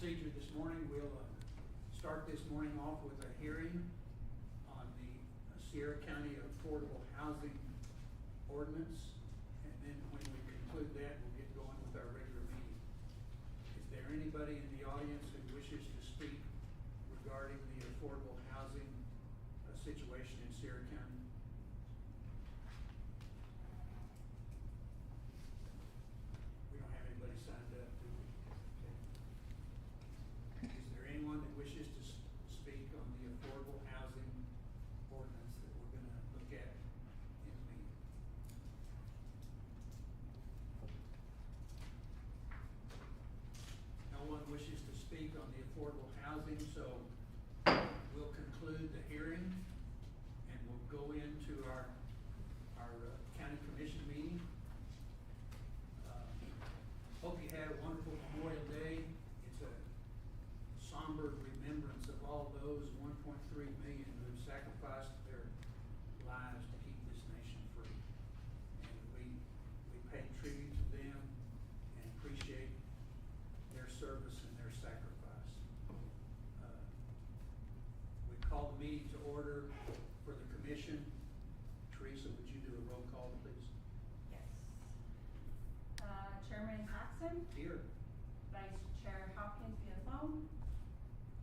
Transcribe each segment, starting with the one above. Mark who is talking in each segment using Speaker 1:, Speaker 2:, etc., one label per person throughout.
Speaker 1: procedure this morning, we'll start this morning off with a hearing on the Sierra County Affordable Housing Ordinance. And then when we conclude that, we'll get going with our regular meeting. Is there anybody in the audience who wishes to speak regarding the affordable housing situation in Sierra County? We don't have anybody signed up, do we? Okay. Is there anyone that wishes to speak on the affordable housing ordinance that we're gonna look at in the meeting? No one wishes to speak on the affordable housing, so we'll conclude the hearing and we'll go into our county commission meeting. Hope you had a wonderful Memorial Day. It's a somber remembrance of all those 1.3 million who sacrificed their lives to keep this nation free. And we pay tribute to them and appreciate their service and their sacrifice. We call the meeting to order for the commission. Teresa, would you do a roll call, please?
Speaker 2: Yes. Chairman Jackson,
Speaker 1: Here.
Speaker 2: Vice Chair Hopkins via phone,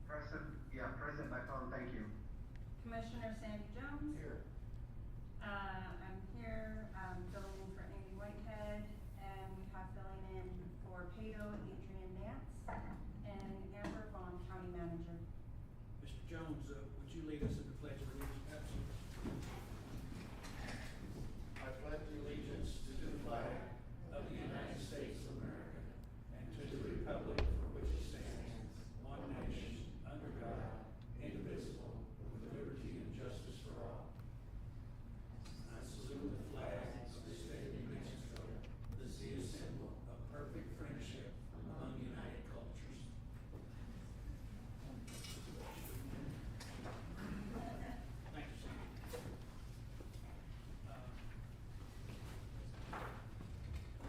Speaker 3: Present by phone, thank you.
Speaker 2: Commissioner Sandy Jones.
Speaker 1: Here.
Speaker 2: I'm here, filling in for Amy Whitehead, and we have filling in for Pato, Adrian Nance, and Amber Vaughn, County Manager.
Speaker 1: Mr. Jones, would you lead us in the pledge of allegiance? Absolutely. I pledge allegiance to the flag of the United States of America and to the republic for which it stands, one nation, under God, indivisible, with liberty and justice for all. I salute the flag of the state of New Mexico, the symbol of perfect friendship among united cultures. Thank you, Sandy.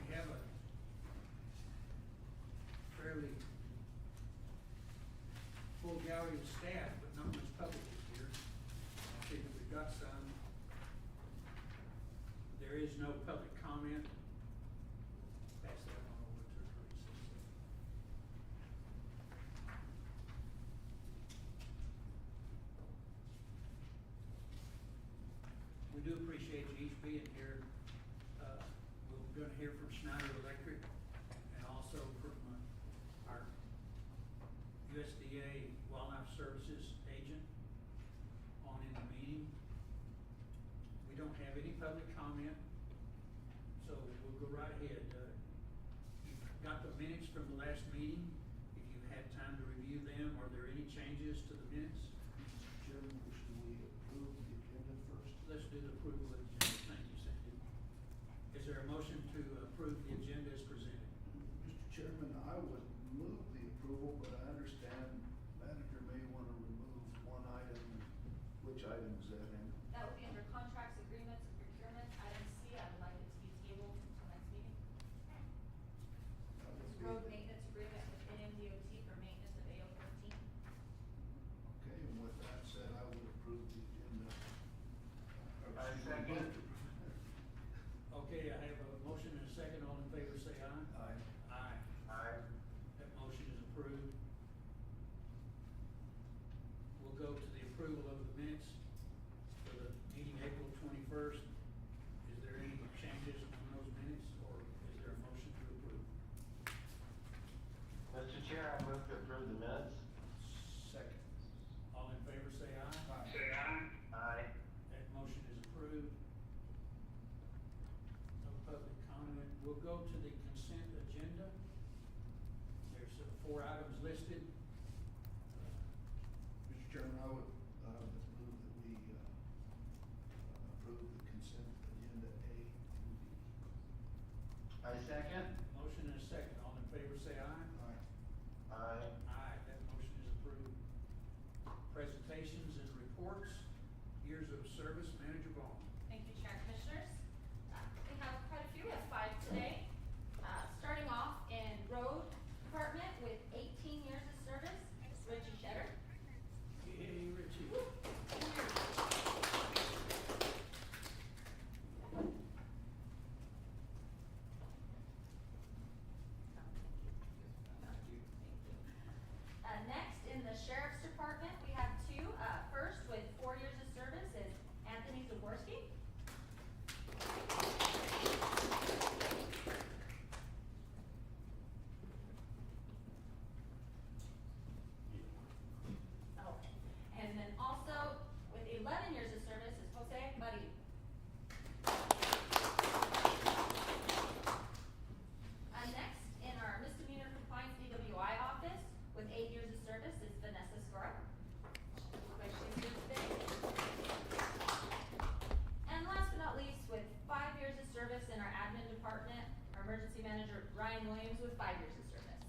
Speaker 1: We have a fairly full gallery of staff, but not much public is here. I think we've got some. There is no public comment. Pass that on over to Teresa. We do appreciate you each being here. We're gonna hear from Schneider Electric and also from our USDA Wildlife Services agent on in the meeting. We don't have any public comment, so we'll go right ahead. You've got the minutes from the last meeting. If you've had time to review them, are there any changes to the minutes?
Speaker 4: Mr. Chairman, should we approve the agenda first?
Speaker 1: Let's do the approval of the agenda. Thank you, Sandy. Is there a motion to approve the agenda as presented?
Speaker 4: Mr. Chairman, I would move the approval, but I understand manager may want to remove one item. Which item is that in?
Speaker 5: That would be under contracts, agreements, and procurements. Item C, I would like it to be tabled until next meeting.
Speaker 4: That would be-
Speaker 5: Road maintenance agreement with NMDOT for maintenance of AO 13.
Speaker 4: Okay, and with that said, I would approve the agenda.
Speaker 3: I second.
Speaker 1: Okay, I have a motion and a second. All in favor, say aye.
Speaker 4: Aye.
Speaker 1: Aye.
Speaker 3: Aye.
Speaker 1: That motion is approved. We'll go to the approval of the minutes for the meeting April 21st. Is there any changes on those minutes, or is there a motion to approve?
Speaker 3: Mr. Chair, I move to approve the minutes.
Speaker 1: Second. All in favor, say aye.
Speaker 3: Say aye. Aye.
Speaker 1: That motion is approved. No public comment. We'll go to the consent agenda. There's 4 items listed.
Speaker 4: Mr. Chairman, I would, move that we, approve the consent agenda A through D.
Speaker 3: I second.
Speaker 1: Motion and a second. All in favor, say aye.
Speaker 4: Aye.
Speaker 3: Aye.
Speaker 1: Aye, that motion is approved. Presentations and reports, years of service, Manager Vaughn.
Speaker 5: Thank you, Chair and Commissioners. We have quite a few. We have 5 today. Starting off in road department with 18 years of Ryan Williams with 5 years of service.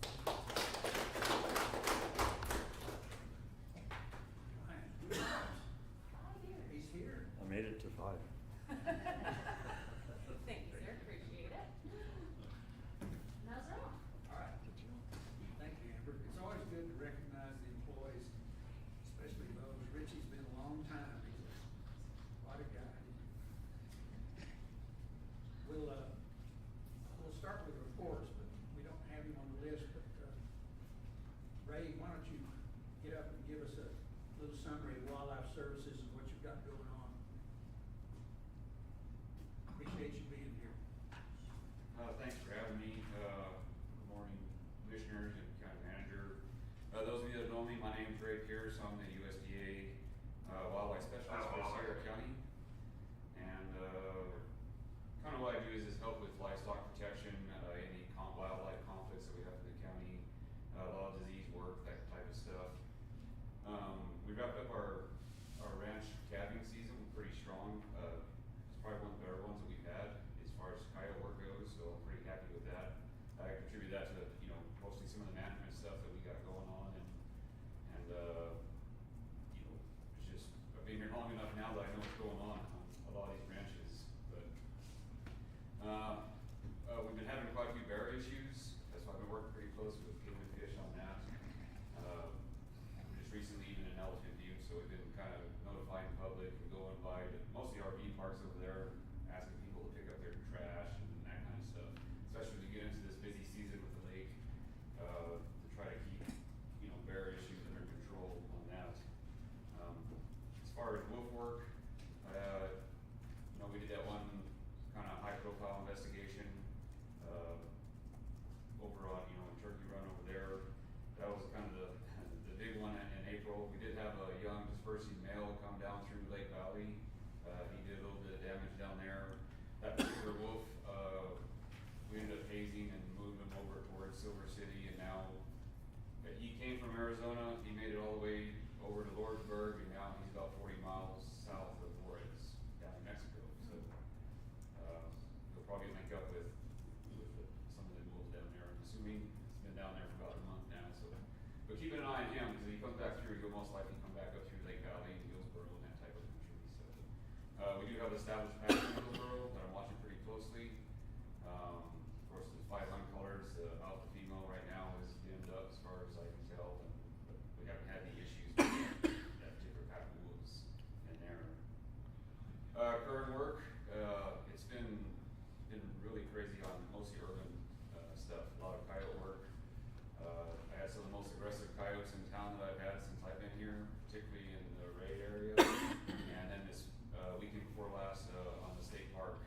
Speaker 1: Ryan,
Speaker 5: 5 years.
Speaker 1: he's here.
Speaker 6: I made it to 5.
Speaker 5: Thank you, sir, appreciate it. That's all.
Speaker 1: All right. Thank you, Amber. It's always good to recognize the employees, especially those. Richie's been a long time. He's quite a guy. We'll start with reports, but we don't have him on the list, but, Ray, why don't you get up and give us a little summary of wildlife services and what you've got going on? Appreciate you being here.
Speaker 7: Thanks for having me. Good morning, commissioners and county manager. Those of you that know me, my name's Ray Pierce. I'm the USDA wildlife specialist for Sierra County. And kind of what I do is just help with livestock protection, any wildlife conflicts that we have in the county, a lot of disease work, that type of stuff. We wrapped up our ranch calving season pretty strong. It's probably one of the better ones that we've had as far as coyote work goes, so I'm pretty happy with that. I contribute that to, mostly some of the management stuff that we got going on, and it's just, I've been here long enough now that I know what's going on a lot of these ranches, but we've been having quite a few bear issues. That's why I've been working pretty close with Game and Fish on that. Just recently even in Elephant View, so we've been kind of notifying the public and going by to mostly RV parks over there, asking people to pick up their trash and that kind of stuff. Especially as we get into this busy season with the lake, to try to keep, bear issues under control on that. As far as wolf work, we did that one kind of high profile investigation, over on, in Turkey Run over there. That was kind of the big one in April. We did have a young dispersing male come down through Lake Valley. He did a little bit of damage down there. That particular wolf, we ended up hazing and moving him over towards Silver City, and now he came from Arizona. He made it all the way over to Lordsburg, and now he's about 40 miles south of Juarez, down in Mexico. So he'll probably link up with some of the wolves down there. I'm assuming he's been down there for about a month now. So, but keeping an eye on him, because if he comes back through, he'll most likely come back up through Lake Valley and Hillsborough and that type of country. So we do have established patterns in Hillsborough that I'm watching pretty closely. Of course, there's 5 hunt colors. The alpha female right now is dimmed up as far as I can tell, but we haven't had any issues with that particular pack of wolves in there. Current work, it's been really crazy on mostly urban stuff. A lot of coyote work. I had some of the most aggressive coyotes in town that I've had since I've been here, particularly in the Ray area. And then this weekend before last, on the state park,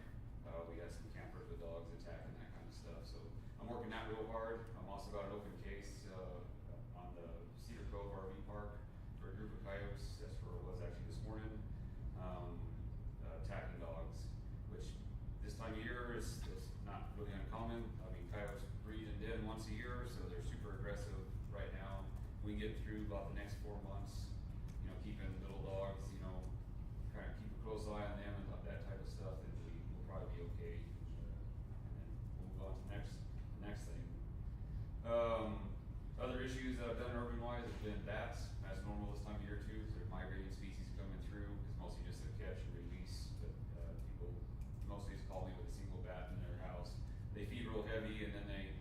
Speaker 7: we had some campers with dogs attacking, that kind of stuff. So I'm working that real hard. I'm also got an open case on the Cedar Cove RV Park for a group of coyotes. That's where it was actually this morning. Attacking dogs, which this time of year is not really uncommon. I mean, coyotes breed and den once a year, so they're super aggressive right now. We get through about the next 4 months, keeping little dogs, kind of keep a close eye on them and that type of stuff, and we'll probably be okay. And then we'll move on to the next thing. Other issues that I've done urban-wise have been bats. That's normal this time of year too. They're migrating species coming through. It's mostly just a catch and release, but people mostly just call me with a single bat in their house. They feed real heavy, and then they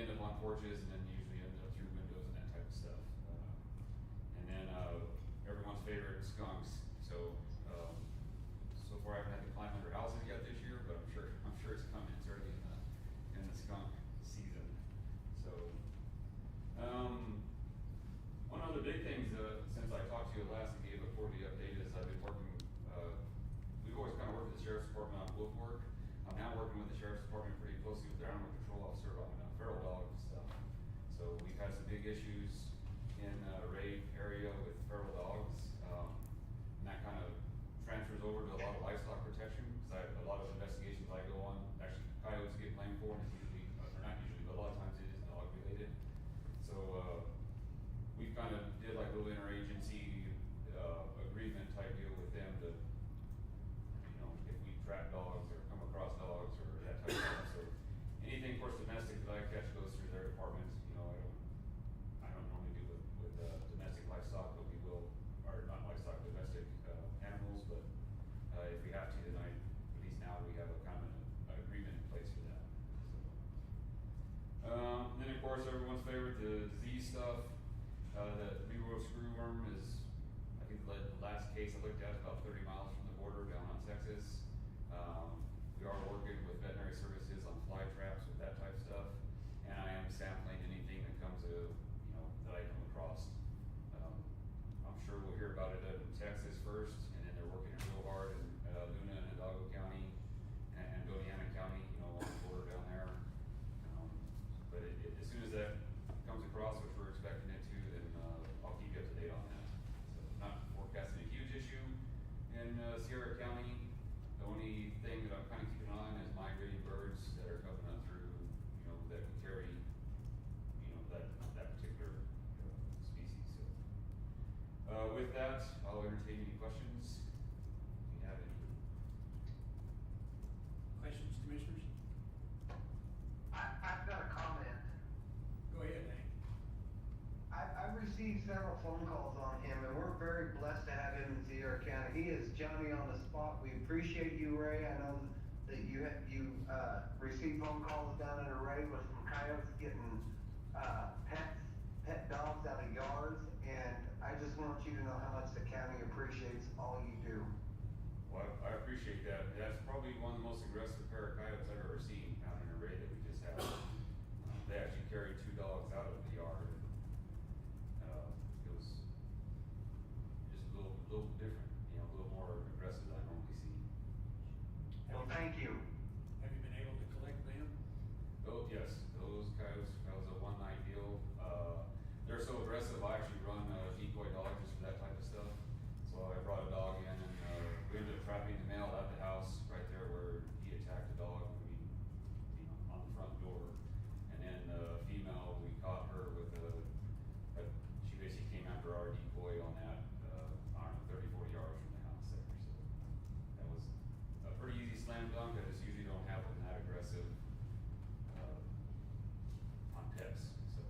Speaker 7: end up on porches, and then usually end up through windows and that type of stuff. And then everyone's favorite, skunks. So far I haven't had to climb under houses yet this year, but I'm sure it's coming. It's early in the skunk season. So one of the big things since I talked to you last and gave a quarterly update is I've been working. We've always kind of worked with the Sheriff's Department on wolf work. I'm now working with the Sheriff's Department pretty closely with their animal control officer on feral dog stuff. So we've had some big issues in Ray area with feral dogs. And that kind of transfers over to a lot of livestock protection, because a lot of investigations I go on, actually coyotes get blamed for, and it's usually, or not usually, but a lot of times it is dog related. So we kind of did like a little interagency agreement type deal with them to, if we trap dogs or come across dogs or that type of stuff. So anything, of course, domestic that I catch the disease stuff, the New World screwworm is, I think the last case I looked at is about 30 miles from the border down on Texas. We are working with veterinary services on fly traps with that type of stuff, and I am sampling anything that comes to, that I come across. I'm sure we'll hear about it in Texas first, and then they're working it real hard in Luna and Hidalgo County and Doñana County, along the border down there. But as soon as that comes across, which we're expecting it to, then I'll keep you up to date on that. So not forecasting a huge issue in Sierra County. The only thing that I'm kind of keeping on is migrating birds that are coming up through, that can carry, that particular species. So with that, I'll entertain any questions if you have any.
Speaker 1: Questions, commissioners?
Speaker 3: I've got a comment.
Speaker 1: Go ahead, Hank.
Speaker 3: I've received several phone calls on him, and we're very blessed to have him in Sierra County. He is Johnny on the spot. We appreciate you, Ray. I know that you received phone calls down at Array with some coyotes getting pet dogs out of yards, and I just want you to know how much the county appreciates all you do.
Speaker 7: Well, I appreciate that. That's probably one of the most aggressive pair of coyotes I've ever seen out in Array that we just had. They actually carried 2 dogs out of the yard. It was just a little different, a little more aggressive than I normally see.
Speaker 3: Well, thank you.
Speaker 1: Have you been able to collect them?
Speaker 7: Oh, yes, those coyotes, that was a one-night deal. They're so aggressive, I actually run decoy dogs just for that type of stuff. So I brought a dog in, and we ended up trapping the male at the house right there where he attacked the dog when we, on the front door. And then the female, we caught her with she basically came after our decoy on that, I don't know, 30, 40 yards from the house there. So that was a pretty easy slam dunk. I just usually don't have them that aggressive on pets. So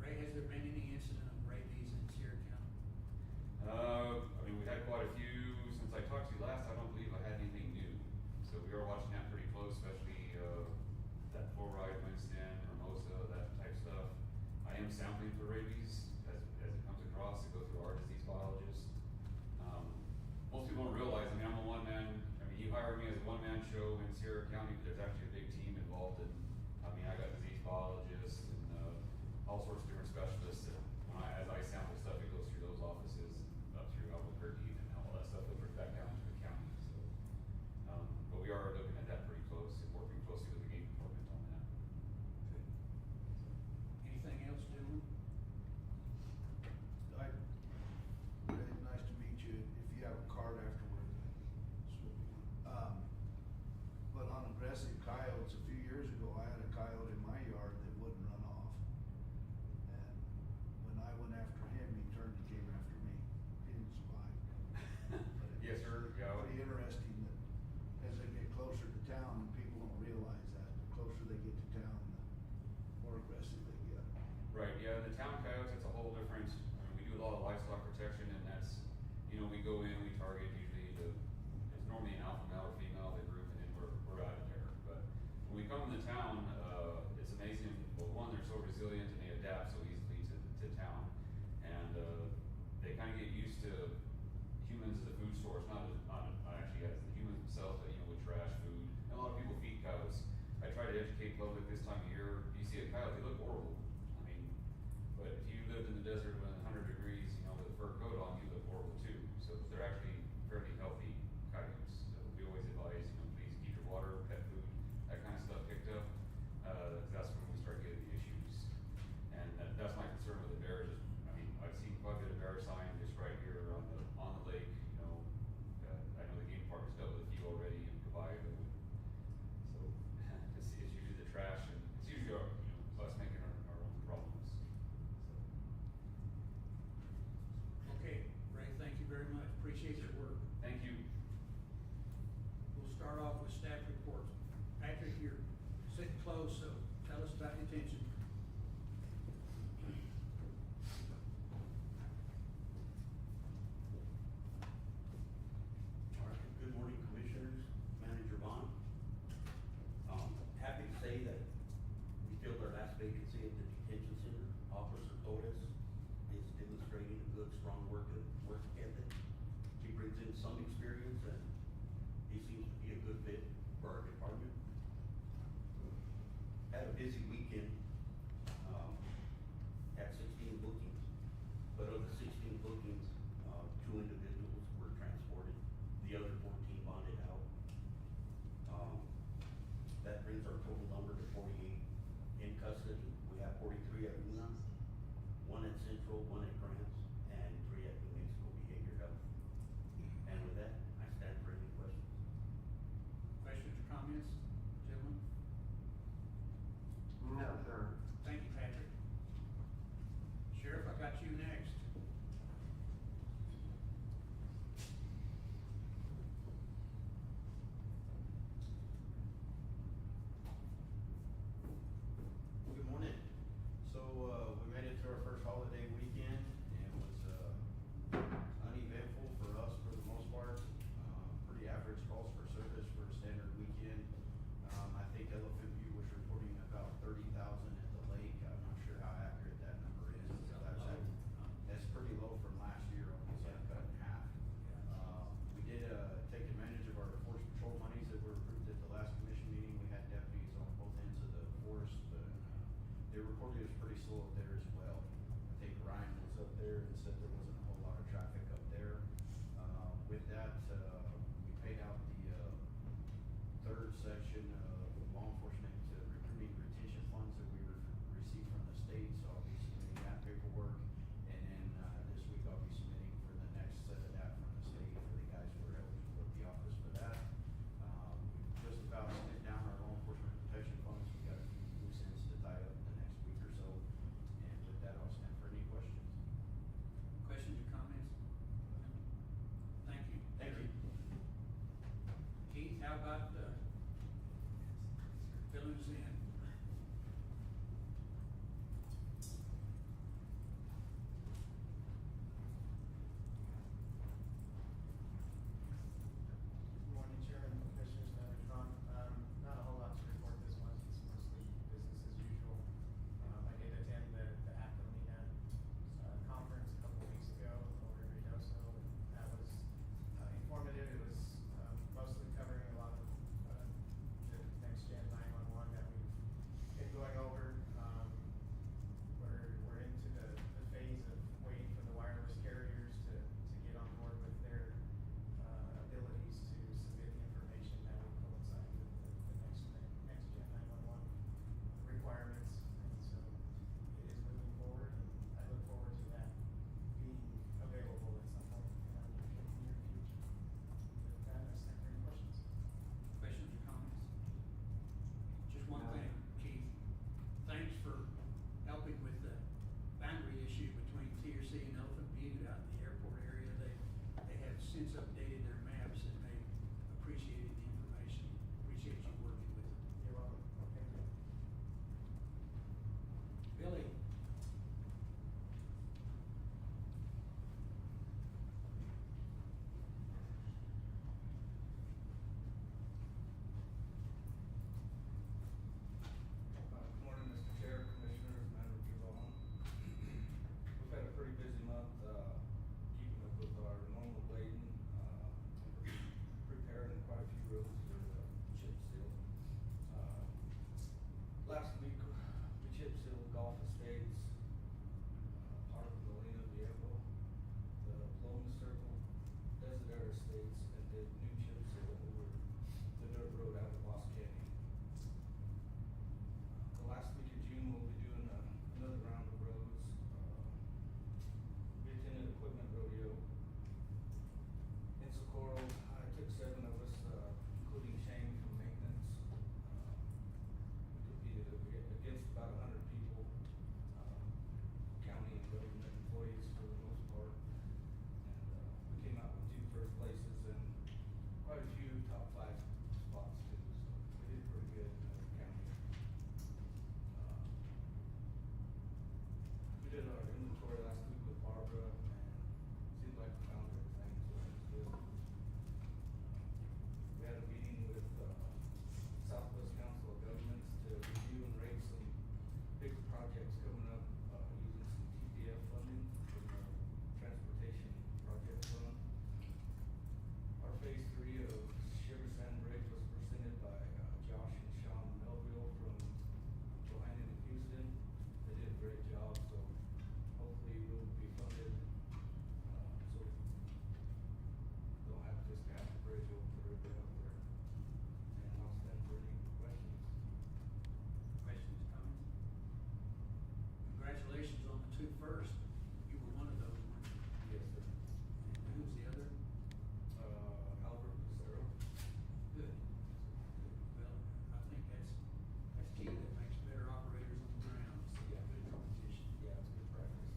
Speaker 1: Ray, has there been any incident of rabies in Sierra County?
Speaker 7: we had quite a few since I talked to you last. I don't believe I had anything new. So we are watching that pretty close, especially that fluoride, Winston, Hermosa, that type stuff. I am sampling for rabies as it comes across to go through our disease biologist. Most people don't realize, I'm a one-man, you hire me as a one-man show in Sierra County, but there's actually a big team involved in, I got disease biologists and all sorts of different specialists. And as I sample stuff, it goes through those offices and up through Albuquerque, and all that stuff goes back down to the county. So, but we are looking at that pretty close and working closely with the game department on that.
Speaker 1: Anything else, gentlemen?
Speaker 4: Ray, nice to meet you. If you have a card afterwards, slip me one. But on aggressive coyotes, a few years ago, I had a coyote in my yard that wouldn't run off. And when I went after him, he turned and came after me. He didn't survive. But it
Speaker 7: Yes, sir.
Speaker 4: was
Speaker 7: Yeah.
Speaker 4: pretty interesting that as they get closer to town, and people don't realize that, the closer they get to town, the more aggressive they get.
Speaker 7: Right, yeah, the town coyotes, it's a whole different, we do a lot of livestock protection, and that's, we go in, we target usually it's normally an alpha male or female, the group, and then we're out of there. But when we come into town, it's amazing, well, one, they're so resilient and they adapt so easily to town. And, they kind of get used to humans as a food source, not actually as the humans themselves, but, with trash food. And a lot of people feed coyotes. I try to educate public this time of year. You see a coyote, they look horrible. But if you lived in the desert when 100 degrees, with a fur coat on, you look horrible too. So they're actually fairly healthy coyotes. So we always advise, please keep your water, pet food, that kind of stuff picked up. That's when we start getting the issues.
Speaker 6: month, keeping up with our normal blading, repairing quite a few roads for chip seal. Last week, we chip sealed Gulf Estates, part of Molina Viejo, the Loma Circle, Desidera Estates, and did new chip seal over the dirt road out of Lost Canyon. The last week of June, we'll be doing another round of roads. We attended Equipment Rodeo in Socorro. I took 7 of us, including Shane from maintenance. We competed against about 100 people, county and government employees for the most part. And we came out with 2 first places and quite a few top 5 spots too. So we did pretty good as a county. We did our inventory last week with Barbara, and seems like we found everything, so that's good. We had a meeting with, Southwest Council of Governments to review and rate some big projects coming up, using some TPF funding from the Transportation Project Fund. Our phase 3 of Sugar Sand Bridge was presented by, Josh and Sean Melville from Johanna and Houston. They did a great job, so hopefully we'll be funded, so don't have just to have the bridge over the river out there. And I'll stand for any questions.
Speaker 1: Questions, comments? Congratulations on the 2 first. You were one of those, weren't you?
Speaker 6: Yes, sir.
Speaker 1: And who's the other?
Speaker 6: Albert Pissarro.
Speaker 1: Good. Well, I think that's key. That makes better operators on the ground. So
Speaker 6: Yeah.
Speaker 1: good competition.
Speaker 6: Yeah, it's good practice.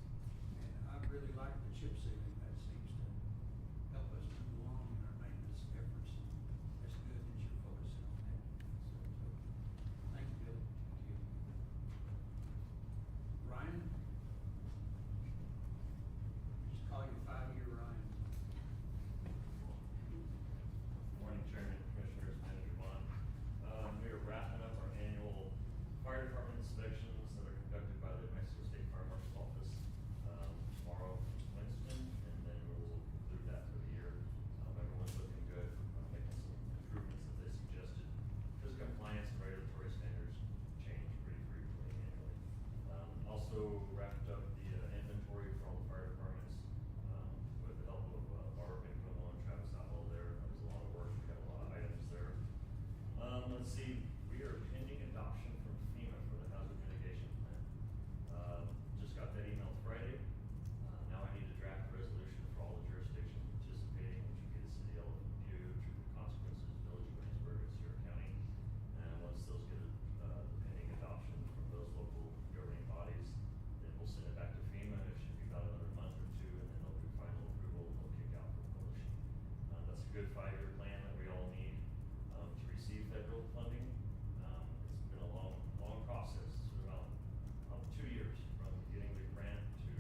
Speaker 1: And I really like the chip sealing. That seems to help us move along in our maintenance efforts. That's good that you're focusing on that. So, thank you, Billy. Thank you. Ryan? Just call you 5-year Ryan.
Speaker 8: Morning, Chairman, Commissioners, Manager Bond. We are wrapping up our annual fire department inspections that are conducted by the New Mexico State Fire Marshal's Office, tomorrow in Winston, and then we will conclude that for the year. Everyone's looking good, making some improvements that they suggested. Just compliance and regulatory standards change pretty frequently annually. Also wrapped up the inventory for all the fire departments, with the help of Barbara Pincomo and Travis Outlaw there. That was a lot of work, we got a lot of items there. Let's see, we are pending adoption from FEMA for the hazard mitigation plan. Just got that email Friday. Now I need to draft a resolution for all the jurisdictions participating, which would be the city of Elephant View, Trooper Consequences, Village of Williamsburg, and Sierra County. And once those get the pending adoption from those local governing bodies, then we'll send it back to FEMA. It should be about another month or 2, and then they'll do final approval, and they'll kick out for publishing. That's a good 5-year plan that we all need, to receive federal funding. It's been a long process. It's been about 2 years from getting the grant to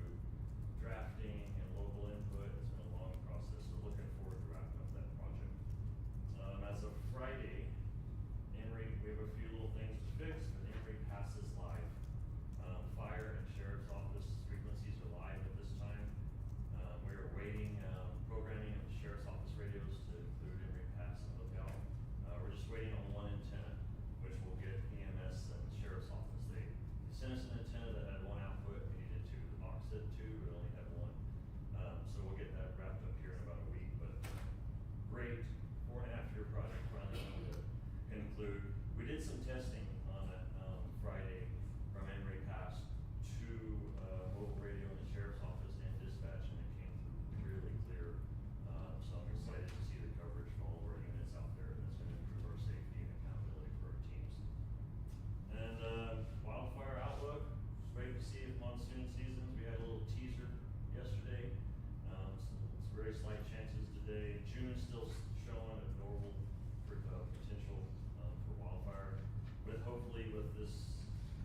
Speaker 8: drafting and local input. It's been a long process, so looking forward to wrapping up that project. As of Friday, NREAP, we have a few little things to fix, but NREAP passes live. Fire and sheriff's office frequencies are live at this time. We are waiting, programming of the sheriff's office radios to include NREAP pass and lookout. We're just waiting on one antenna, which will get EMS and the sheriff's office. They sent us an antenna that had 1 output, we needed 2. The box said 2, but only had 1. So we'll get that wrapped up here in about a week, but great 4.5-year project finally coming to conclude. We did some testing on it, Friday from Emory Pass to, mobile radio in the sheriff's office and dispatch, and it came through really clear. So I'm excited to see the coverage for all of our units out there, and it's gonna improve our safety and accountability for our teams. And, wildfire outlook, it's great to see it monsoon seasons. We had a little teaser yesterday. Some very slight chances today. June is still showing a normal potential, for wildfire, with hopefully with this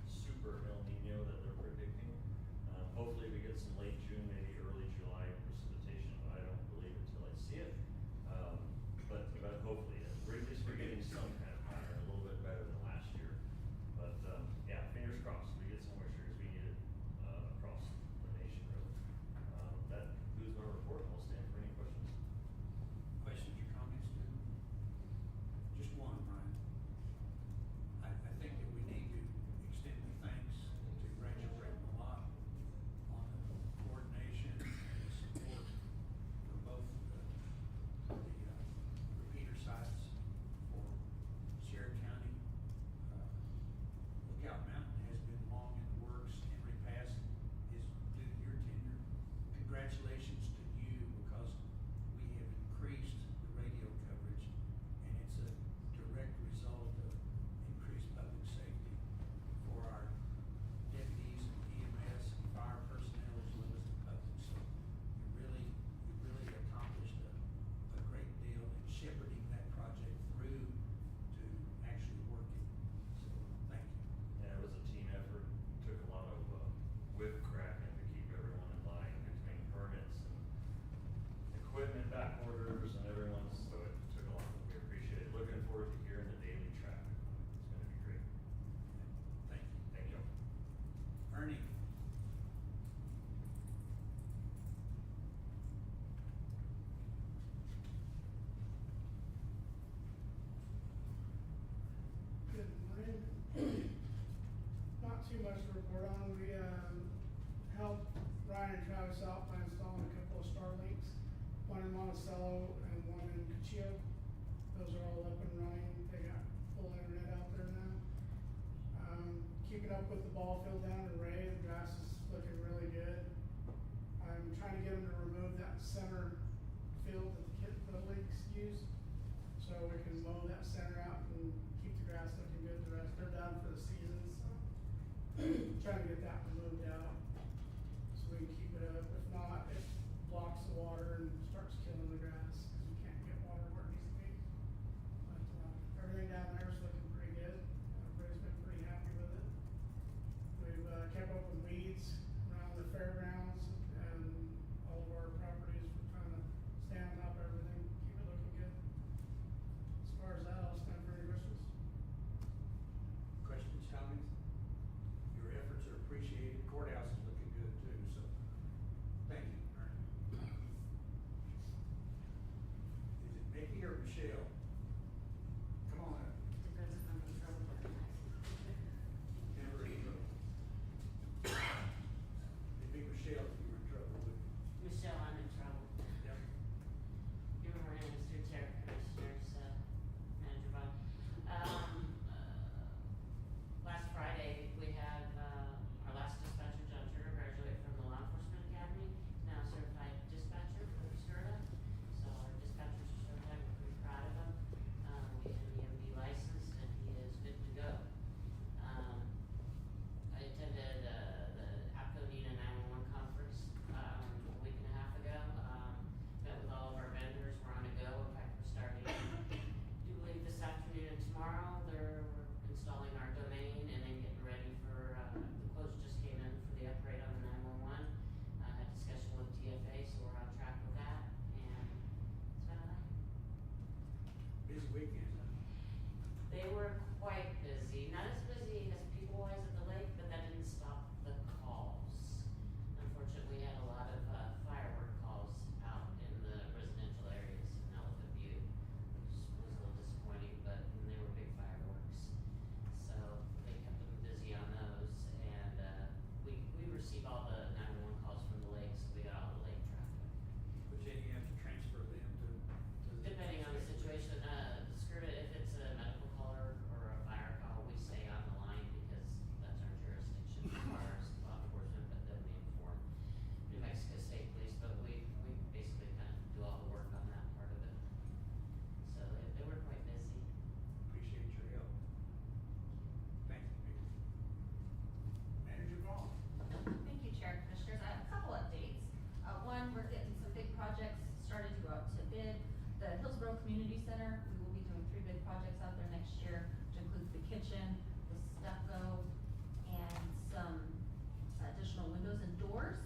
Speaker 8: super El Nino that they're predicting. Hopefully we get some late June, maybe early July precipitation, but I don't believe it till I see it. But hopefully, at least we're getting some kind of pattern, a little bit better than last year. But, yeah, fingers crossed, we get some moisture, because we need it, across the nation, really.
Speaker 9: Ryan and Travis out by installing a couple of Starlinks, one in Monticello and one in Cochise. Those are all up and running, they got full internet out there now. Keeping up with the ball field down in Ray, the grass is looking really good. I'm trying to get them to remove that center field that the leagues use, so we can mow that center out and keep the grass looking good. The rest, they're done for the season, so trying to get that removed out so we can keep it up. If not, it blocks the water and starts killing the grass because we can't get water where it needs to be. But everything down there is looking pretty good. Everybody's been pretty happy with it. We've kept up with weeds around the fairgrounds and all of our properties. We're trying to stay on top of everything, keep it looking good. As far as that, I'll stand for any questions.
Speaker 1: Questions, comments? Your efforts are appreciated. Courthouse is looking good too, so thank you, Ernie. Is it Mickey or Michelle? Come on up. Never in trouble. It'd be Michelle if you were in trouble with.
Speaker 10: Michelle, I'm in trouble.
Speaker 1: Yep.
Speaker 10: Good morning, Mr. Chair, Commissioners, Manager Vaughn. Last Friday, we had, our last dispatcher, John Turner, graduate from the Law Enforcement Academy, now certified dispatcher for SCRTA. So our dispatchers are certified, we're pretty proud of him. We have an EMV license and he is good to go. I attended, the APCO NINA 911 conference, a week and a half ago. Met with all of our vendors, we're on a go. In fact, we're starting, I do believe this afternoon and tomorrow, we're installing our domain and then getting ready for, the quotes just came in for the upgrade on the 911. Had discussion with TFA, so we're on track with that, and that's about it.
Speaker 1: Busy weekend, huh?
Speaker 10: They were quite busy, not as busy as people-wise at the lake, but that didn't stop the calls. Unfortunately, we had a lot of firework calls out in the residential areas in Elephant View, which was a little disappointing, but they were big fireworks. So they kept them busy on those, and we receive all the 911 calls from the lake, so we got all the lake traffic.
Speaker 1: But then you have to transfer them to the.
Speaker 10: Depending on the situation, SCRTA, if it's a medical call or a fire call, we stay on the line because that's our jurisdiction as far as law enforcement, but then we inform New Mexico State Police, but we basically kind of do all the work on that part of it. So they were quite busy.
Speaker 1: Appreciate your help. Thank you, Mickey. Manager Vaughn.
Speaker 5: Thank you, Chair, Commissioners. I have a couple updates. One, we're getting some big projects started to go out to bid. The Hillsborough Community Center, we will be doing 3 big projects out there next year, which includes the kitchen, the stucco, and some additional windows and doors.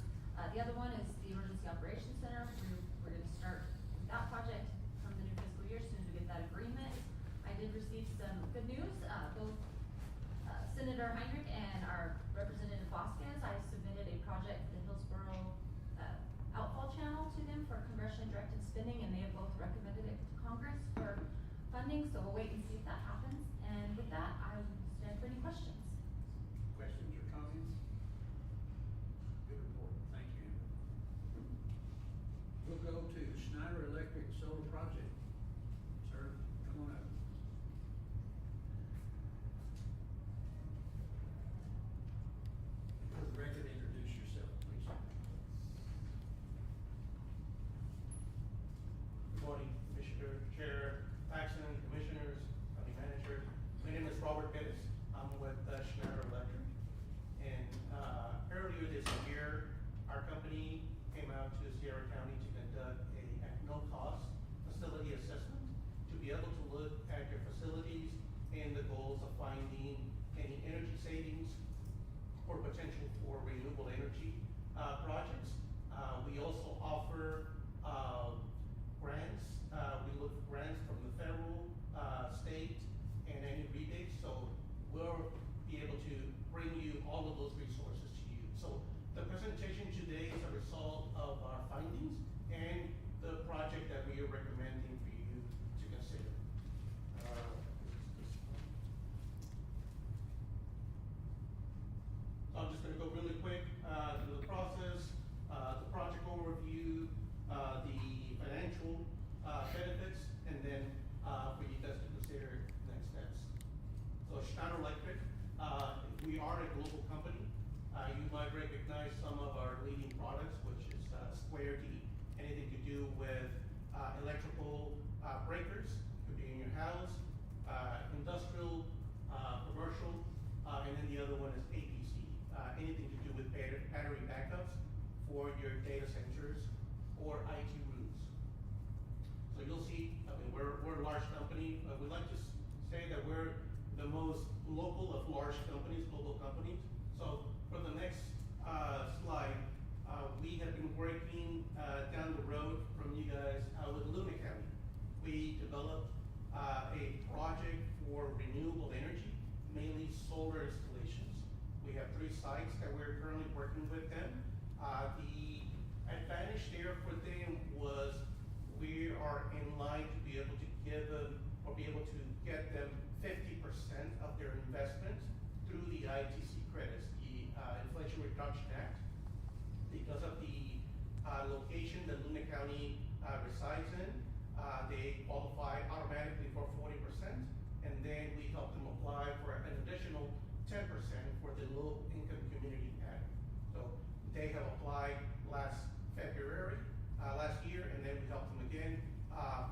Speaker 5: The other one is the Emergency Operations Center. We're gonna start that project from the new fiscal year, as soon as we get that agreement. I did receive some good news, both Senator Heinrich and our Representative Vasquez, I submitted a project for the Hillsborough outfall channel to them for congressionally directed spending, and they have both recommended it to Congress for funding, so we'll wait and see if that happens. And with that, I will stand for any questions.
Speaker 1: Questions or comments? Good report, thank you. We'll go to Schneider Electric Solar Project. Sir, come on up. For the record, introduce yourself, please.
Speaker 11: Good morning, Commissioner, Chair, Paxton, Commissioners, County Manager. My name is Robert Pettis. I'm with Schneider Electric. And earlier this year, our company came out to Sierra County to conduct a at no cost facility assessment to be able to look at your facilities and the goals of finding any energy savings or potential for renewable energy projects. We also offer grants. We look for grants from the federal, state, and any rebates. So we'll be able to bring you all of those resources to you. So the presentation today is a result of our findings and the project that we are recommending for you to consider. So I'm just gonna go really quick through the process. for your data centers or IT rooms. So you'll see, I mean, we're a large company, we like to say that we're the most local of large companies, global companies. So for the next slide, we have been working down the road from you guys with Luna County. We developed a project for renewable energy, mainly solar installations. We have 3 sites that we're currently working with them. The advantage there for them was we are in line to be able to give them, or be able to get them 50% of their investment through the ITC credits, the Inflation Reduction Act. Because of the location that Luna County resides in, they qualify automatically for 40%, and then we help them apply for an additional 10% for the Low Income Community Act. So they have applied last year, and then we helped them again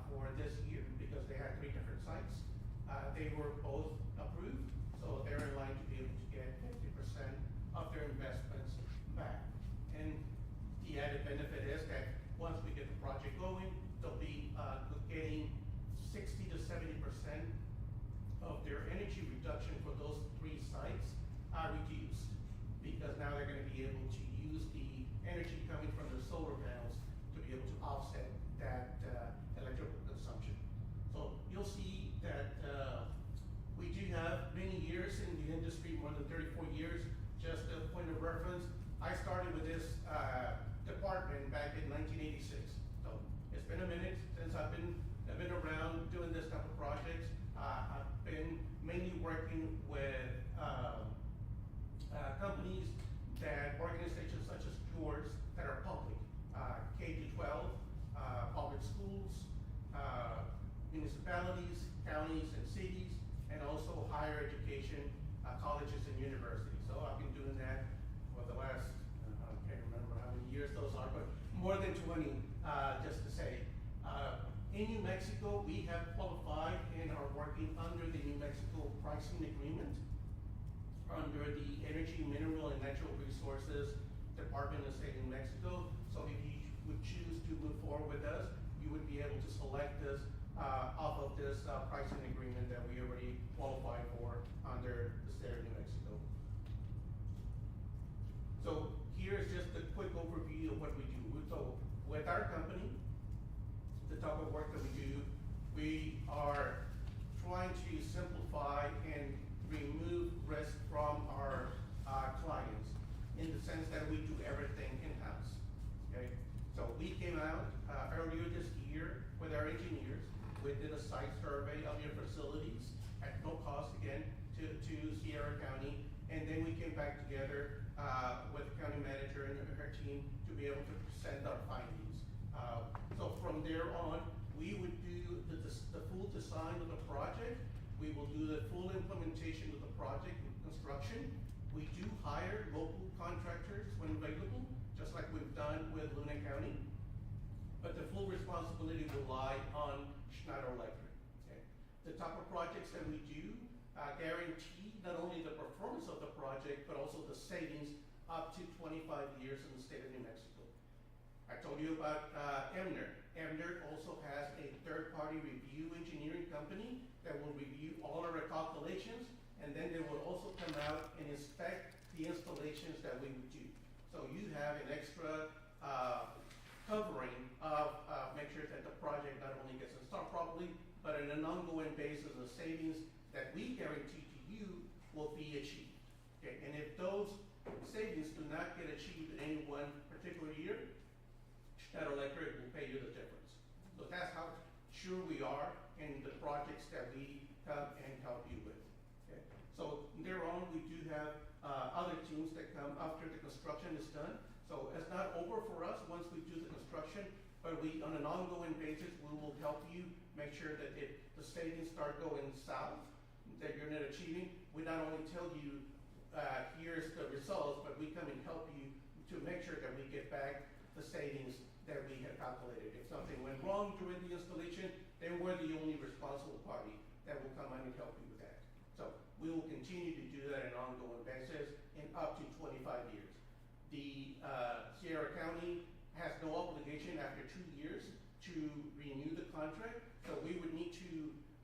Speaker 11: for this year because they had 3 different sites. They were both approved, so they're in line to be able to get 50% of their investments back. And the added benefit is that once we get the project going, they'll be getting 60 to 70% of their energy reduction for those 3 sites reduced, because now they're going to be able to use the energy coming from their solar panels to be able to offset that electrical consumption. So you'll see that we do have many years in the industry, more than 34 years. Just a point of reference, I started with this department back in 1986. So it's been a minute since I've been around doing this type of projects. I've been mainly working with companies, organizations such as yours that are public, K-12, public schools, municipalities, counties, and cities, and also higher education, colleges and universities. So I've been doing that for the last, I can't remember how many years those are, but more than 20, just to say. In New Mexico, we have qualified and are working under the New Mexico pricing agreement under the Energy, Mineral, and Natural Resources Department of the State of New Mexico. So if you would choose to move forward with us, you would be able to select us off of this pricing agreement that we already qualified for under the State of New Mexico. So here's just a quick overview of what we do. So with our company, the type of work that we do, we are trying to simplify and remove risk from our clients, in the sense that we do everything in-house. Okay, so we came out earlier this year with our engineers. We did a site survey of your facilities at no cost, again, to Sierra County, and then we came back together with the county manager and her team to be able to present our findings. So from there on, we would do the full design of the project. We will do the full implementation of the project with construction. We do hire local contractors when available, just like we've done with Luna County. But the full responsibility will lie on Schneider Electric. Okay? The type of projects that we do guarantee not only the performance of the project, but also the savings up to 25 years in the state of New Mexico. I told you about Emner. Emner also has a third-party review engineering company that will review all of our calculations, and then they will also come out and inspect the installations that we would do. So you have an extra covering of make sure that the project not only gets installed properly, but on an ongoing basis, the savings that we guarantee to you will be achieved. Okay, and if those savings do not get achieved in any one particular year, Schneider Electric will pay you the difference. So that's how sure we are in the projects that we come and help you with. Okay? So thereon, we do have other teams that come after the construction is done. So it's not over for us once we do the construction, but we, on an ongoing basis, we will help you make sure that if the savings start going south, that you're not achieving, we not only tell you here's the results, but we come and help you to make sure that we get back the savings that we had calculated. If something went wrong during the installation, then we're the only responsible party that will come in and help you with that. So we will continue to do that on an ongoing basis in up to 25 years. The Sierra County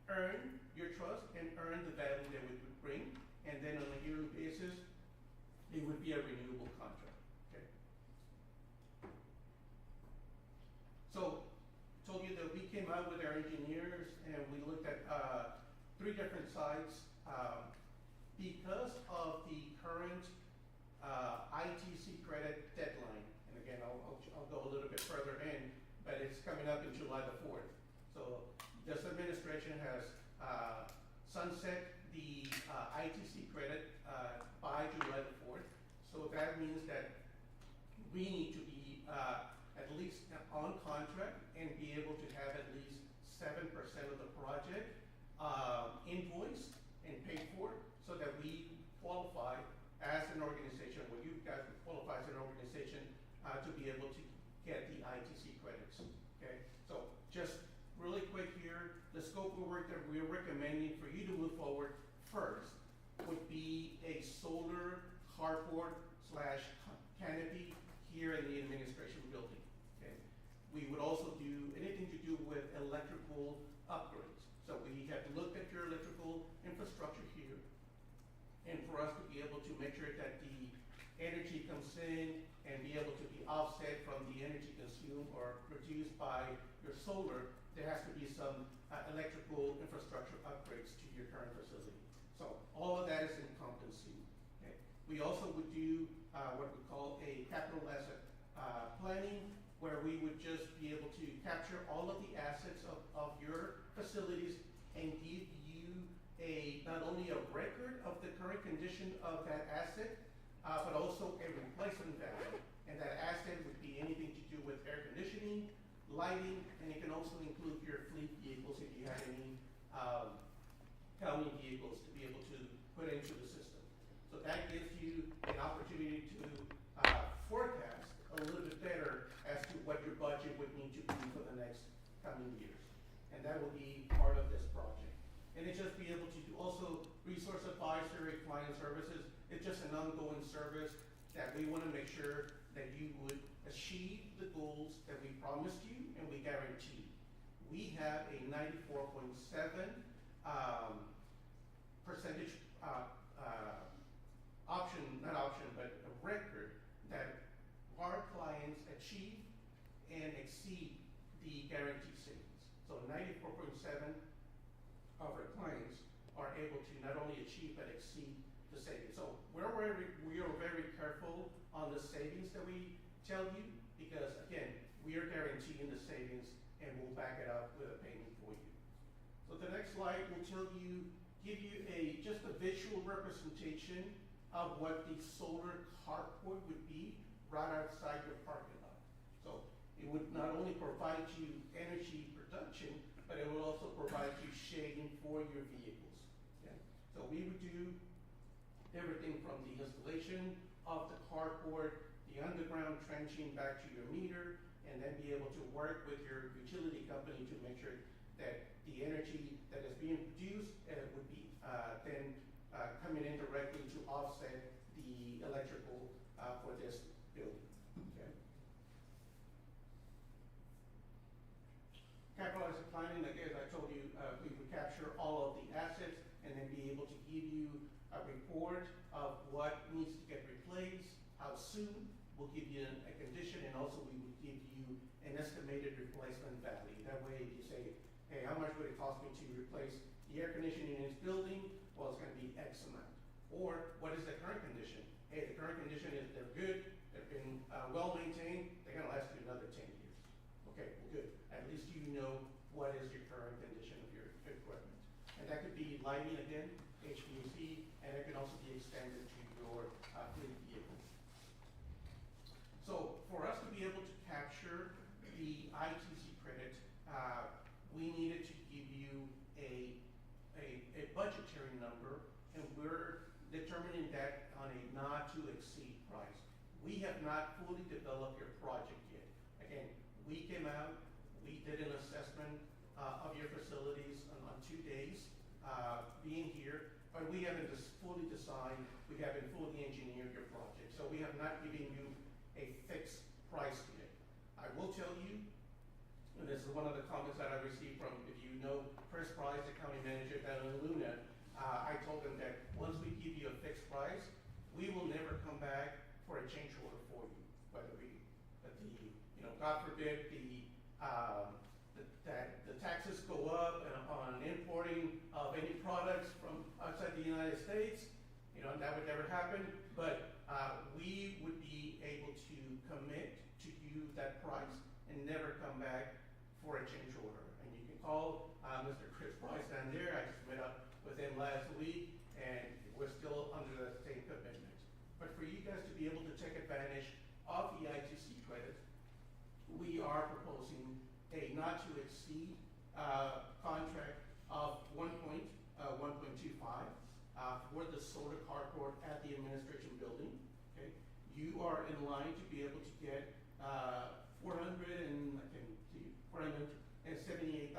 Speaker 11: earn your trust and earn the value that we would bring. And then on a yearly basis, it would be a renewable contract, okay? So, told you that we came out with our engineers and we looked at, 3 different sites. Because of the current, ITC credit deadline, and again, I'll go a little bit further in, but it's coming up in July the 4th. So this administration has, sunset the, ITC credit, by July the 4th. So that means that we need to be, at least on contract and be able to have at least 7% of the project, invoiced and paid for, so that we qualify as an organization, or you guys would qualify as an organization, to be able to get the ITC credits, okay? So just really quick here, the scope of work that we're recommending for you to move forward first would be a solar carport / canopy here in the administration building, okay? We would also do anything to do with electrical upgrades. So we have looked at your electrical infrastructure here, and for us to be able to make sure that the energy comes in and be able to be offset from the energy consumed or produced by your solar, there has to be some electrical infrastructure upgrades to your current facility. So all of that is encompassing, okay? We also would do what we call a capital asset planning, where we would just be able to capture all of the assets of your facilities and give you not only a record of the current condition of that asset, but also a replacement value. And that asset would be anything to do with air conditioning, lighting, and it can also include your fleet vehicles if you have any county vehicles to be able to put into the system. So that gives you an opportunity to forecast a little bit better as to what your budget would need to be for the next coming years. And that will be part of this project. And it's just be able to do also resource advisory, client services. It's just an ongoing service that we want to make sure that you would achieve the goals that we promised you and we guarantee. We have a 94.7 percentage but a record that our clients achieve and exceed the guaranteed savings. So 94.7 of our clients are able to not only achieve but exceed the savings. So we are very careful on the savings that we tell you, because again, we are guaranteeing the savings and we'll back it up with a payment for you. So the next slide will give you just a visual representation of what the solar carport would be right outside your parking lot. So it would not only provide you energy production, but it will also provide you shading for your vehicles. Okay? So we would do everything from the installation of the carport, the underground trenching back to your meter, and then be able to work with your utility company to make sure that the energy that is being produced would be then coming in directly to offset the electrical for this building. Okay. Capital asset planning, again, as I told you, we would capture all of the assets and then be able to give you a report of what needs to get replaced, how soon. We'll give you a condition, and also we would give you an estimated replacement value. That way, if you say, hey, how much would it cost me to replace the air conditioning in this building? Well, it's gonna be X amount. Or, what is the current condition? Hey, the current condition is they're good, they've been well maintained, they're gonna last you another 10 years. Okay, well, good. At least you know what is your current condition of your equipment. And that could be lighting again, HVAC, and it can also be extended to your fleet vehicles. So for us to be able to capture the ITC credit, we needed to give you a budgetary number, and we're determining that on a not to exceed price. We have not fully developed your project yet. Again, we came out, we did an assessment of your facilities on 2 days being here, but we haven't fully designed, we haven't fully engineered your project. So we have not given you a fixed price yet. I will tell you, and this is one of the comments that I received from, if you know Chris Price, the county God forbid, that the taxes go up on importing of any products from outside the United States, that would never happen, but, we would be able to commit to you that price and never come back for a change order. And you can call, Mr. Chris Price down there, I just met up with him last week, and we're still under the same commitment. But for you guys to be able to take advantage of the ITC credit, we are proposing a not to exceed, contract of 1.25, for the solar carport at the administration building, okay? You are in line to be able to get, $478,000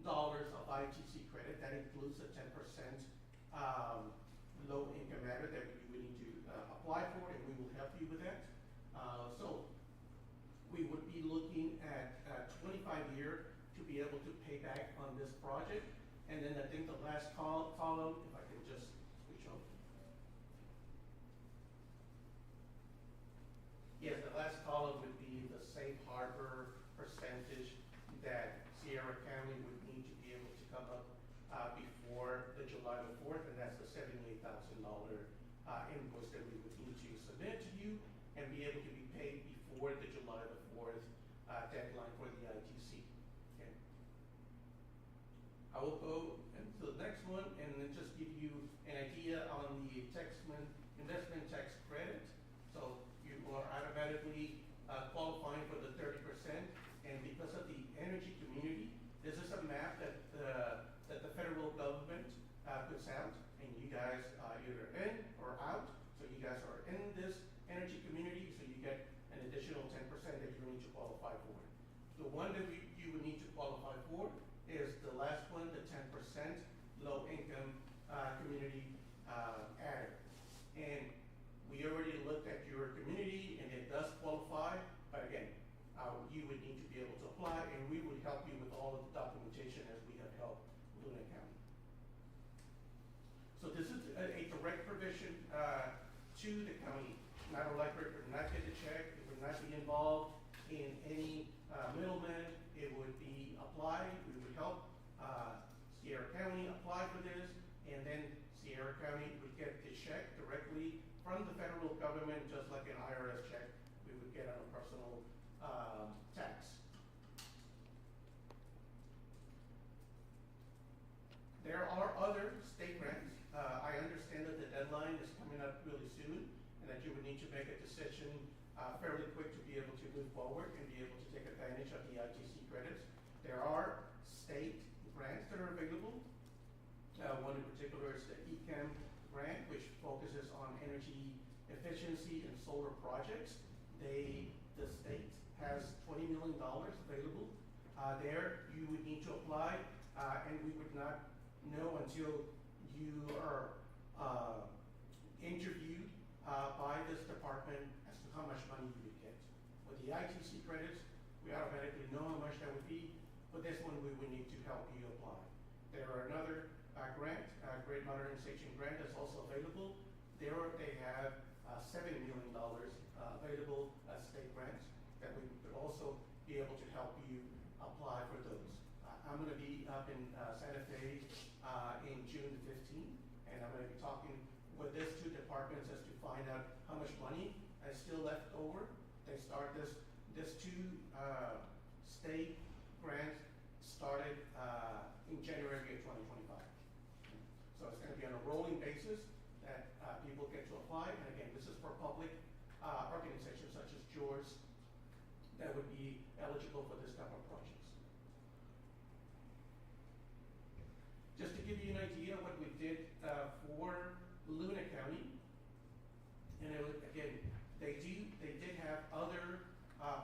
Speaker 11: of ITC credit. That includes a 10%, low income matter that you would need to, apply for, and we will help you with that. So we would be looking at 25 year to be able to pay back on this project. And then I think the last column, if I can just switch over. Yes, the last column would be the safe harbor percentage that Sierra County would need to be able to come up, before the July the 4th, and that's the $78,000, invoice that we would need to submit to you and be able to be paid before the July the 4th, deadline for the ITC, okay? I will go into the next one and then just give you an idea on the investment tax credit. So you are automatically, qualifying for the 30%, and because of the energy community, this is a map that the federal government, puts out, and you guys are either in or out. So you guys are in this energy community, so you get an additional 10% that you need to qualify for. The one that you would need to qualify for is the last one, the 10% low income, community, adder. And we already looked at your community and it does qualify, but again, you would need to be able to apply, and we would help you with all of the documentation as we have helped Luna County. So this is a direct provision, to the county. Matter Electric would not get the check, it would not be involved in any, middleman. It would be applied, we would help, Sierra County apply for this, and then Sierra County would get the check directly from the federal government, just like an IRS check we would get on a personal, tax. There are other state grants. I understand that the deadline is coming up really soon, and that you would need to make a decision, fairly quick to be able to move forward and be able to take advantage of the ITC credits. There are state grants that are available. One in particular is the ECAM grant, which focuses on energy efficiency and solar projects. The state has $20 million available. There you would need to apply, and we would not know until you are, interviewed, by this department as to how much money you would get. With the ITC credits, we automatically know how much that would be, but this one we would need to help you apply. There are another, grant, Great Modernization Grant that's also available. There they have, $7 million, available as state grants that we could also be able to help you apply for those. I'm gonna be up in, Santa Fe, in June the 15th, and I'm gonna be talking with these two departments as to find out how much money is still left over. They start this two, state grants started, in January of 2025. So it's gonna be on a rolling basis that, people get to apply, and again, this is for public, organizations such as yours that would be eligible for this type of projects. Just to give you an idea of what we did, for Luna County, and it was, again, they did have other,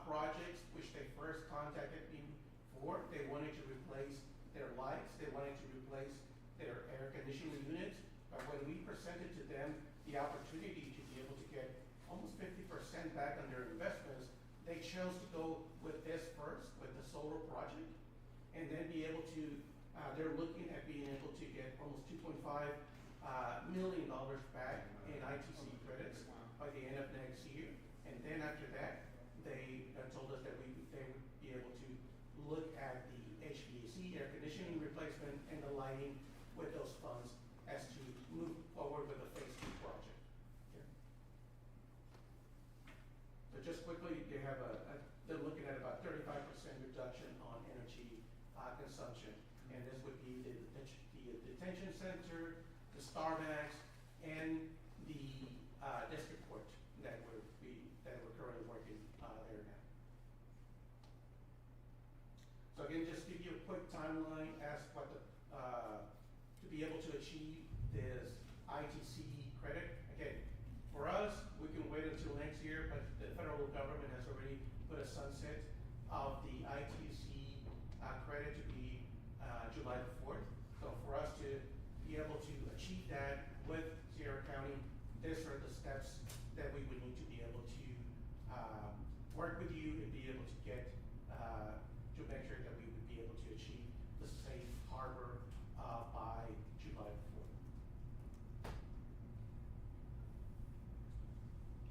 Speaker 11: projects which they first contacted me for. They wanted to replace their lights, they wanted to replace their air conditioning units, but when we presented to them the opportunity to be able to get almost 50% back on their investments, they chose to go with this first, with the solar project, and then be able to, they're looking at being able to get almost $2.5 million back in ITC credits by the end of next year. And then after that, they told us that Starmax, and the, district court that we're currently working, there now. So again, just give you a quick timeline as what the, to be able to achieve this ITC credit. Again, for us, we can wait until next year, but the federal government has already put a sunset of the ITC credit to be July the 4th. So for us to be able to achieve that with Sierra County, these are the steps that we would need to be able to work with you and be able to get to make sure that we would be able to achieve the safe harbor by July the 4th.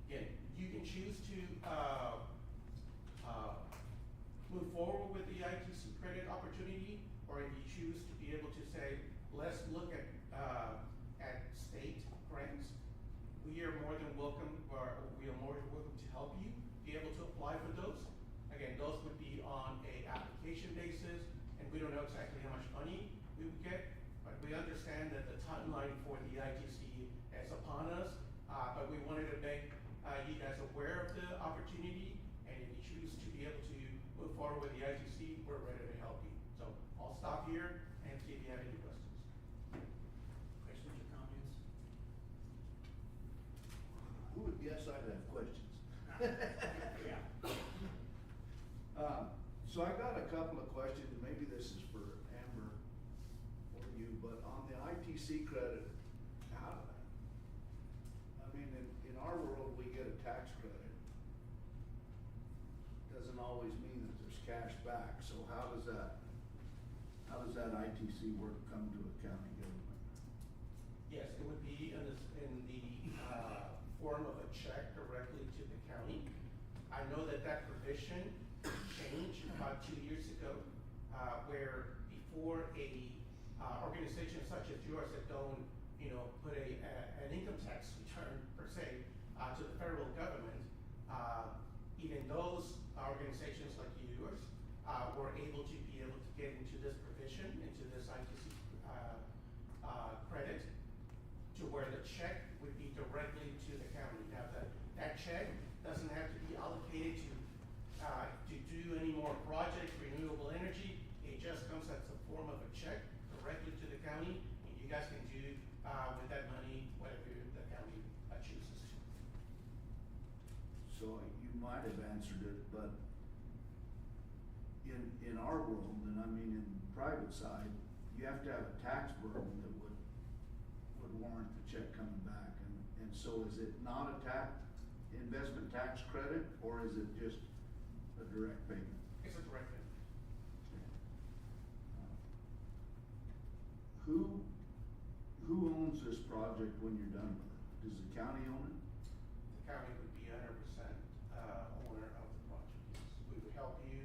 Speaker 11: Again, you can choose to move forward with the ITC credit opportunity, or if you choose to be able to say, let's look at state grants, we are more than welcome, or we are more than welcome to help you be able to apply for those. Again, those would be on a application basis, and we don't know exactly how much money we would get, but we understand that the timeline for the ITC is upon us, but we wanted to make you guys aware of the opportunity, and if you choose to be able to move forward with the ITC, we're ready to help you. So I'll stop here and see if you have any questions.
Speaker 1: Questions or comments?
Speaker 4: Who would guess I'd have questions?
Speaker 1: Yeah.
Speaker 4: So I got a couple of questions, and maybe this is for Amber or you, but on the ITC credit, how, I mean, in our world, we get a tax credit. Doesn't always mean that there's cash back, so how does that ITC work come to a county government?
Speaker 11: Yes, it would be in the form of a check directly to the county. I know that provision changed about 2 years ago, where before a organization such as yours that don't, put an income tax return per se to the federal government, even those organizations like yours were able to get into this provision, into this ITC credit, to where the check would be directly to the county. Now that check doesn't have to be allocated to do any more projects, renewable energy. It just comes as a form of a check directly to the county, and you guys can do with that money whatever the county chooses to.
Speaker 4: So you might have answered it, but in our world, and I mean in the private side, you have to have a tax burden that would warrant the check coming back, and so is it not a investment tax credit, or is it just a direct payment?
Speaker 11: It's a direct payment.
Speaker 4: Who owns this project when you're done with it? Does the county own it?
Speaker 11: The county would be 100% owner of the project, yes. We would help you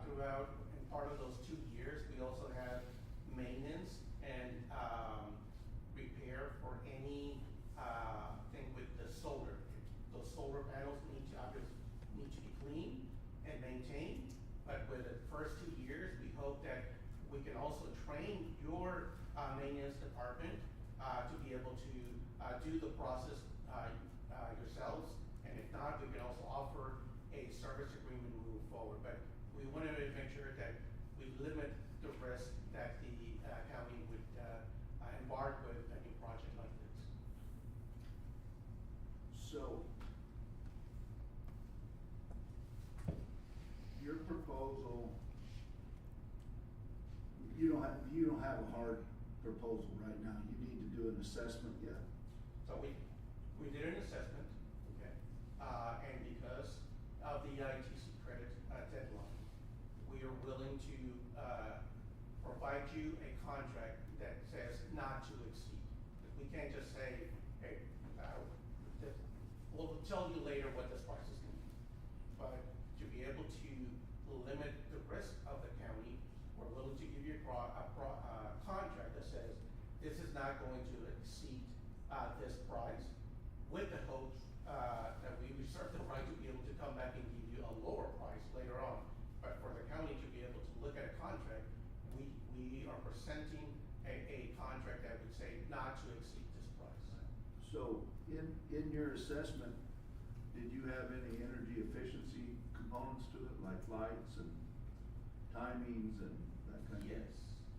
Speaker 11: throughout, and part of those 2 years, we also have maintenance and repair for any thing with the solar. Those solar panels need to be cleaned and maintained, but with the first 2 years, we hope that we can also train your maintenance department to be able to do the process yourselves, and if not, we can also offer a service agreement moving forward. But we wanted to make sure that we limit the risk that the county would embark with a new project like this.
Speaker 4: So, your proposal, you don't have a hard proposal right now. You need to do an assessment yet.
Speaker 11: So we did an assessment, okay, and because of the ITC credit deadline, we are willing to provide you a contract that says not to exceed. We can't just say, hey, we'll tell you later what this price is going to be. But to be able to limit the risk of the county, we're willing to give you a contract that says this is not going to exceed this price, with the hopes that we reserve the right to be able to come back and give you a lower price later on. But for the county to be able to look at a contract, we are presenting a contract that would say not to exceed
Speaker 4: So in your assessment, did you have any energy efficiency components to it, like lights and timings and that kind of thing?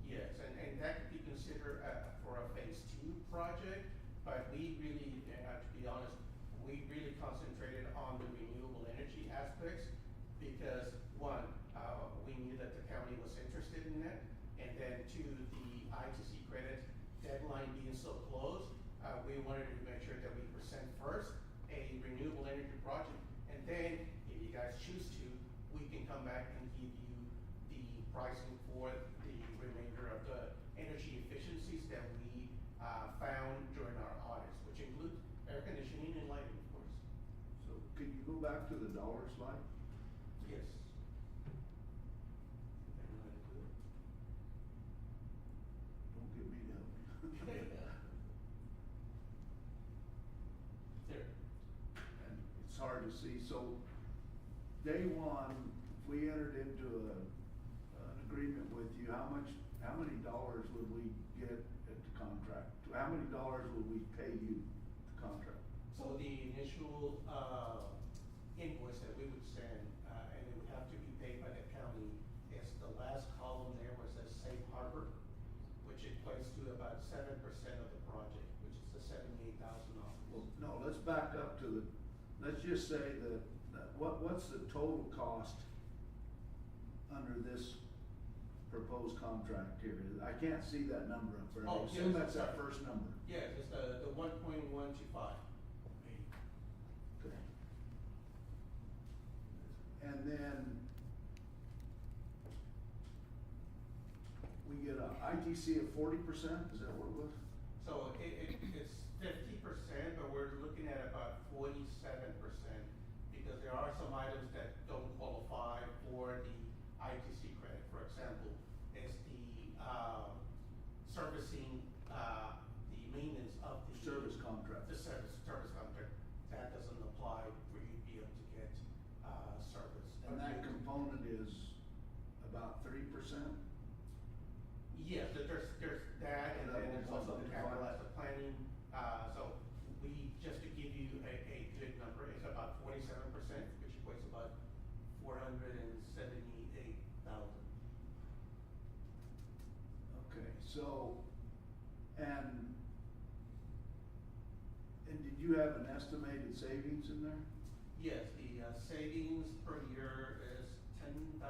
Speaker 11: Yes, and that could be considered, for a phase two project, but we really, to be honest, we really concentrated on the renewable energy aspects, because one, we knew that the county was interested in it, and then two, the ITC credit deadline being so close, we wanted to make sure that we present first a renewable energy project, and then, if you guys choose to, we can come back and give you the pricing for the remainder of the energy efficiencies that we, found during our audits, which include air conditioning and lighting, of course.
Speaker 4: So could you go back to the dollar slide?
Speaker 11: Yes. I know how to do it.
Speaker 4: Don't get me to help you.
Speaker 11: There.
Speaker 4: And it's hard to see, so day one, if we entered into an agreement with you, how many dollars would we get at the contract? How many dollars would we pay you the contract?
Speaker 11: So the initial, invoice that we would send, and it would have to be paid by the county, is the last column there where it says safe harbor, which equates to about 7% of the project, which is the $78,000.
Speaker 4: Well, no, let's back up to let's just say that what's the total cost under this proposed contract here? I can't see that number up there. I
Speaker 11: Oh,
Speaker 4: assume
Speaker 11: yes,
Speaker 4: that's that
Speaker 11: sorry.
Speaker 4: first number.
Speaker 11: Yes, it's the 1.125.
Speaker 4: Okay. And then we get a ITC of 40%, is that what it was?
Speaker 11: So it's 50%, but we're looking at about 47%, because there are some items that don't qualify for the ITC credit. For example, it's the, servicing, the maintenance of the.
Speaker 4: Service contract.
Speaker 11: The service contract, that doesn't apply for you to be able to get, service.
Speaker 4: And that component is about 3%?
Speaker 11: Yes, there's that, and then there's also the
Speaker 4: 1.125.
Speaker 11: capital asset planning, so we, just to give you a good number, it's about 47%, which equates about $478,000.
Speaker 4: Okay, so, and did you have an estimated savings in there?
Speaker 11: Yes, the, savings per year is $10,000.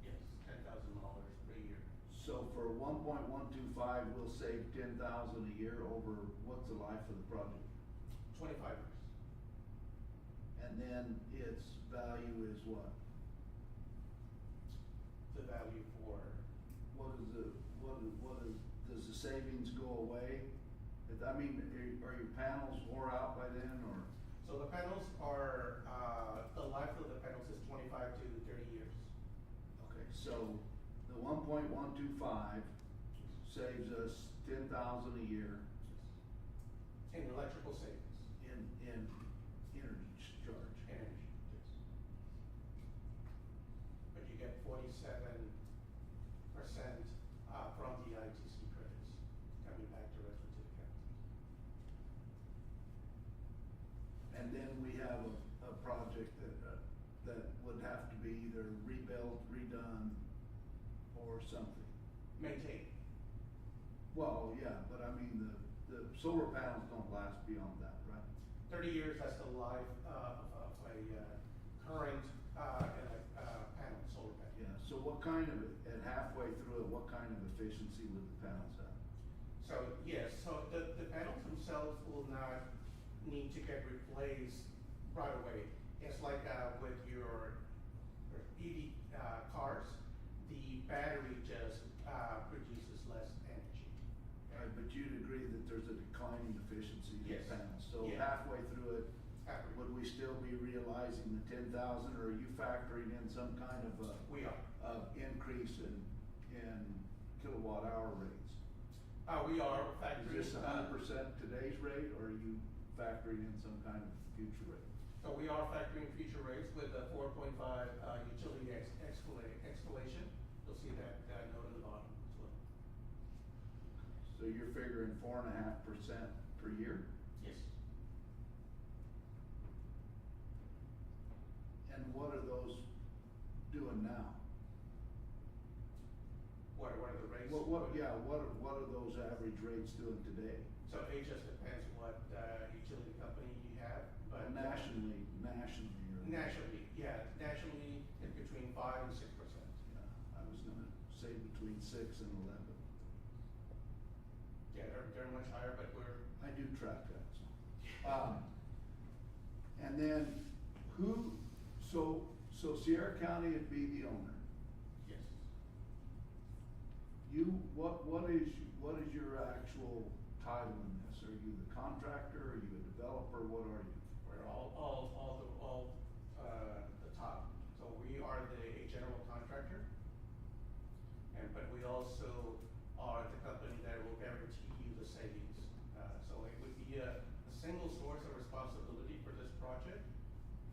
Speaker 11: Yes, $10,000 per year.
Speaker 4: So for 1.125, we'll save 10,000 a year over, what's the life of the project?
Speaker 11: 25 years.
Speaker 4: And then its value is what?
Speaker 11: The value for,
Speaker 4: Does the savings go away? I mean, are your panels wore out by then, or?
Speaker 11: so the panels are, the life of the panels is 25 to 30 years.
Speaker 4: Okay, so the 1.125 saves us 10,000 a year
Speaker 11: In electrical savings.
Speaker 4: in energy charge.
Speaker 11: Energy, yes. But you get 47%, from the ITC credits coming back directly to the county.
Speaker 4: And then we have a project that would have to be either rebuilt, redone, or something.
Speaker 11: Maintain.
Speaker 4: Well, yeah, but I mean, the solar panels don't last beyond that, right?
Speaker 11: 30 years, that's the life of a current, panel, solar panel.
Speaker 4: Yeah, so what kind of, at halfway through it, what kind of efficiency would the panels have?
Speaker 11: So, yes, so the panels themselves will not need to get replaced right away. It's like, with your EV, cars, the battery just, produces less energy.
Speaker 4: Right, but you'd agree that there's a declining efficiency in the
Speaker 11: Yes.
Speaker 4: panels, so
Speaker 11: Yeah.
Speaker 4: halfway through it,
Speaker 11: Halfway.
Speaker 4: would we still be realizing the 10,000, or are you factoring in some kind of
Speaker 11: We are.
Speaker 4: increase in kilowatt hour rates?
Speaker 11: We are factoring.
Speaker 4: Is this 100% today's rate, or are you factoring in some kind of future rate?
Speaker 11: So we are factoring future rates with the 4.5, utility escalation. You'll see that, note at the bottom as well.
Speaker 4: So you're figuring 4.5% per year?
Speaker 11: Yes.
Speaker 4: And what are those doing now?
Speaker 11: What are the rates?
Speaker 4: What are those average rates doing today?
Speaker 11: So it just depends what, utility company you have, but.
Speaker 4: Nationally.
Speaker 11: Nationally, yeah, nationally, it's between 5 and 6%.
Speaker 4: Yeah, I was gonna say between 6 and 11.
Speaker 11: Yeah, they're much higher, but we're,
Speaker 4: I do track that, so. And then so Sierra County would be the owner.
Speaker 11: yes.
Speaker 4: What is your actual title in this? Are you the contractor, are you a developer, what are you?
Speaker 11: We're the top. So we are a general contractor. But we also are the company that will guarantee you the savings. So it would be a single source of responsibility for this project,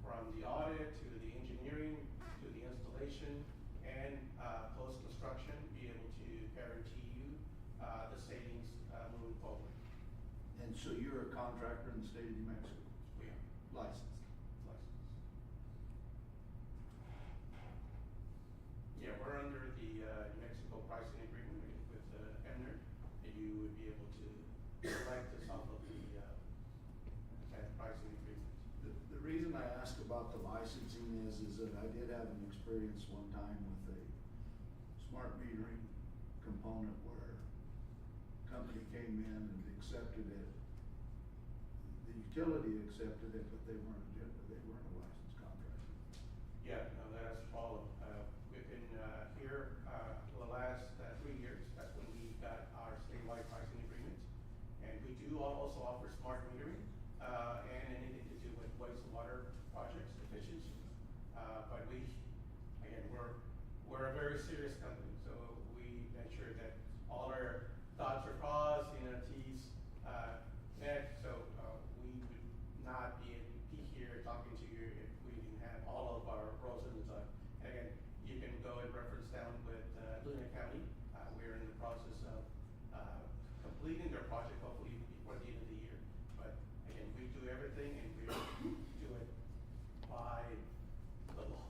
Speaker 11: from the audit to the engineering to the installation and post-construction, be able to guarantee you the savings moving forward.
Speaker 4: And so you're a contractor in the state of New Mexico,
Speaker 11: We are
Speaker 4: licensed?
Speaker 11: licensed. Yeah, we're under the New Mexico pricing agreement with Emner, and you would be able to select this off of the that pricing agreement.
Speaker 4: The reason I ask about the licensing is that I did have an experience one time with a smart metering component where a company came in and accepted it. The utility accepted it, but they weren't a licensed contractor.
Speaker 11: Yeah, no, that's a problem. We've been here for the last 3 years. That's when we got our statewide pricing agreement. And we do also offer smart metering and anything to do with wastewater projects efficiency. But we're a very serious company, so we make sure that all our dots are crossed, T's met. So we would not be here talking to you if we didn't have all of our roles in the done. And again, you can go and reference down with Luna County. We're in the process of completing their project, hopefully before the end of the year. But again, we do everything and we do it by the law.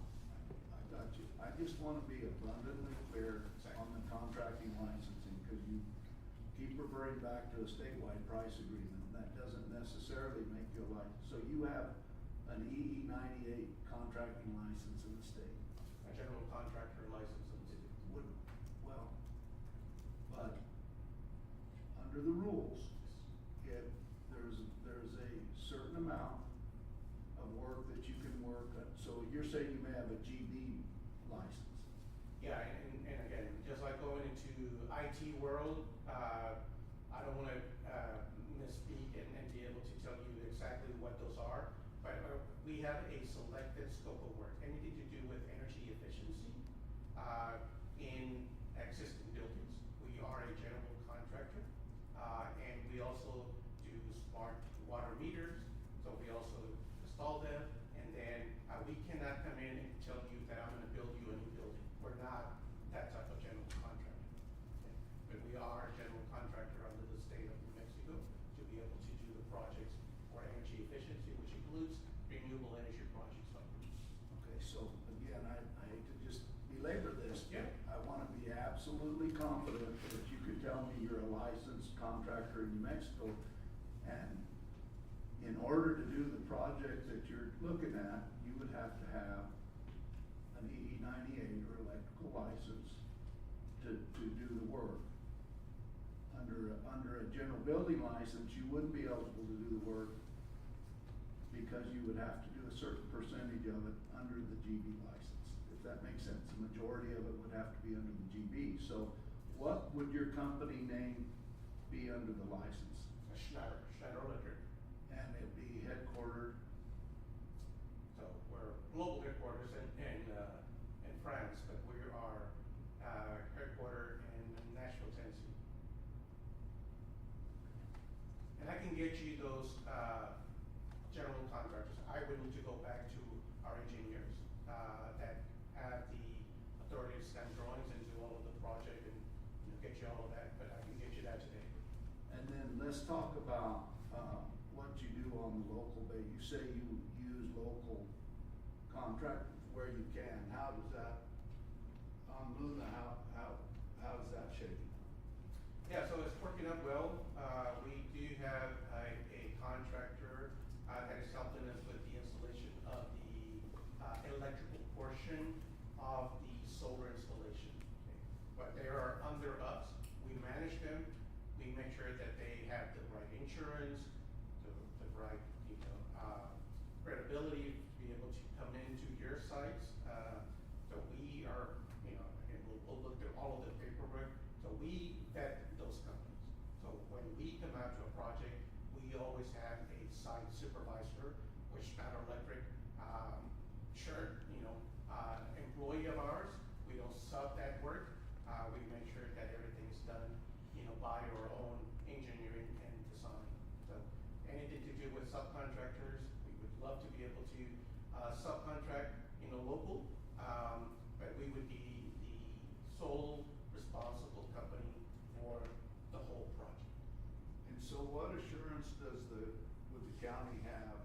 Speaker 4: I got you. I just wanna be abundantly clear on the contracting licensing, cause you keep referring back to a statewide price agreement, and that doesn't necessarily make you a license. So you have an EE 98 contracting license in the state.
Speaker 11: A general contractor license in the city.
Speaker 4: Well, but under the rules, if there's a certain amount of work that you can work, so you're saying you may have a GB license.
Speaker 11: Yeah, and again, just like going into IT world, I don't wanna misspeak and be able to tell you exactly what those are, but we have a selected scope of work, anything to do with energy efficiency in existing buildings. We are a general contractor, and we also do smart water meters, so we also install them, and then we cannot come in and tell you that I'm gonna build you a new building. We're not that type of general contractor. Okay? But we are a general contractor under the state of New Mexico to be able to do the projects for energy efficiency, which includes renewable energy projects.
Speaker 4: Okay, so again, I hate to just belabor this, but
Speaker 11: Yeah.
Speaker 4: I wanna be absolutely confident that you could tell me you're a licensed contractor in New Mexico, and in order to do the project that you're looking at, you would have to have an EE 98 or electrical license to do the work. Under a general building license, you wouldn't be eligible to do the work because you would have to do a certain percentage of it under the GB license, if that makes sense. The majority of it would have to be under the GB. So what would your company name be under the license?
Speaker 11: Schneider Electric.
Speaker 4: And it'd be headquartered,
Speaker 11: So we're global headquarters in France, but we are headquartered in Nashville, Tennessee. And I can get you those general contractors. I would need to go back to our engineers that have the authority to stamp drawings and do all of the project and get you all of that, but I can get you that today.
Speaker 4: let's talk about, what you do on the local base. You say you use local contract where you can. How does that, on Luna, how does that shape?
Speaker 11: Yeah, so it's working out well. We do have a contractor that is helping us with the installation of the electrical portion of the solar installation. Okay. But they are under us. We manage them. We make sure that they have the right insurance, the right, credibility to be able to come into your sites. So we are, and we'll look at all of the paperwork. So we vet those companies. So when we come out to a project, we always have a site supervisor, which Schneider Electric, employee of ours. We don't sub that work. We make sure that everything's done, by our own engineering and design. So anything to do with subcontractors, we would love to be able to subcontract, local, but we would be the sole responsible company for the whole project.
Speaker 4: And so what assurance would the county have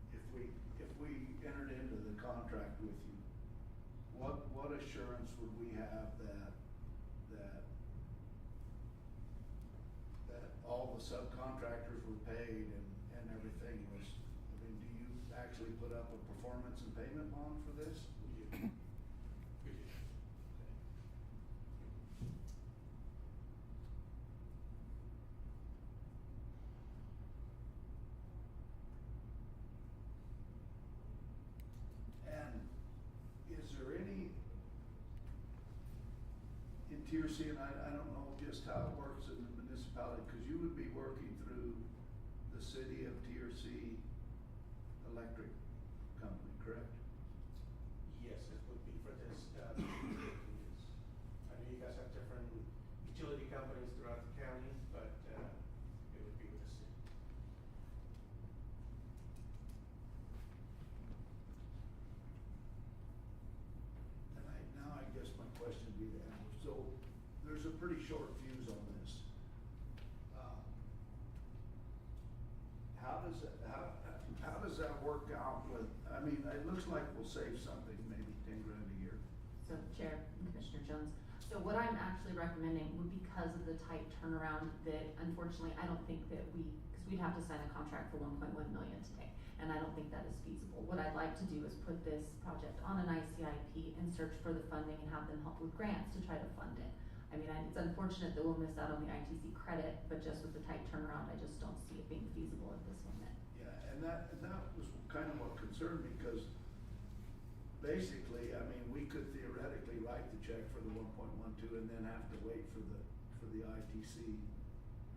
Speaker 4: if we entered into the contract with you? What assurance would we have that all the subcontractors were paid and everything was, do you actually put up a performance and payment bond for this?
Speaker 11: We do. We do.
Speaker 4: And is there any, in Tier C, and I don't know just how it works in the municipality, because you would be working through the city of Tier C electric company, correct?
Speaker 11: Yes, it would be for this, yes. I know you guys have different utility companies throughout the county, but, it would be with the city.
Speaker 4: And now I guess my question would be to Amber. So there's a pretty short fuse on this. How does that work out with, it looks like we'll save something, maybe 10 grand a year.
Speaker 5: So Chair and Commissioner Jones, so what I'm actually recommending would, because of the tight turnaround, that unfortunately, I don't think that because we'd have to sign a contract for 1.1 million today, and I don't think that is feasible. What I'd like to do is put this project on an ICIP and search for the funding and have them help with grants to try to fund it. It's unfortunate that we'll miss out on the ITC credit, but just with the tight turnaround, I just don't see it being feasible at this moment.
Speaker 4: Yeah, and that was kind of what concerned me, because basically, we could theoretically write the check for the 1.12 and then have to wait for the ITC.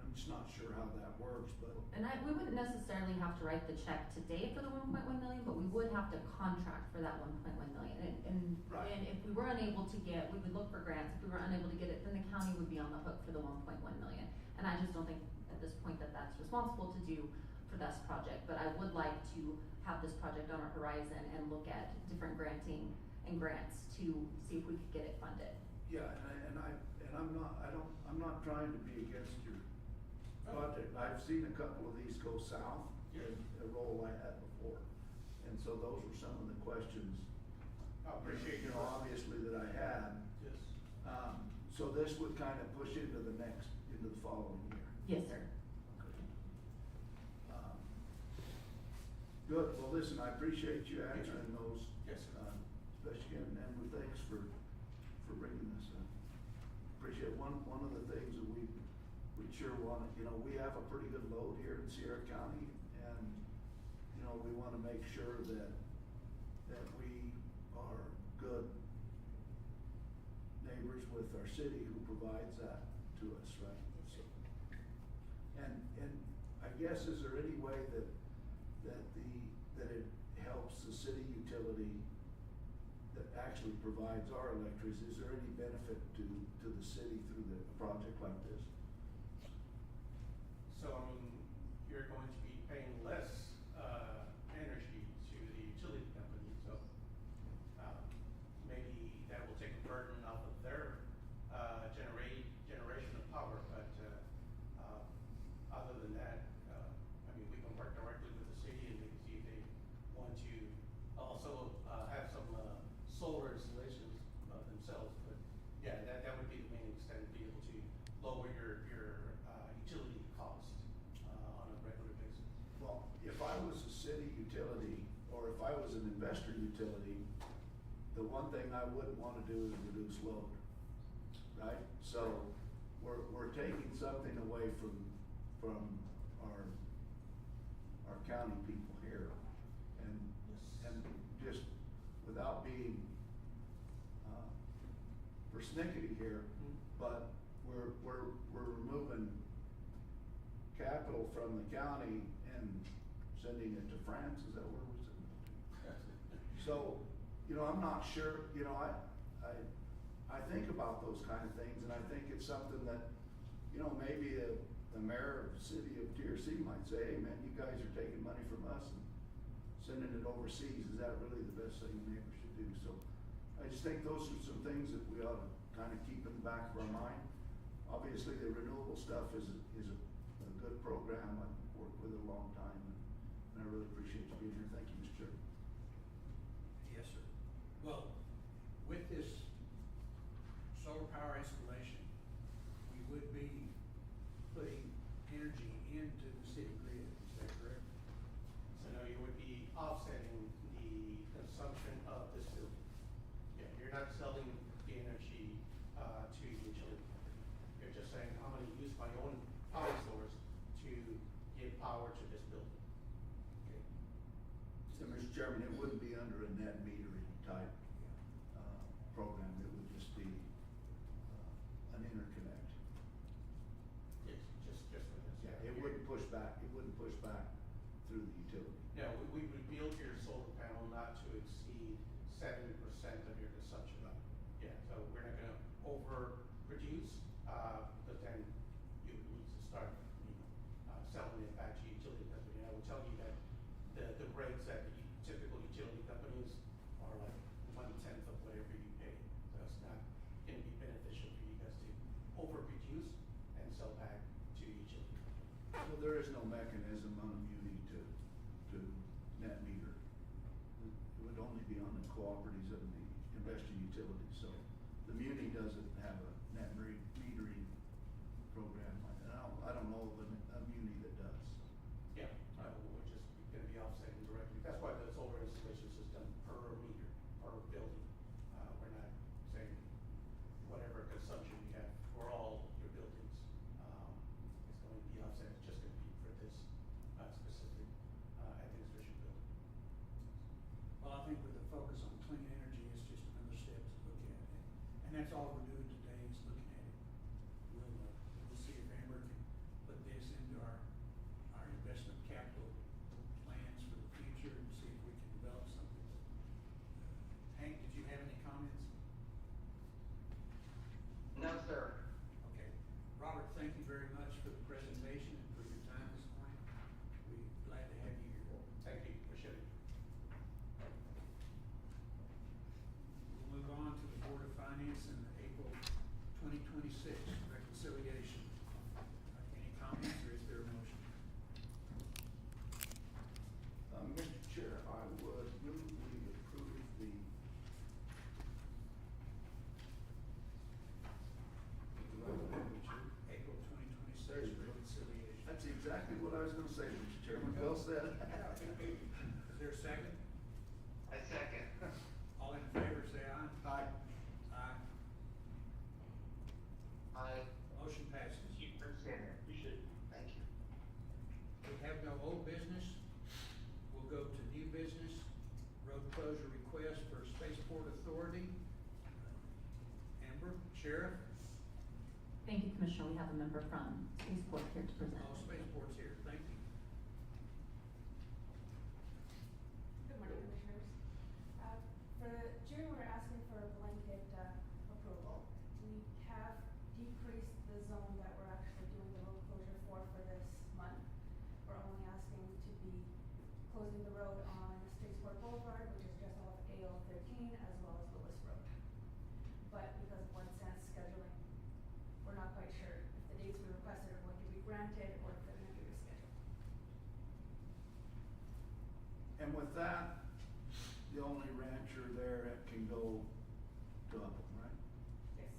Speaker 4: I'm just not sure how that works, but.
Speaker 5: And we wouldn't necessarily have to write the check today for the 1.1 million, but we would have to contract for that 1.1 million.
Speaker 4: Right.
Speaker 5: And if we were unable to we would look for grants. If we were unable to get it, then the county would be on the hook for the 1.1 million. And I just don't think at this point that that's responsible to do for this project. But I would like to have this project on our horizon and look at different granting and grants to see if we could get it funded.
Speaker 4: Yeah, I'm not trying to be against your project. I've seen a couple of these go south in a role I had before. And so those were some of the questions.
Speaker 11: I appreciate your.
Speaker 4: Obviously that I had.
Speaker 11: Yes.
Speaker 4: So this would kind of push into the following year.
Speaker 5: Yes, sir.
Speaker 4: Okay. Good, well, listen, I appreciate you answering those.
Speaker 11: Yes, sir.
Speaker 4: Especially, and Amber, thanks for bringing this up. Appreciate one of the things that we sure want to, we have a pretty good load here in Sierra County, and, we want to make sure that we are good neighbors with our city who provides that to us, right? So, and I guess, is there any way that it helps the city utility that actually provides our electricity? Is there any benefit to the city through a project like this?
Speaker 11: So, you're going to be paying less, energy to the utility company, so, maybe that will take a burden off of their, generation of power, but,
Speaker 4: utility, or if I was an investor utility, the one thing I wouldn't wanna do is reduce load, right? So, we're taking something away from our county people here. And just without being, persnickety here, but we're removing capital from the county and sending it to France, is that where we're sending it to? So, you know, I'm not sure, you know, I think about those kind of things, and I think it's something that, you know, maybe the mayor of the city of TRC might say, hey man, you guys are taking money from us and sending it overseas, is that really the best thing a neighbor should do? So, I just think those are some things that we ought to kind of keep in the back of our mind. Obviously, the renewable stuff is a good program, I've worked with it a long time, and I really appreciate you being here, thank you, Mr. Chairman.
Speaker 1: Yes, sir. Well, with this solar power installation, we would be putting energy into the city grid, is that correct?
Speaker 11: So no, you would be offsetting the consumption of this building. Yeah, you're not selling the energy, to utility company. You're just saying, I'm gonna use my own power source to give power to this building.
Speaker 1: Okay.
Speaker 4: So, Mr. Chairman, it wouldn't be under a net metering type, program, it would just be, an interconnect.
Speaker 11: Yes, just for this.
Speaker 4: Yeah, it wouldn't push back through the utility.
Speaker 11: No, we would build your solar panel not to exceed 70% of your consumption.
Speaker 4: Right.
Speaker 11: Yeah, so we're not gonna overproduce, but then you need to start, selling it back to utility company. I will tell you that the rates that the typical utility companies are like 1/10 of whatever you pay. So it's not gonna be beneficial for you guys to overproduce and sell back to utility company.
Speaker 4: So there is no mechanism on a muni to net meter. It would only be on the cooperatives and the investor utilities, so the muni doesn't have a net metering program like that. I don't know of a muni that does.
Speaker 11: Yeah, we're just gonna be offsetting directly. That's why the solar installation is done per meter, per building. We're not saying whatever consumption you have for all your buildings, is going to be offset. It's just gonna be for this, specific, administration building.
Speaker 1: Well, I think with the focus on clean energy, it's just another step to look at it. And that's all we're doing today is looking at it. We'll see if Amber can put this into our investment capital plans for the future and see if we can develop something. Hank, did you have any comments?
Speaker 3: No, sir.
Speaker 1: Okay. Robert, thank you very much for the presentation and for your time this morning. We're glad to have you here.
Speaker 11: Thank you, appreciate it.
Speaker 1: We'll move on to the Board of Finance and the April 2026 reconciliation. Any comments or is there a motion?
Speaker 4: Mr. Chair, I would move we approve the
Speaker 1: April 2026 reconciliation.
Speaker 4: That's exactly what I was gonna say, Mr. Chairman, well said.
Speaker 1: Is there a second?
Speaker 3: I second.
Speaker 1: All in favor, say aye.
Speaker 4: Aye.
Speaker 1: Aye.
Speaker 3: Aye.
Speaker 1: Motion passes.
Speaker 3: Thank you.
Speaker 1: We have no old business. We'll go to new business. Road closure request for Spaceport Authority. Amber, Sheriff?
Speaker 12: Thank you, Commissioner. We have a member from Spaceport here to present.
Speaker 1: Oh, Spaceport's here. Thank you.
Speaker 13: Good morning, Commissioners. For June, we're asking for a blanket approval. We have decreased the zone that we're actually doing the road closure for this month. We're only asking to be closing the road on Spaceport Boulevard, which is just off AO 13, as well as Lewis Road. But because of one sense scheduling, we're not quite sure if the dates we requested are going to be granted or if they're gonna be rescheduled.
Speaker 4: And with that, the only rancher there can go to Upland, right?
Speaker 13: Yes,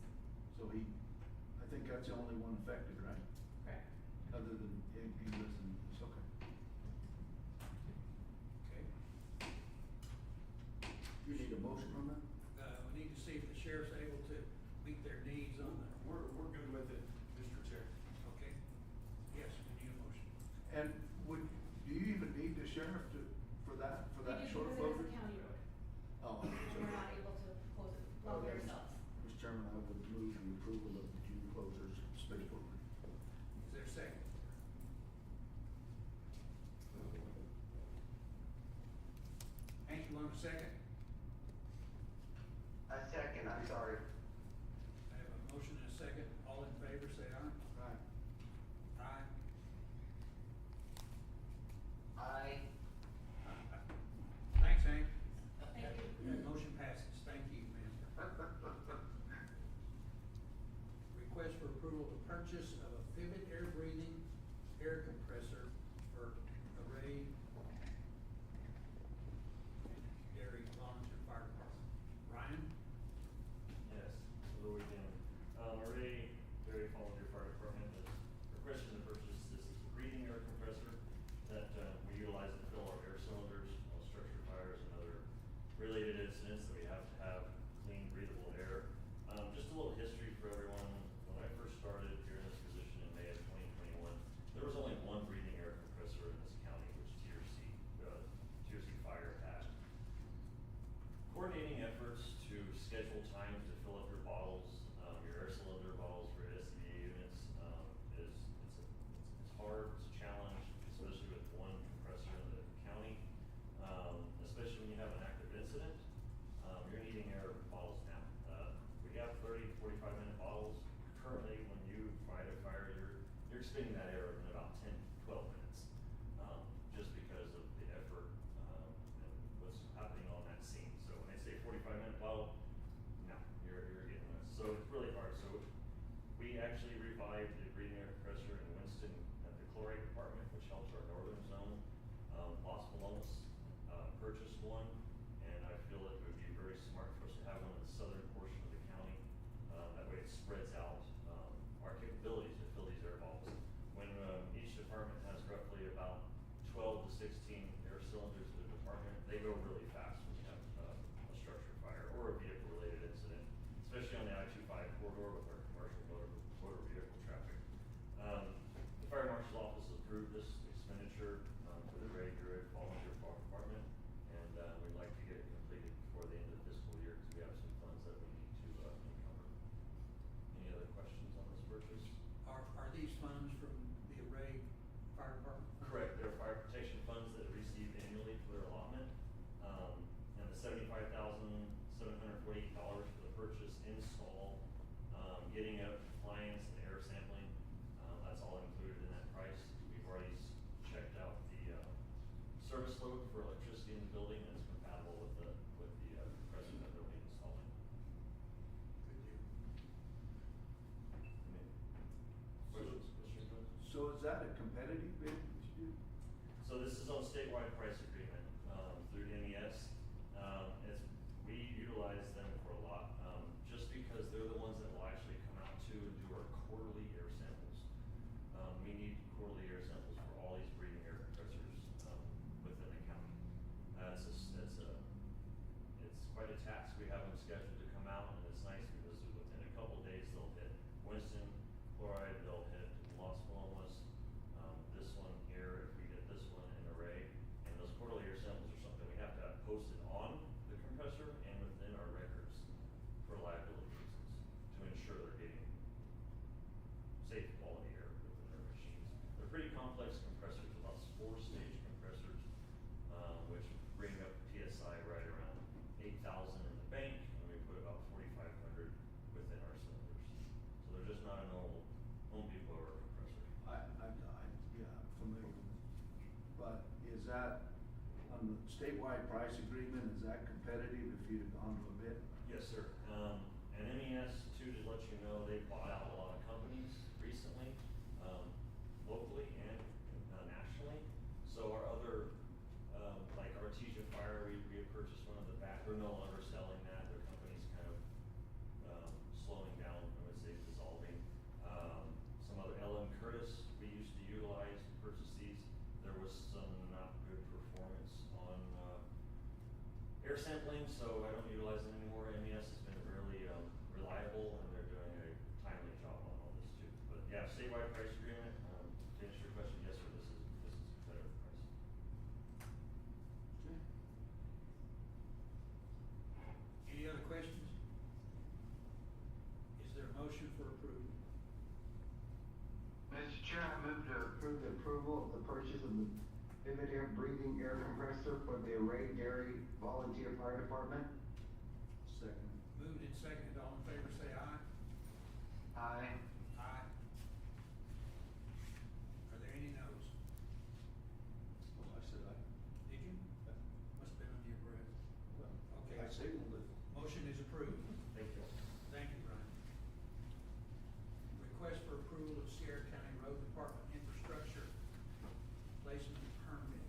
Speaker 4: So I think that's the only one affected, right?
Speaker 13: correct.
Speaker 4: Other than he lives in, it's okay.
Speaker 1: Okay.
Speaker 4: sheriff for that
Speaker 13: We do
Speaker 4: short
Speaker 13: because
Speaker 4: floater?
Speaker 13: it is a county road,
Speaker 4: Oh,
Speaker 13: and we're not able to close it, block it
Speaker 4: Okay.
Speaker 13: ourselves.
Speaker 4: Mr. Chairman, I would move the approval of the June closers spaceport.
Speaker 1: Is there a second? Hank, you want a second?
Speaker 3: A second, I'm sorry.
Speaker 1: I have a motion and a second. All in favor, say aye.
Speaker 4: Right.
Speaker 1: Aye.
Speaker 3: Aye.
Speaker 1: Thanks, Hank.
Speaker 13: Thank you.
Speaker 1: That motion passes. Thank you, man. Request for approval to purchase of a Fibbit air breathing air compressor for Array Dairy Volunteer Fire Department. Ryan?
Speaker 8: Yes, over the weekend. Array Dairy Volunteer Fire Department has requested to purchase this breathing air compressor that, we utilize to fill our air cylinders on structure fires and other related incidents that we have to have clean, breathable air. Just a little history for everyone. When I first started here in this position in May of 2021, there was only one breathing air compressor in this county, which TRC Fire had. Coordinating efforts to schedule times to fill up your bottles, your air cylinder bottles for SCBA units, it's hard, it's a challenge, especially with one compressor in the county. Especially when you have an active incident, you're needing air bottles now. We have 30 to 45 minute bottles. Currently, when you fight a fire, you're expending that air in about 10, 12 minutes. Just because of the effort, and what's happening on that scene. So when they say 45-minute bottle, no, you're getting this. So it's really hard. So we actually revived the breathing air compressor in Winston at the chloride department, which helps our northern zone. Los Colomas, purchased one, and I feel it would be very smart for us to have one in the southern portion of the county. That way it spreads out, our capabilities to fill these air bottles. When, each department has roughly about 12 to 16 air cylinders in the department, they go really fast when you have, a structure fire or a vehicle related incident, especially on the I-25 corridor with our commercial motor vehicle traffic. The fire marshal's office approved this expenditure, for the Ray Druid Volunteer Fire Department, and, we'd like to get it completed before the end of the fiscal year, because we have some funds that we need to, encumber. Any other questions on this purchase?
Speaker 1: Are these funds from the Array Fire Department?
Speaker 8: Correct, they're fire protection funds that are received annually for their allotment. And the $75,748 for the purchase, install, getting out compliance and air sampling, that's all included in that price. We've already checked out the, service load for electricity in the building, and it's compatible with the compressor that they'll be installing.
Speaker 1: Good deal.
Speaker 8: Any questions, Commissioner Jones?
Speaker 4: So is that a competitive bid?
Speaker 8: So this is on statewide price agreement, through MES. We utilize them for a lot, just because they're the ones that will actually come out to and do our quarterly air samples. We need quarterly air samples for all these breathing air compressors, within the county. It's quite a task. We have them scheduled to come out, and it's nice because within a couple of days, they'll hit Winston, chloride, they'll hit Los Colomas, this one here, if we get this one in Array. And those quarterly air samples are something we have to have posted on the compressor and within our records for liability reasons, to ensure they're getting safe quality air within their machines. They're pretty complex compressors, about 4-stage compressors, which bring up PSI right around 8,000 in the bank, and we put about 4,500 within our cylinders. So they're just not a normal Home Depot or compressor.
Speaker 4: Yeah, I'm familiar with it. But is that, on the statewide price agreement, is that competitive if you'd have gone to a bid?
Speaker 8: Yes, sir. And MES, too, to let you know, they bought out a lot of companies recently, locally and nationally. So our other, like Artesia Fire, we had purchased one of the back, they're no longer selling that. Their company's kind of, slowing down, I would say dissolving. Some other LM Curtis, we used to utilize to purchase these. There was some not good performance on, air sampling, so I don't utilize them anymore. MES has been really, reliable, and they're doing a timely job on all this too. But yeah, statewide price agreement, to answer your question, yes, sir, this is a competitive price.
Speaker 3: breathing air compressor for the Array Dairy Volunteer Fire Department.
Speaker 4: Second.
Speaker 1: Moved and seconded, all in favor say aye.
Speaker 3: Aye.
Speaker 1: Aye. Are there any noes?
Speaker 4: Oh, I said aye.
Speaker 1: Did you? Must've been under your breath.
Speaker 4: Well,
Speaker 1: Okay.
Speaker 4: I signaled it.
Speaker 1: Motion is approved.
Speaker 8: Thank you.
Speaker 1: Thank you, Brian. Request for approval of Sierra County Road Department infrastructure placement permit.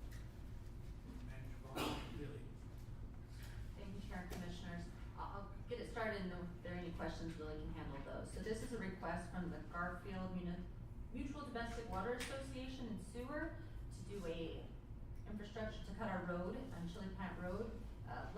Speaker 1: Manager Vaughn, Billy.
Speaker 5: Thank you, Chair and Commissioners. I'll get it started, and if there are any questions, Billy can handle those. So this is a request from the Garfield Mutual Domestic Water Association and Sewer to do a infrastructure to cut our road on Chili Plant Road.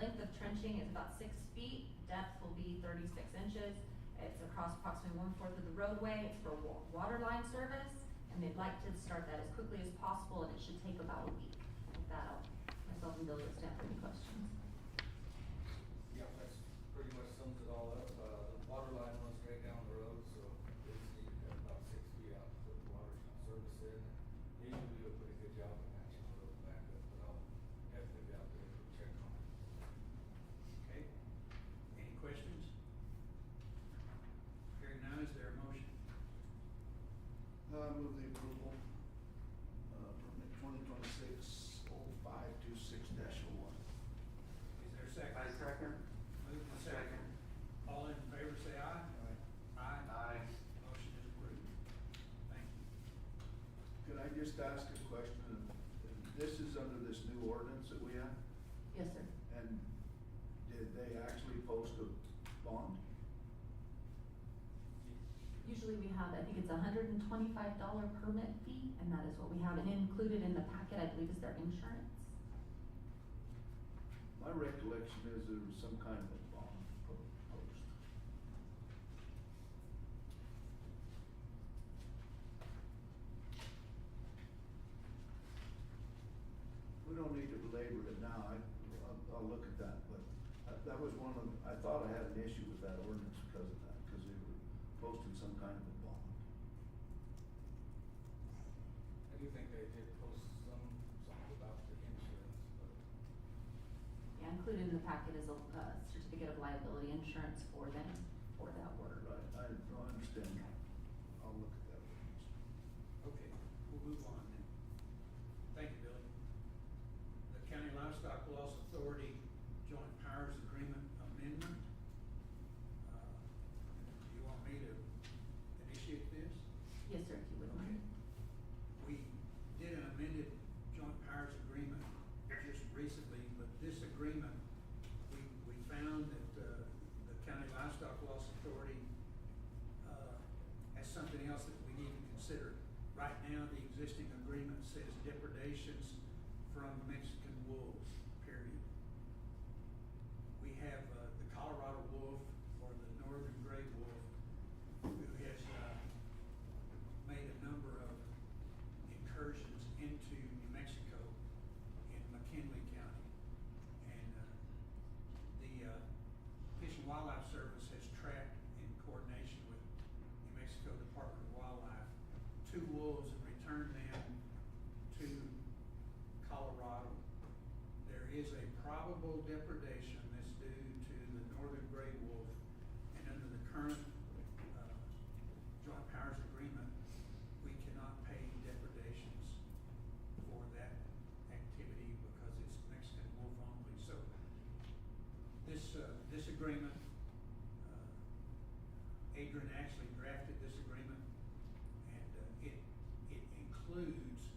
Speaker 5: Length of trenching is about 6 feet, depth will be 36 inches. It's across approximately 1/4 of the roadway, it's for water line service, and they'd like to start that as quickly as possible, and it should take about a week. With that, myself and Billy will stand for any questions.
Speaker 6: Yeah, that's pretty much sums it all up. The water line runs straight down the road, so basically you have about 6 feet out to put the water service in. Usually we do a pretty good job of matching the road back up, but I'll definitely be out there to check on it.
Speaker 1: Okay. Any questions? Hearing none, is there a motion?
Speaker 4: Move the approval, permit 2026-0526-01.
Speaker 1: Is there a second?
Speaker 3: I second.
Speaker 1: Moved and second. All in favor say aye. Aye.
Speaker 3: Aye.
Speaker 1: Motion is approved. Thank you.
Speaker 4: Could I just ask a question? This is under this new ordinance that we have,
Speaker 12: Yes, sir.
Speaker 4: and did they actually post a bond?
Speaker 12: Usually we have, I think it's $125 permit fee, and that is what we have, and included in the packet, I believe, is their insurance.
Speaker 4: My recollection is there was some kind of a bond post. We don't need to belabor it now, I'll look at that, but that was one of, I thought I had an issue with that ordinance because of that, because they were posting some kind of a bond.
Speaker 6: I do think they did post something about the insurance, but
Speaker 12: Yeah, included in the packet is a certificate of liability insurance for them, for that work.
Speaker 4: Right, I don't understand that. I'll look at that ordinance.
Speaker 1: Okay, we'll move on then. Thank you, Billy. The County Livestock Loss Authority Joint Powers Agreement Amendment. Do you want me to initiate this?
Speaker 12: Yes, sir, if you would mind.
Speaker 1: We did an amended joint powers agreement just recently, but this agreement, we found that, the County Livestock Loss Authority, has something else that we need to consider. Right now, the existing agreement says depredations from Mexican wolves, period. We have, the Colorado wolf or the northern gray wolf, who has, made a number of incursions into New Mexico in McKinley County. And, the Fish and Wildlife Service has tracked in coordination with New Mexico Department of Wildlife 2 wolves and returned them to Colorado. There is a probable depredation that's due to the northern gray wolf, and under the current joint powers agreement, we cannot pay depredations for that activity because it's Mexican wolf only. So this agreement, Adrian actually drafted this agreement, and it includes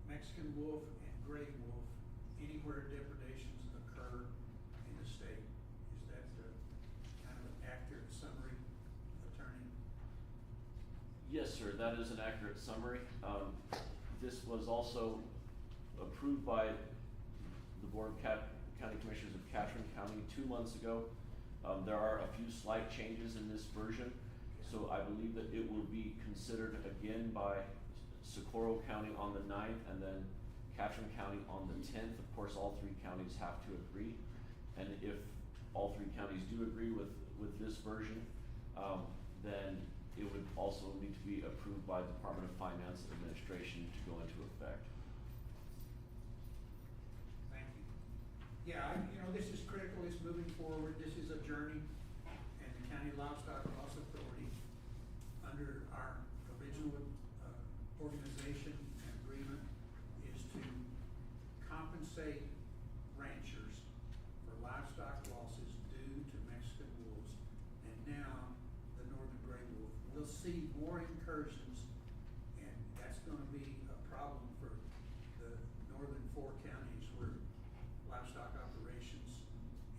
Speaker 1: Mexican wolf and gray wolf anywhere depredations occur in the state. Is that kind of an accurate summary, Attorney?
Speaker 14: Yes, sir, that is an accurate summary. This was also approved by the Board of County Commissioners of Catherine County 2 months ago. There are a few slight changes in this version, so I believe that it will be considered again by Socorro County on the 9th and then Catherine County on the 10th. Of course, all 3 counties have to agree, and if all 3 counties do agree with this version, then it would also need to be approved by the Department of Finance and Administration to go into effect.
Speaker 1: Yeah, this is critical, it's moving forward, this is a journey, and the County Livestock Loss Authority, under our original, organization and agreement, is to compensate ranchers for livestock losses due to Mexican wolves, and now the northern gray wolf. We'll see more incursions, and that's gonna be a problem for the northern four counties where livestock operations,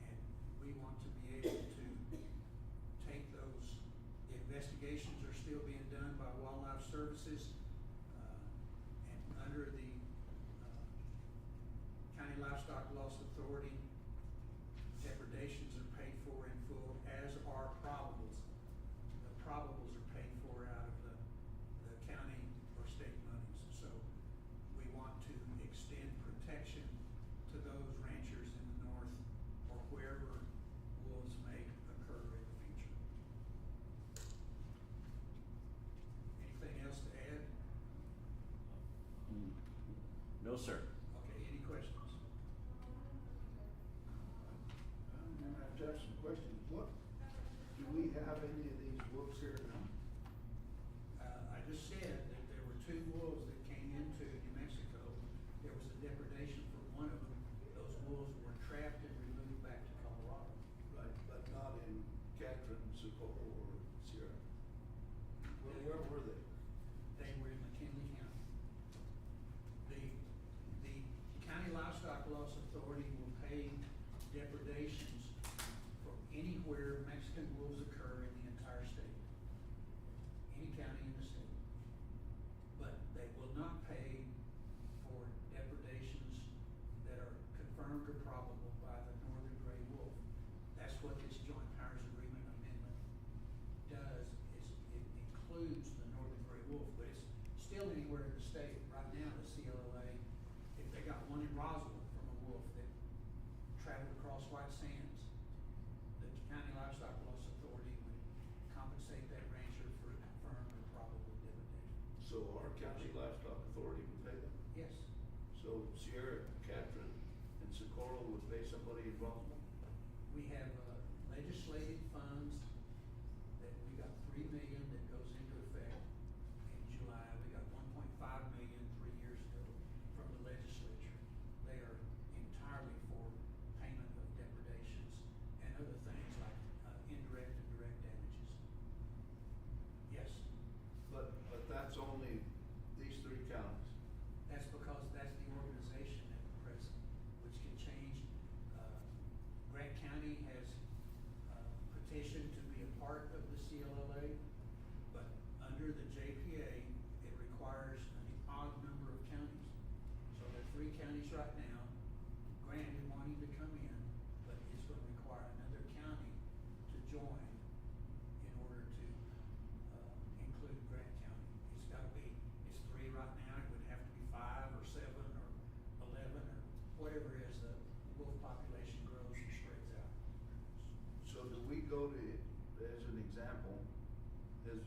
Speaker 1: and we want to be able to take those, the investigations are still being done by Wildlife Services, and under the, County Livestock Loss Authority, depredations are paid for in full, as are probables. The probables are paid for out of the county or state monies, so we want to extend protection to those ranchers in the north or wherever wolves may occur in the future. Anything else to add?
Speaker 14: No, sir.
Speaker 1: Okay, any questions?
Speaker 4: I have to have some questions. What, do we have any of these wolves here now?
Speaker 1: I just said that there were two wolves that came into New Mexico. There was a depredation for one of them. Those wolves were trapped and removed back to Colorado.
Speaker 4: Right, but not in Catron, Socorro, or Sierra? Where were they?
Speaker 1: They were in McKinley County. The County Livestock Loss Authority will pay depredations for anywhere Mexican wolves occur in the entire state. Any county in the state. But they will not pay for depredations that are confirmed or probable by the northern gray wolf. That's what this joint powers agreement amendment does, is it includes the northern gray wolf, but it's still anywhere in the state. Right now, the CLLA, if they got one in Roswell from a wolf that traveled across White Sands, the County Livestock Loss Authority would compensate that rancher for a confirmed or probable depredation.
Speaker 4: So our county livestock authority would pay them?
Speaker 1: Yes,
Speaker 4: So Sierra, Catron, and Socorro would pay somebody in Roswell?
Speaker 1: we have legislative funds that we got $3 million that goes into effect in July. We got $1.5 million 3 years ago from the legislature. They are entirely for payment of depredations and other things like indirect and direct damages. Yes,
Speaker 4: But that's only these three counties?
Speaker 1: that's because that's the organization at the present, which can change. Grant County has petitioned to be a part of the CLLA, but under the JPA, it requires an odd number of counties. So there are 3 counties right now. Grant is wanting to come in, but it's gonna require another county to join in order to include Grant County. It's 3 right now, it would have to be 5 or 7 or 11 or whatever as the wolf population grows and spreads out.
Speaker 4: So do we go to, as an example, have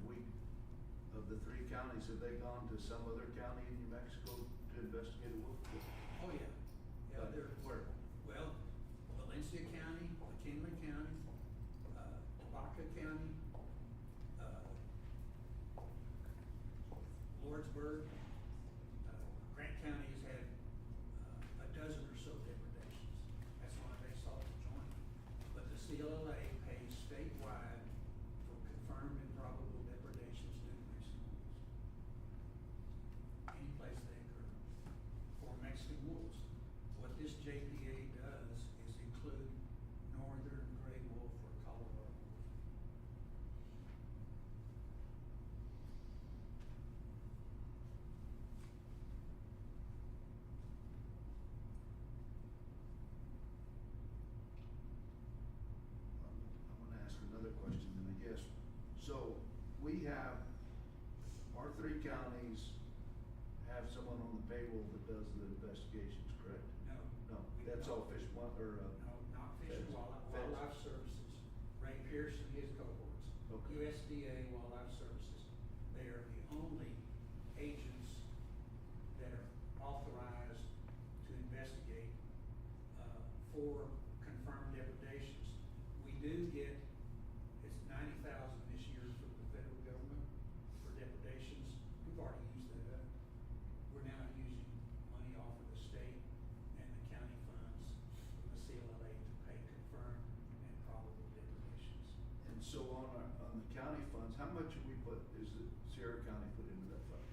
Speaker 4: we, of the 3 counties, have they gone to some other county in New Mexico to investigate a wolf?
Speaker 1: Oh, yeah. Yeah, they're,
Speaker 4: Where?
Speaker 1: well, Valencia County, McKinley County, Baca County, Lordsburg. Grant County has had a dozen or so depredations. That's why they sought to join. But the CLLA pays statewide for confirmed and probable depredations due to Mexican wolves. Any place they occur. For Mexican wolves. What this JPA does is include northern gray wolf or Colorado wolf.
Speaker 4: I'm gonna ask another question then, I guess. So, we have, our 3 counties have someone on the payroll that does the investigations, correct?
Speaker 1: No.
Speaker 4: No,
Speaker 1: we
Speaker 4: that's
Speaker 1: don't.
Speaker 4: all Fish and
Speaker 1: No, not Fish and
Speaker 4: Feds.
Speaker 1: Wildlife Services. Ray Pierce and his cohorts.
Speaker 4: Okay.
Speaker 1: USDA Wildlife Services. They are the only agents that are authorized to investigate for confirmed depredations. We do get, it's $90,000 this year from the federal government for depredations. We've already used that up. We're now using money off of the state and the county funds from the CLLA to pay confirmed and probable depredations.
Speaker 4: And so on the county funds, how much have we put, is the Sierra County put into that fund?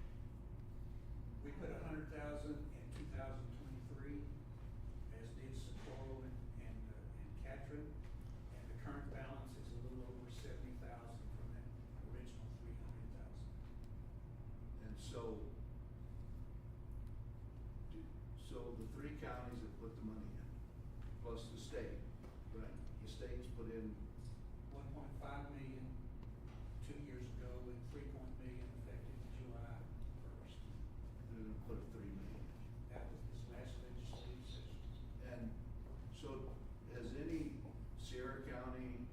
Speaker 1: We put $100,000 in 2023, as did Socorro and Catron, and the current balance is a little over 70,000 from that original 300,000.
Speaker 4: And so, the three counties that put the money in, plus the state, right? The state's put in
Speaker 1: 1.5 million 2 years ago, and 3 million effective July 1st.
Speaker 4: They're gonna put a 3 million.
Speaker 1: That was this last legislative session.
Speaker 4: And so has any Sierra County,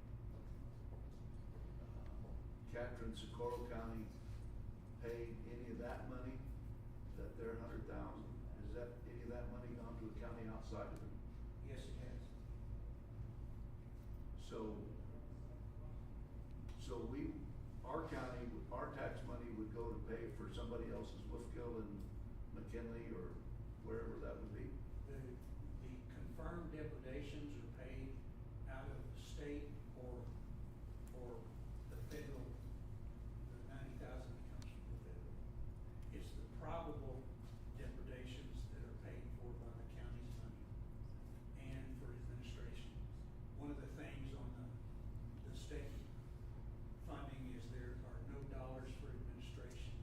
Speaker 4: Catron, Socorro County paid any of that money, that their 100,000? Has that, any of that money gone to a county outside of it?
Speaker 1: Yes, it has.
Speaker 4: So our county, our tax money would go to pay for somebody else's Wolfkill and McKinley or wherever that would be?
Speaker 1: The confirmed depredations are paid out of the state or the federal, the 90,000 that comes from the federal. It's the probable depredations that are paid for by the county's money and for administration. One of the things on the state funding is there are no dollars for administration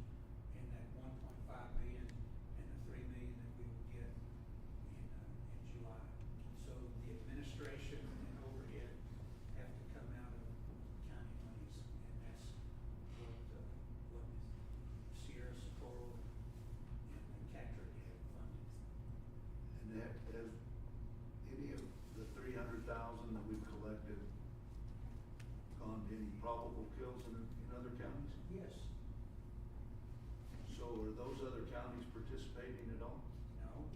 Speaker 1: in that 1.5 million and the 3 million that we will get in July. So the administration and overhead have to come out of county monies, and that's what Sierra, Socorro, and Catron have funded.
Speaker 4: And have any of the 300,000 that we've collected gone to any probable kills in other counties?
Speaker 1: Yes.
Speaker 4: So are those other counties participating at all?
Speaker 1: No.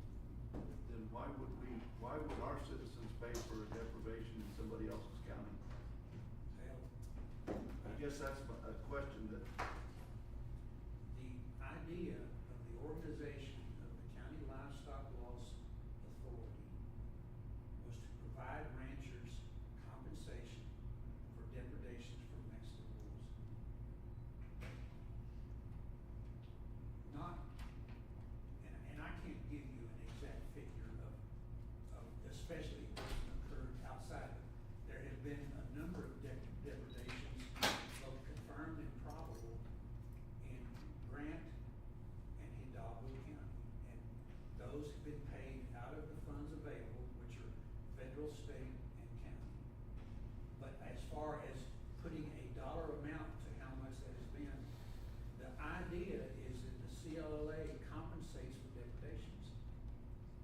Speaker 4: Then why would our citizens pay for a deprivation in somebody else's county?
Speaker 1: Well,
Speaker 4: I guess that's a question that,
Speaker 1: the idea of the organization of the County Livestock Loss Authority was to provide ranchers compensation for depredations from Mexican wolves. Not, and I can't give you an exact figure of especially what's occurred outside of it. There have been a number of depredations, both confirmed and probable, in Grant and Hidalgo County. And those have been paid out of the funds available, which are federal, state, and county. But as far as putting a dollar amount to how much that has been, the idea is that the CLLA compensates for depredations.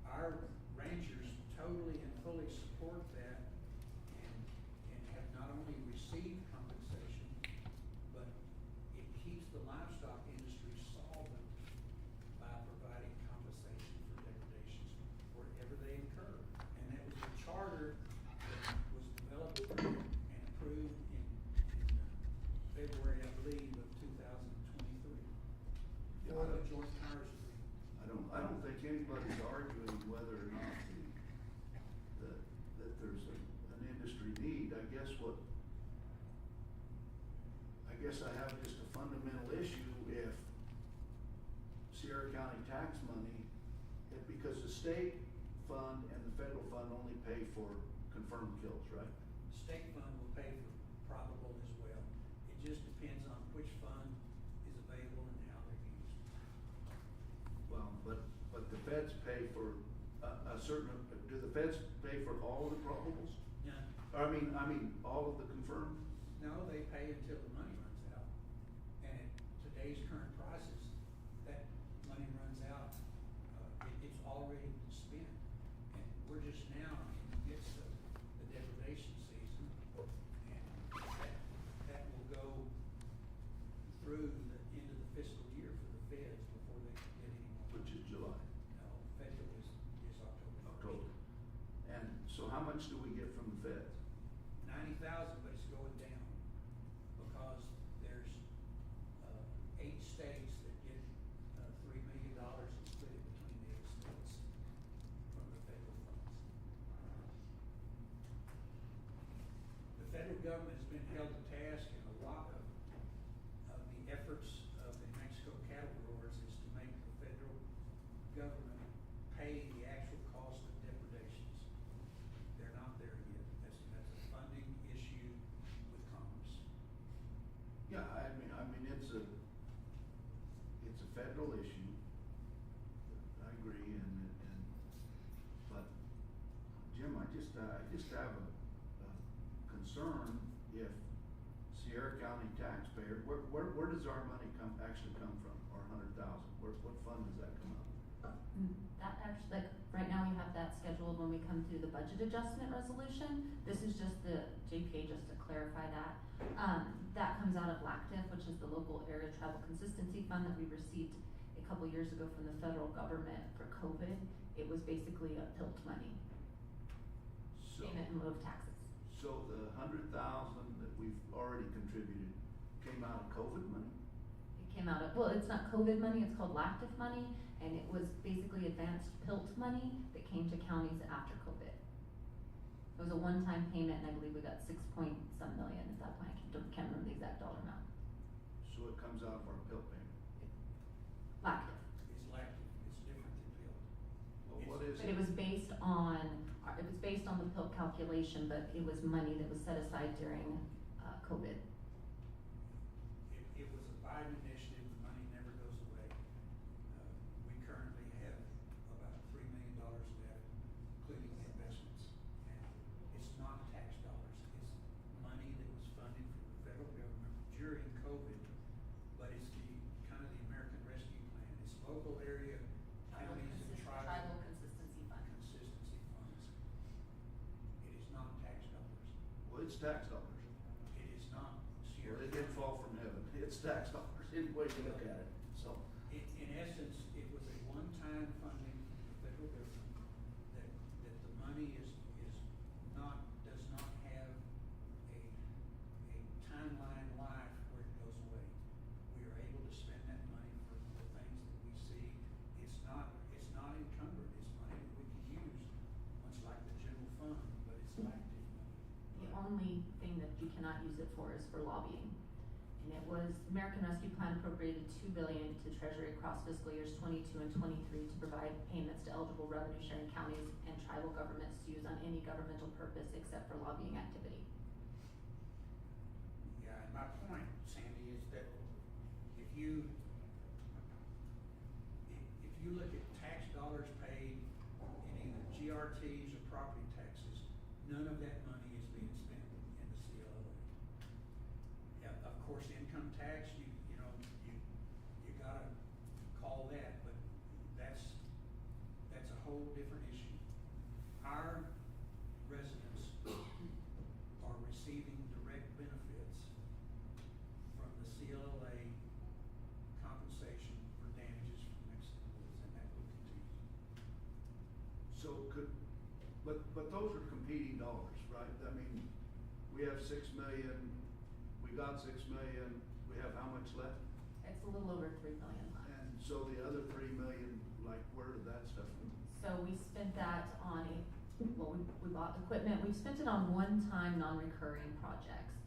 Speaker 1: Our rangers totally and fully support that and have not only received compensation, but it keeps the livestock industry solvent by providing compensation for depredations wherever they occur. And that was the charter that was developed and approved in February, I believe, of 2023. For the joint powers agreement.
Speaker 4: I don't think anybody's arguing whether or not that there's an industry need. I guess I have just a fundamental issue if Sierra County tax money, because the state fund and the federal fund only pay for confirmed kills, right?
Speaker 1: State fund will pay for probable as well. It just depends on which fund is available and how they're used.
Speaker 4: Well, but the feds pay for a certain, do the feds pay for all of the probables?
Speaker 1: Yeah.
Speaker 4: I mean, all of the confirmed?
Speaker 1: No, they pay until the money runs out. And at today's current prices, that money runs out, it's already spent. And we're just now in the midst of the deprivation season. And that will go through the end of the fiscal year for the feds before they can get any more.
Speaker 4: Which is July.
Speaker 1: No, federal is October.
Speaker 4: October. And so how much
Speaker 1: 90,000, but it's going down because there's, 8 states that get, $3 million and split it between the 8 states from the federal funds. The federal government has been held to task, and a lot of the efforts of the New Mexico cattle growers is to make the federal government pay the actual cost of depredations. They're not there yet. That's a funding issue with Congress.
Speaker 4: Yeah, I mean, it's a federal issue. I agree, but Jim, I just have a concern if Sierra County taxpayer, where does our money actually come from, our 100,000? What fund does that come out of?
Speaker 12: That actually, like, right now we have that scheduled when we come through the budget adjustment resolution. This is just the JPA, just to clarify that. That comes out of LACTIF, which is the Local Area Tribal Consistency Fund that we received a couple years ago from the federal government for COVID. It was basically a PILT money, payment in lieu of taxes.
Speaker 4: So the 100,000 that we've already contributed came out of COVID money?
Speaker 12: It came out of, well, it's not COVID money, it's called LACTIF money, and it was basically advanced PILT money that came to counties after COVID. It was a one-time payment, and I believe we got 6 some million at that point. I can't remember the exact dollar amount.
Speaker 4: So it comes out of our PILT payment?
Speaker 12: LACTIF.
Speaker 1: It's lactic, it's different than PILT.
Speaker 4: Well, what is
Speaker 12: But it was based on, the PILT calculation, but it was money that was set aside during, COVID.
Speaker 1: It was a Biden initiative, the money never goes away. We currently have about $3 million left, including investments. And it's not tax dollars, it's money that was funded from the federal government during COVID, but it's kind of the American Rescue Plan. It's local area, counties and
Speaker 12: Tribal Consistency Fund.
Speaker 1: consistency funds. It is not tax dollars.
Speaker 4: Well, it's tax dollars.
Speaker 1: It is not.
Speaker 4: Well, it didn't fall from heaven. It's tax dollars, any way you look at it, so.
Speaker 1: In essence, it was a one-time funding from the federal government that the money does not have a timeline life where it goes away. We are able to spend that money for the things that we see. It's not encumbered, it's money that we can use, much like the general fund, but it's lactic money.
Speaker 12: The only thing that you cannot use it for is for lobbying. And it was, American Rescue Plan appropriated $2 billion to Treasury across fiscal years 22 and 23 to provide payments to eligible revenue sharing counties and tribal governments to use on any governmental purpose except for lobbying activity.
Speaker 1: Yeah, and my point, Sandy, is that if you look at tax dollars paid in either GRTs or property taxes, none of that money is being spent in the CLA. Yeah, of course, income tax, you gotta call that, but that's a whole different issue. Our residents are receiving direct benefits from the CLA compensation for damages from Mexican woods, and that will continue.
Speaker 4: So but those are competing dollars, right? I mean, we have 6 million, we got 6 million, we have how much left?
Speaker 12: It's a little over $3 million left.
Speaker 4: And so the other 3 million, like, where did that stuff go?
Speaker 12: So we spent that on we bought equipment. We've spent it on one-time, non-recurring projects.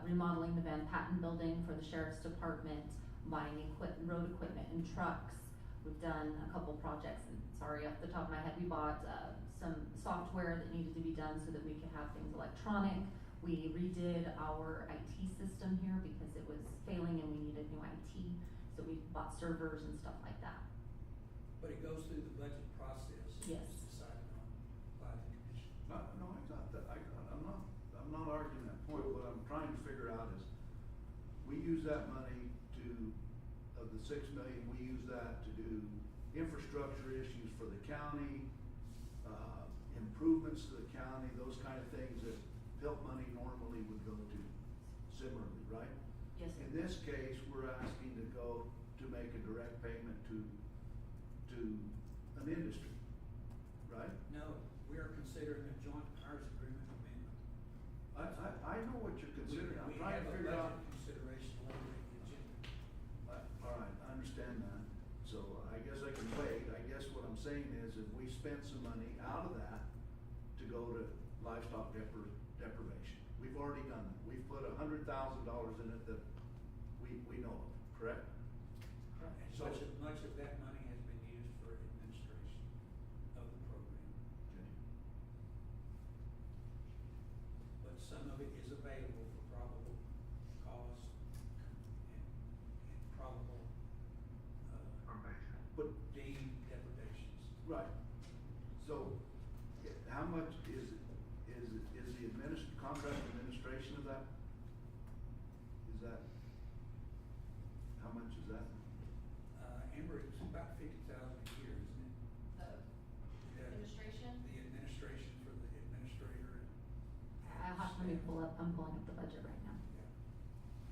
Speaker 12: Remodeling the Van Patten building for the Sheriff's Department, buying road equipment and trucks. We've done a couple projects, and sorry, off the top of my head, we bought some software that needed to be done so that we could have things electronic. We redid our IT system here because it was failing and we needed new IT. So we bought servers and stuff like that.
Speaker 1: But it goes through the budget process.
Speaker 12: Yes.
Speaker 1: It's decided on by the commission.
Speaker 4: No, I got that, I'm not arguing that point. What I'm trying to figure out is, we use that money of the 6 million, we use that to do infrastructure issues for the county, improvements to the county, those kind of things that PILT money normally would go to similarly, right?
Speaker 12: Yes, sir.
Speaker 4: In this case, we're asking to go to make a direct payment to an industry, right?
Speaker 1: No, we are considering a joint powers agreement amendment.
Speaker 4: I considering, I'm
Speaker 1: We
Speaker 4: trying
Speaker 1: have
Speaker 4: to
Speaker 1: a
Speaker 4: figure out.
Speaker 1: budget consideration later in the agenda.
Speaker 4: All right, I understand that, so I guess I can wait, I guess what I'm saying is if we spend some money out of that to go to livestock deprivation, we've already done it, we've put $100,000 in it that we know of, correct?
Speaker 1: And
Speaker 4: So-
Speaker 1: much of that money has been used for administration of the program.
Speaker 4: Okay.
Speaker 1: But some of it is available for probable cause and probable,
Speaker 4: But,
Speaker 1: deemed depredations.
Speaker 4: right, so, how much is the contract administration of that? Is that, how much is that?
Speaker 1: Amber, it's about 50,000 a year, isn't it?
Speaker 5: The administration,
Speaker 1: The administration for the administrator and.
Speaker 12: Let me pull up, I'm pulling up the budget right now.
Speaker 1: Yeah.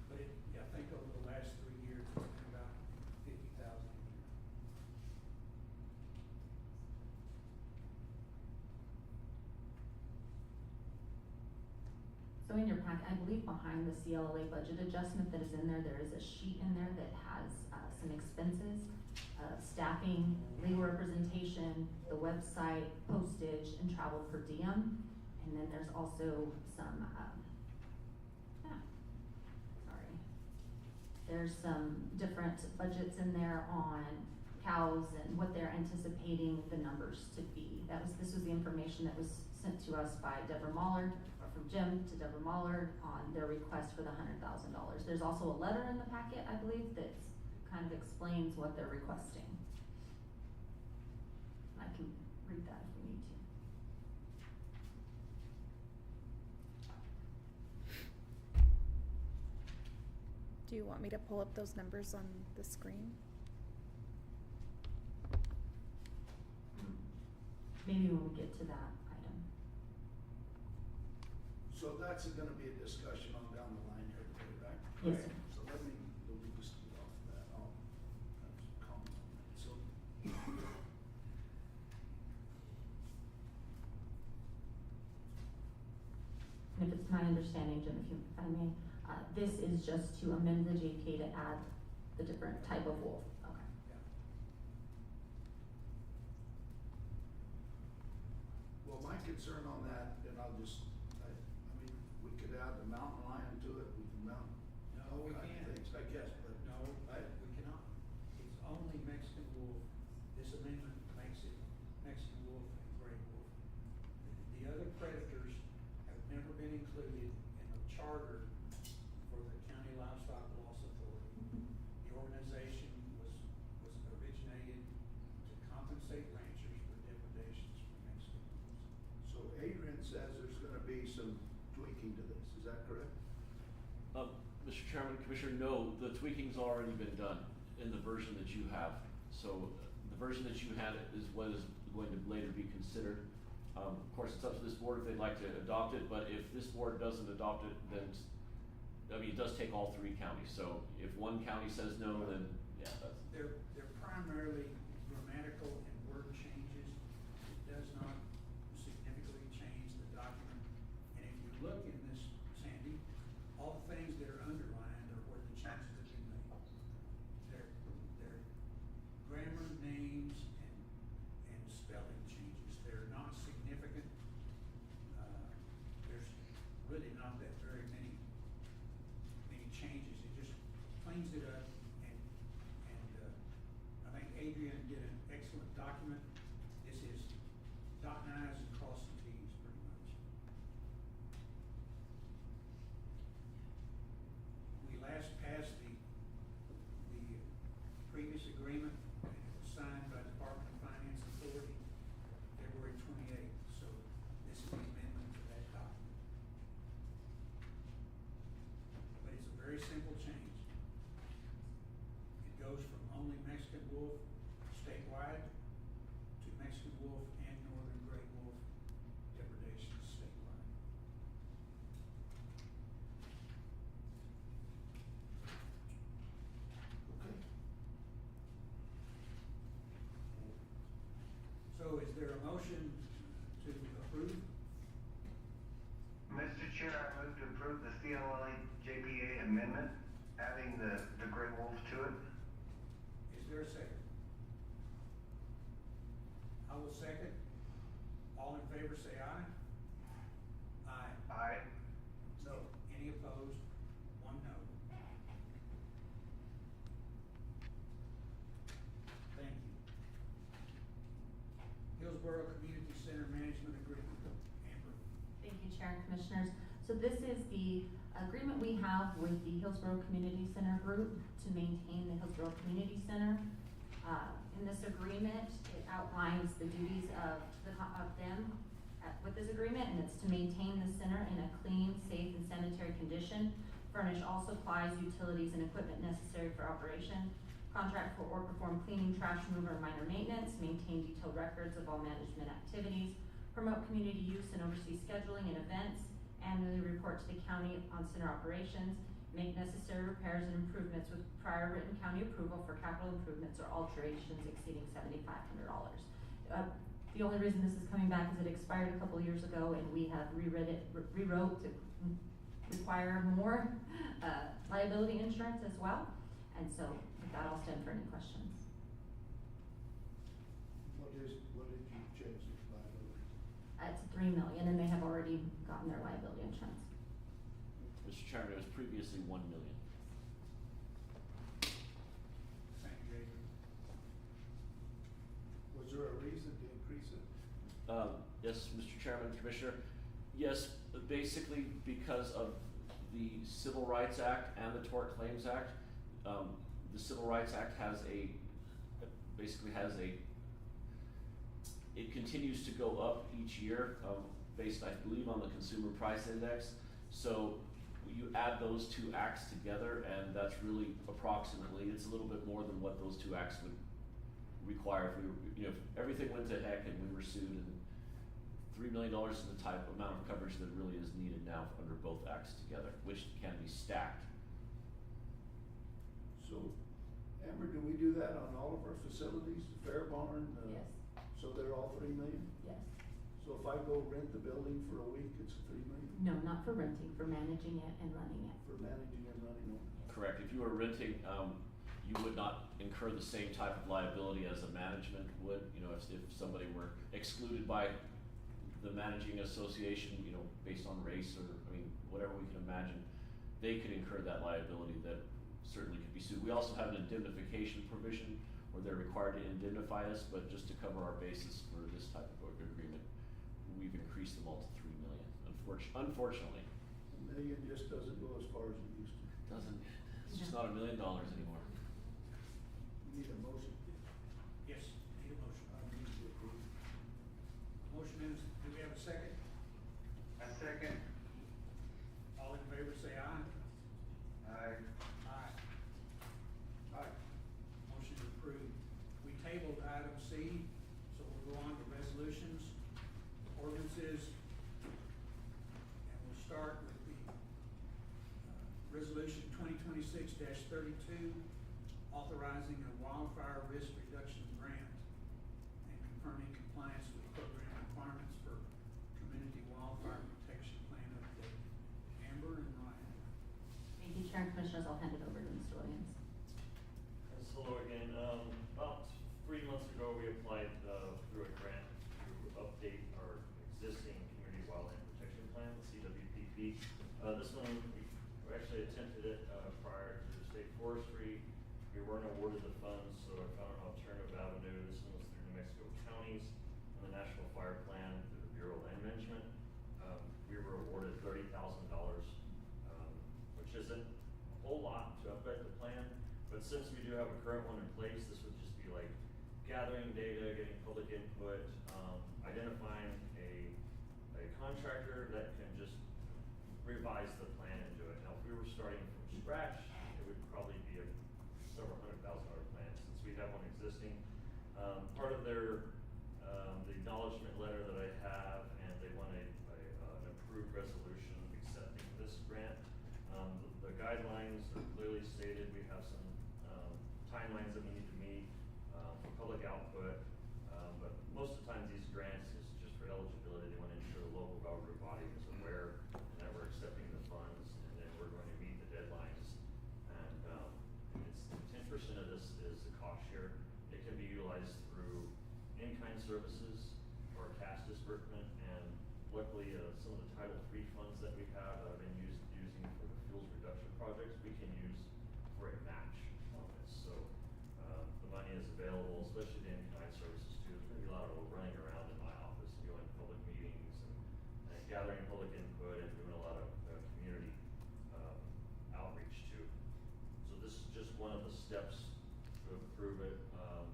Speaker 1: But it, I think over the last 3 years, it's been about 50,000 a year.
Speaker 12: So in your pack, I believe behind the CLLA budget adjustment that is in there, there is a sheet in there that has, some expenses, staffing, legal representation, the website, postage, and travel per diem. And then there's also some, sorry. There's some different budgets in there on cows and what they're anticipating the numbers to be. This was the information that was sent to us by Deborah Mollard, or from Jim to Deborah Mollard on their request for the $100,000. There's also a letter in the packet, I believe, that kind of explains what they're requesting. I can read that if we need to.
Speaker 15: Do you want me to pull up those numbers on the screen?
Speaker 12: Maybe when we get to that item.
Speaker 4: So that's gonna be a discussion on down the line here today, right?
Speaker 12: Yes, sir.
Speaker 4: So let me just get off of that, I'll have some comment on that, so.
Speaker 12: And if it's my understanding, Jim, if I may, this is just to amend the JPA to add the different type of wolf. Okay.
Speaker 4: Well, my concern on that, and I mean, we could add the mountain lion to it, we can mount.
Speaker 1: No, we
Speaker 4: all kinds of
Speaker 1: can't.
Speaker 4: things, I guess, but.
Speaker 1: No, we cannot. It's only Mexican wolf. This amendment makes it Mexican wolf and gray wolf. The other predators have never been included in the charter for the County Livestock Loss Authority. The organization was originated to compensate ranchers for depredations from Mexican wolves.
Speaker 4: So Adrian says there's gonna be some tweaking to this, is that correct?
Speaker 14: Mr. Chairman, Commissioner, no, the tweaking's already been done in the version that you have. So the version that you had is what is going to later be considered. Of course, it's up to this board if they'd like to adopt it, but if this board doesn't adopt it, then, it does take all 3 counties. So if one county says no, then, yeah, that's.
Speaker 1: They're primarily grammatical and word changes. It does not significantly change the document. And if you look in this, Sandy, all the things that are underlined are where the changes have been made. They're grammar, names, and spelling changes. They're not significant. There's really not that very many changes. It just cleans it up and I think Adrian did an excellent document. This is dotting i's and crossing t's pretty much. We last passed the previous agreement, and it was signed by Department of Finance Authority February 28th, so this is the amendment to that document. But it's a very simple change. It goes from only Mexican wolf statewide to Mexican wolf and northern gray wolf depredations statewide.
Speaker 4: Okay.
Speaker 1: So is there a motion to approve?
Speaker 3: Mr. Chair, I move to approve the CLLA
Speaker 1: favor say aye. Aye.
Speaker 3: Aye.
Speaker 1: No. Any opposed? One no. Thank you. Hillsborough Community Center Management Agreement. Amber.
Speaker 12: Thank you, Chair and Commissioners. So this is the agreement we have with the Hillsborough Community Center Group to maintain the Hillsborough Community Center. In this agreement, it outlines the duties of them with this agreement, and it's to maintain the center in a clean, safe, and sanitary condition, furnish all supplies, utilities, and equipment necessary for operation, contract for or perform cleaning, trash removal, and minor maintenance, maintain detailed records of all management activities, promote community use and oversee scheduling and events, annually report to the county on center operations, make necessary repairs and improvements with prior written county approval for capital improvements or alterations exceeding $7,500. The only reason this is coming back is it expired a couple years ago, and we have rewrote to require more liability insurance as well. And so with that, I'll stand for any questions.
Speaker 4: What did you change the liability?
Speaker 12: It's $3 million, and they have already gotten their liability insurance.
Speaker 14: Mr. Chairman, it was previously $1 million.
Speaker 1: Thank you, Adrian.
Speaker 4: Was there a reason to increase it?
Speaker 14: Yes, Mr. Chairman, Commissioner. Yes, basically because of the Civil Rights Act and the Tort Claims Act. The Civil Rights Act it continues to go up each year, based, I believe, on the Consumer Price Index. So you add those two acts together, and that's really approximately, it's a little bit more than what those two acts would require if we were, if everything went to heck and we were sued, and $3 million is the type amount of coverage that really is needed now under both acts together, which can be stacked.
Speaker 4: So, Amber, do we do that on all of our facilities, the Fair Barn?
Speaker 12: Yes.
Speaker 4: So they're all $3 million?
Speaker 12: Yes.
Speaker 4: So if I go rent the building for a week, it's $3 million?
Speaker 12: No, not for renting, for managing it and running it.
Speaker 4: For managing and running it?
Speaker 14: Correct. If you were renting, you would not incur the same type of liability as a management would. If somebody were excluded by the managing association, based on race or, whatever we can imagine, they could incur that liability that certainly could be sued. We also have an indemnification provision where they're required to indemnify us, but just to cover our basis for this type of agreement, we've increased them all to $3 million, unfortunately.
Speaker 4: $1 million just doesn't go as far as it used to.
Speaker 14: It's just not $1 million anymore.
Speaker 4: You need a motion.
Speaker 1: Yes, need a motion.
Speaker 4: I need to approve.
Speaker 1: Motion is, do we have a second?
Speaker 3: A second.
Speaker 1: All in favor say aye.
Speaker 3: Aye.
Speaker 1: Aye.
Speaker 4: Aye.
Speaker 1: Motion approved. We tabled item C, so we'll go on to resolutions, ordinances, and we'll start with the resolution 2026-32, authorizing a wildfire risk reduction grant and confirming compliance with program requirements for community wildfire protection plan update. Amber and Ryan.
Speaker 12: Thank you, Chair and Commissioners. I'll hand it over to Mr. Williams.
Speaker 8: Yes, hello again. About 3 months ago, we applied through a grant to update our existing community wildland protection plan, the CWPP. This one, we actually attempted it prior to the state forestry. We weren't awarded the funds, so I found an alternative avenue. This one was through New Mexico counties and the National Fire Plan through the Bureau of Land Management. We were awarded $30,000, which isn't a whole lot to update the plan. But since we do have a current one in place, this would just be like gathering data, getting public input, identifying a contractor that can just revise the plan and do it. Now, if we were starting from scratch, it would probably be a several $100,000 plan. Since we have one existing, part of their the acknowledgement letter that I have, and they want an approved resolution accepting this grant. The guidelines are clearly stated. We have some timelines that we need to meet for public output, but most of the time these grants is just for eligibility. They want to ensure the local government body is aware and that we're accepting the funds, and then we're going to meet the deadlines. And it's 10% of this is the cost share. It can be utilized through in-kind services or cash disbursement, and Title III funds that we have that have been using for the fuels reduction projects, we can use for a match on this. So, the money is available, especially the in-kind services too. There's gonna be a lot of running around in my office, going to public meetings and gathering public input and doing a lot of, community, outreach too. So this is just one of the steps to approve it, on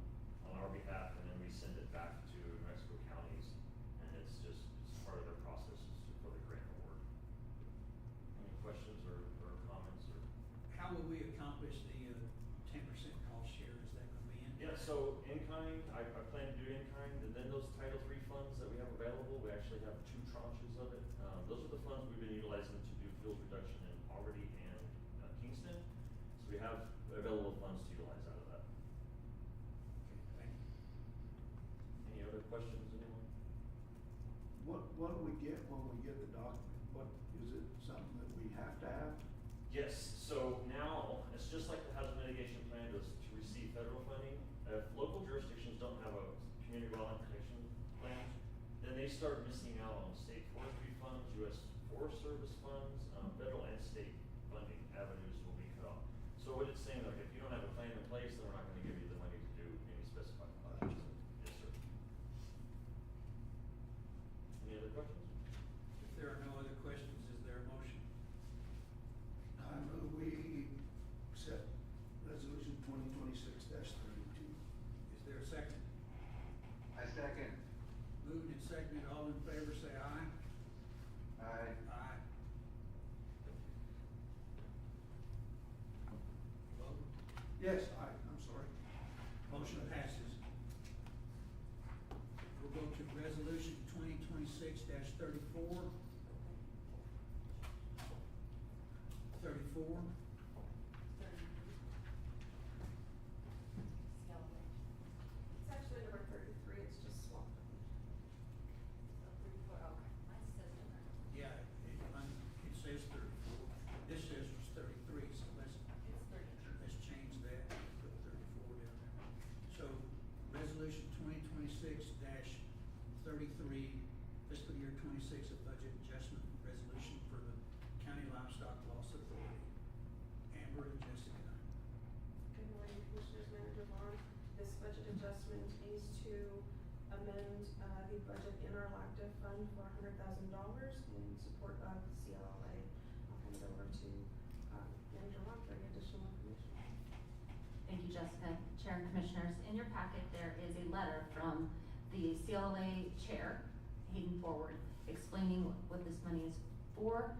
Speaker 8: our behalf, and then we send it back to New Mexico counties, and it's part of their process for the grant award. Any questions or comments or?
Speaker 1: How will we accomplish the 10% cost share? Is that gonna be in?
Speaker 8: Yeah, so in-kind, I plan to do in-kind, and then those Title III funds that we have available, we actually have 2 tranches of it. Those are the funds we've been utilizing to do fuels reduction in Poverty and Kingston. So we have available funds to utilize out of that.
Speaker 1: Okay, thank you.
Speaker 8: Any other questions, anyone?
Speaker 4: What do we get when we get the document? What, is it something that we have to have?
Speaker 8: Yes, so now, it's just like the hazard mitigation plan to receive federal funding. If local jurisdictions don't have a community wildland protection plan, then they start missing out on state forestry funds, US Forest Service funds, federal and state funding avenues will be cut off. So what it's saying, like, if you don't have a plan in place, then we're not gonna give you the money to do any specified projects. Yes, sir. Any other questions?
Speaker 1: If there are no other questions, is there a motion?
Speaker 4: I move we accept resolution 2026-32.
Speaker 1: Is there a second?
Speaker 3: I second.
Speaker 1: Moved and seconded, all in favor say aye.
Speaker 3: Aye.
Speaker 1: Aye. Vote.
Speaker 4: Yes, I'm sorry.
Speaker 1: Motion passes. We'll go to resolution 2026-34. 34.
Speaker 13: It's actually number 33, it's just swapped. So 34, okay.
Speaker 5: Mine says number.
Speaker 1: Yeah, it says 34. This says it's 33, so let's change that, put 34 down there. So, resolution 2026-33, fiscal year 26 of budget adjustment resolution for the County Livestock Loss Authority. Amber and Jessica.
Speaker 13: Good morning, Commissioners, Manager Vaughn. This budget adjustment is to amend, the budget in our LACTIV fund for $100,000 in support of the CLLA. I'll hand it over to, Manager Vaughn for any additional information.
Speaker 12: Thank you, Jessica. Chair and Commissioners, in your packet, there is a letter from the CLLA Chair, Hayden Forward, explaining what this money is for.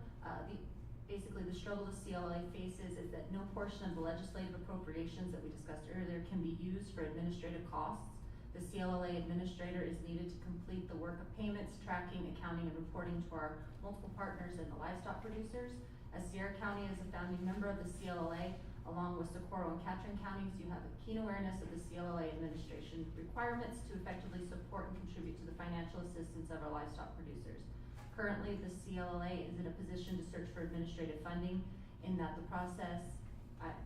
Speaker 12: Basically, the struggle the CLLA faces is that no portion of the legislative appropriations that we discussed earlier can be used for administrative costs. The CLLA administrator is needed to complete the work of payments, tracking, accounting, and reporting to our multiple partners and the livestock producers. As Sierra County is a founding member of the CLLA, along with Socorro and Catron counties, you have a keen awareness of the CLLA administration requirements to effectively support and contribute to the financial assistance of our livestock producers. Currently, the CLLA is in a position to search for administrative funding. In that the process,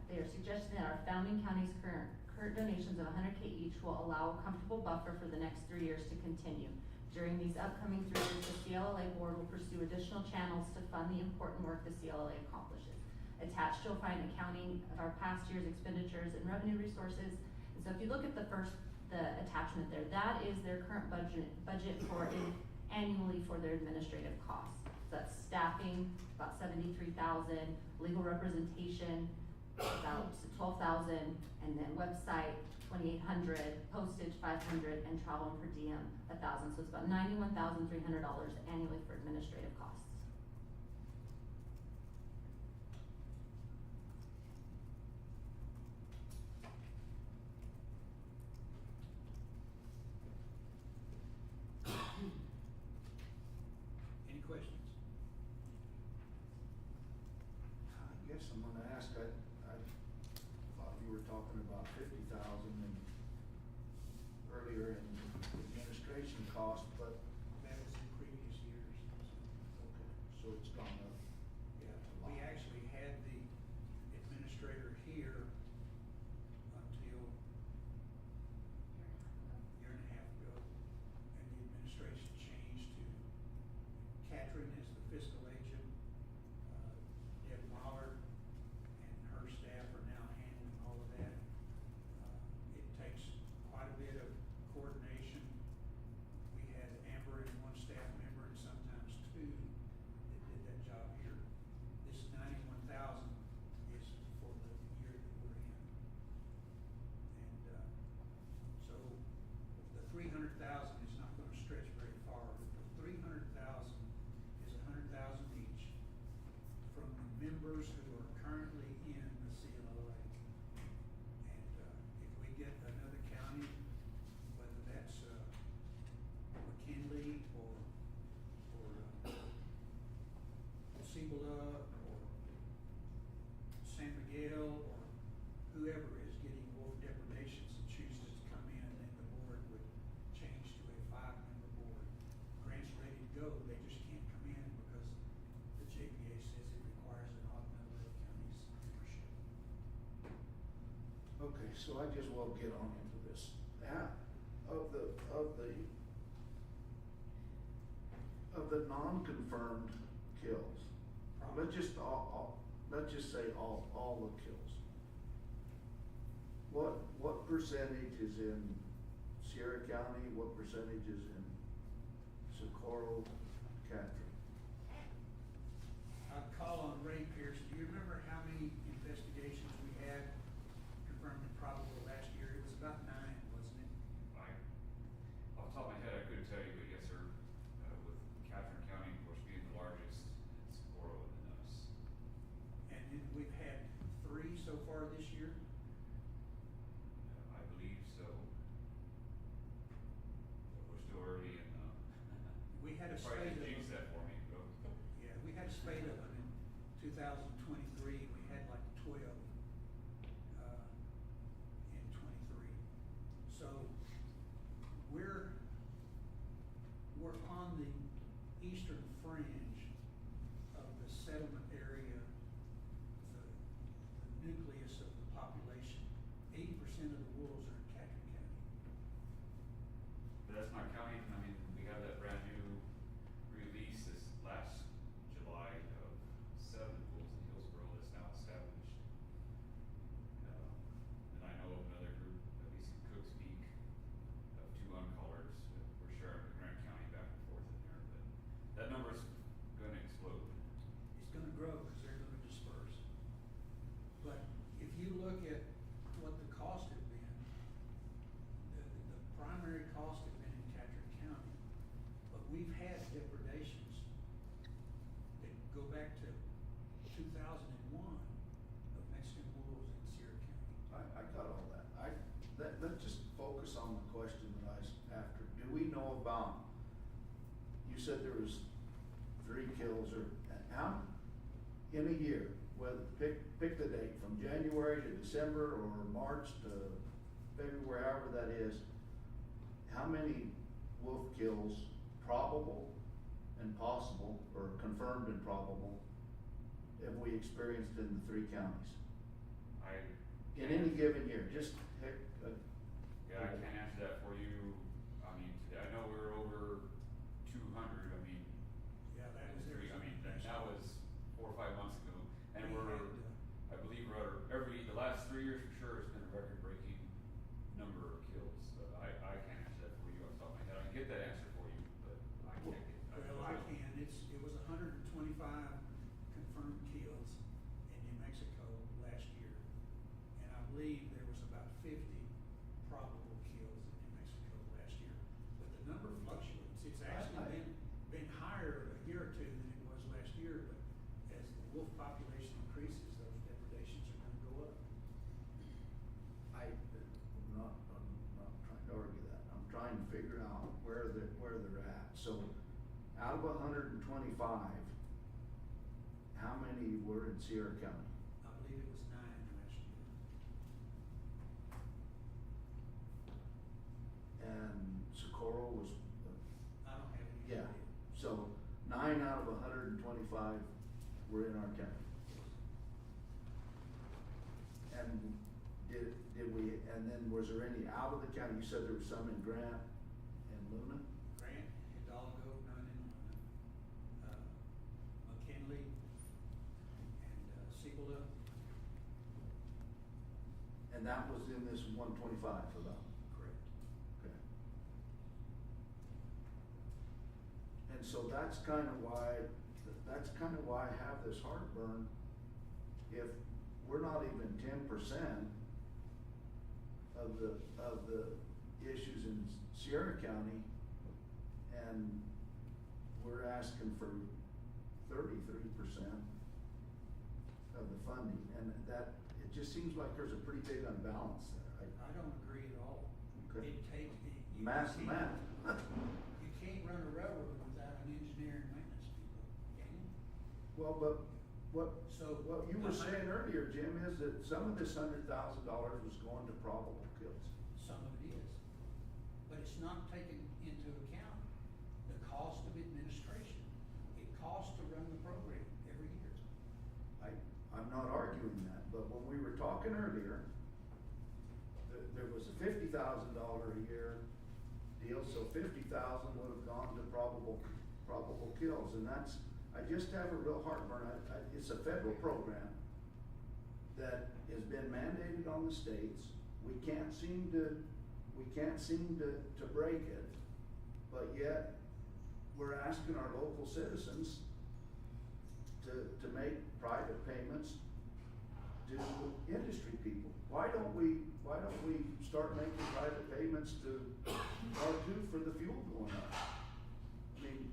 Speaker 12: they are suggesting that our founding counties' current donations of $100K each will allow a comfortable buffer for the next 3 years to continue. During these upcoming 3 years, the CLLA board will pursue additional channels to fund the important work the CLLA accomplishes. Attached, you'll find accounting of our past year's expenditures and revenue resources. And so if you look at the attachment there, that is their current budget for annually for their administrative costs. So that's staffing, about $73,000, legal representation, about $12,000, and then website, $2,800, postage, $500, and travel and per diem, $1,000. So it's about $91,300 annually for administrative costs.
Speaker 1: Any questions?
Speaker 4: I guess I'm gonna ask, I thought you were talking about 50,000 earlier in administration cost, but,
Speaker 1: That was in previous years.
Speaker 4: okay, so it's gone up.
Speaker 1: Yeah, we actually had the administrator here until year and a half ago, and the administration changed to Catherine as the
Speaker 4: so I just will get on into this. Of the non-confirmed kills, let's just say all the kills. What percentage is in Sierra County, what percentage is in Socorro, Catherine?
Speaker 1: I'll call on Ray Pierce. Do you remember how many investigations we had confirmed and probable last year? It was about 9, wasn't it?
Speaker 7: Off the top of my head, I couldn't tell you, but yes, sir. With Catherine County, of course, being the largest, it's Socorro and then us.
Speaker 1: And then we've had 3 so far this year.
Speaker 7: I believe so. But we're still early in,
Speaker 1: We had a
Speaker 7: probably
Speaker 1: spate of
Speaker 7: jinx
Speaker 1: them.
Speaker 7: that for me, go.
Speaker 1: Yeah, we had a spate of them in 2023. We had like 12 in 23. So we're on the eastern fringe of the settlement area, the nucleus of the population. 80% of the wolves are in Catherine County.
Speaker 7: But that's not counting, I mean, we have that brand new release this last July of 7 wolves in Hillsborough that's now established. And I know of another group, at least in Cooks Peak, of 2 uncollareds, that we're sharing with Grant County back and forth in there, but that number's gonna explode.
Speaker 1: It's gonna grow because they're gonna disperse. But if you look at what the cost have been, the primary cost have been in Catherine County. But we've had depredations that go back to 2001 of Mexican wolves in Sierra County.
Speaker 4: I got all that. Let's just focus on the question that I was after. Do we know about, you said there was 3 kills or, how, in a year, whether, pick the date, from January to December or March to February, however that is, how many wolf kills, probable and possible, or confirmed and probable, have we experienced in the 3 counties? In any given year, just pick a.
Speaker 7: Yeah, I can't answer that for you. I mean, I know we're over 200, I mean.
Speaker 1: Yeah, that was there.
Speaker 7: I mean, that was 4 or 5 months ago, and I believe we're the last 3 years for sure, it's been a record-breaking number of kills. I can't answer that for you off the top of my head. I can get that answer for you, but I can't get.
Speaker 1: Well, I can. It was 125 confirmed kills in New Mexico last year. And I believe there was about 50 probable kills in New Mexico last year. But the number fluctuates. It's actually been higher a year or 2 than it was last year, but as the wolf population increases, those depredations are gonna go up.
Speaker 4: I'm not trying to argue that. I'm trying to figure out where they're at. So, out of 125, how many were in Sierra County?
Speaker 1: I believe it was 9 last year.
Speaker 4: And Socorro was,
Speaker 1: I don't have any
Speaker 4: yeah,
Speaker 1: idea.
Speaker 4: so 9 out of 125 were in our county. And did we, and then was there any out of the county? You said there was some in Grant and Luna?
Speaker 1: Grant, Hidalgo, none in Luna, McKinley, and Cibola.
Speaker 4: And that was in this 125 for them?
Speaker 1: Correct.
Speaker 4: Okay. And so that's kind of why I have this heartburn. If we're not even 10% of the issues in Sierra County, and we're asking for 33% of the funding, and that, it just seems like there's a pretty big unbalance there.
Speaker 1: I don't agree at all.
Speaker 4: Okay.
Speaker 1: It takes, you
Speaker 4: Math,
Speaker 1: can't-
Speaker 4: math.
Speaker 1: You can't run a railroad without an engineer and maintenance people, can you?
Speaker 4: Well, but what you were
Speaker 1: the
Speaker 4: saying earlier, Jim, is that some of this $100,000 was going to probable kills.
Speaker 1: Some of it is, but it's not taken into account the cost of administration. It costs to run the program every year.
Speaker 4: I'm not arguing that, but when we were talking earlier, there was a $50,000 a year deal, so 50,000 would have gone to probable kills, and that's, I just have a real heartburn. It's a federal program that has been mandated on the states. We can't seem to break it, but yet we're asking our local citizens to make private payments to industry people. Why don't we start making private payments to R2 for the fuel going up? I mean,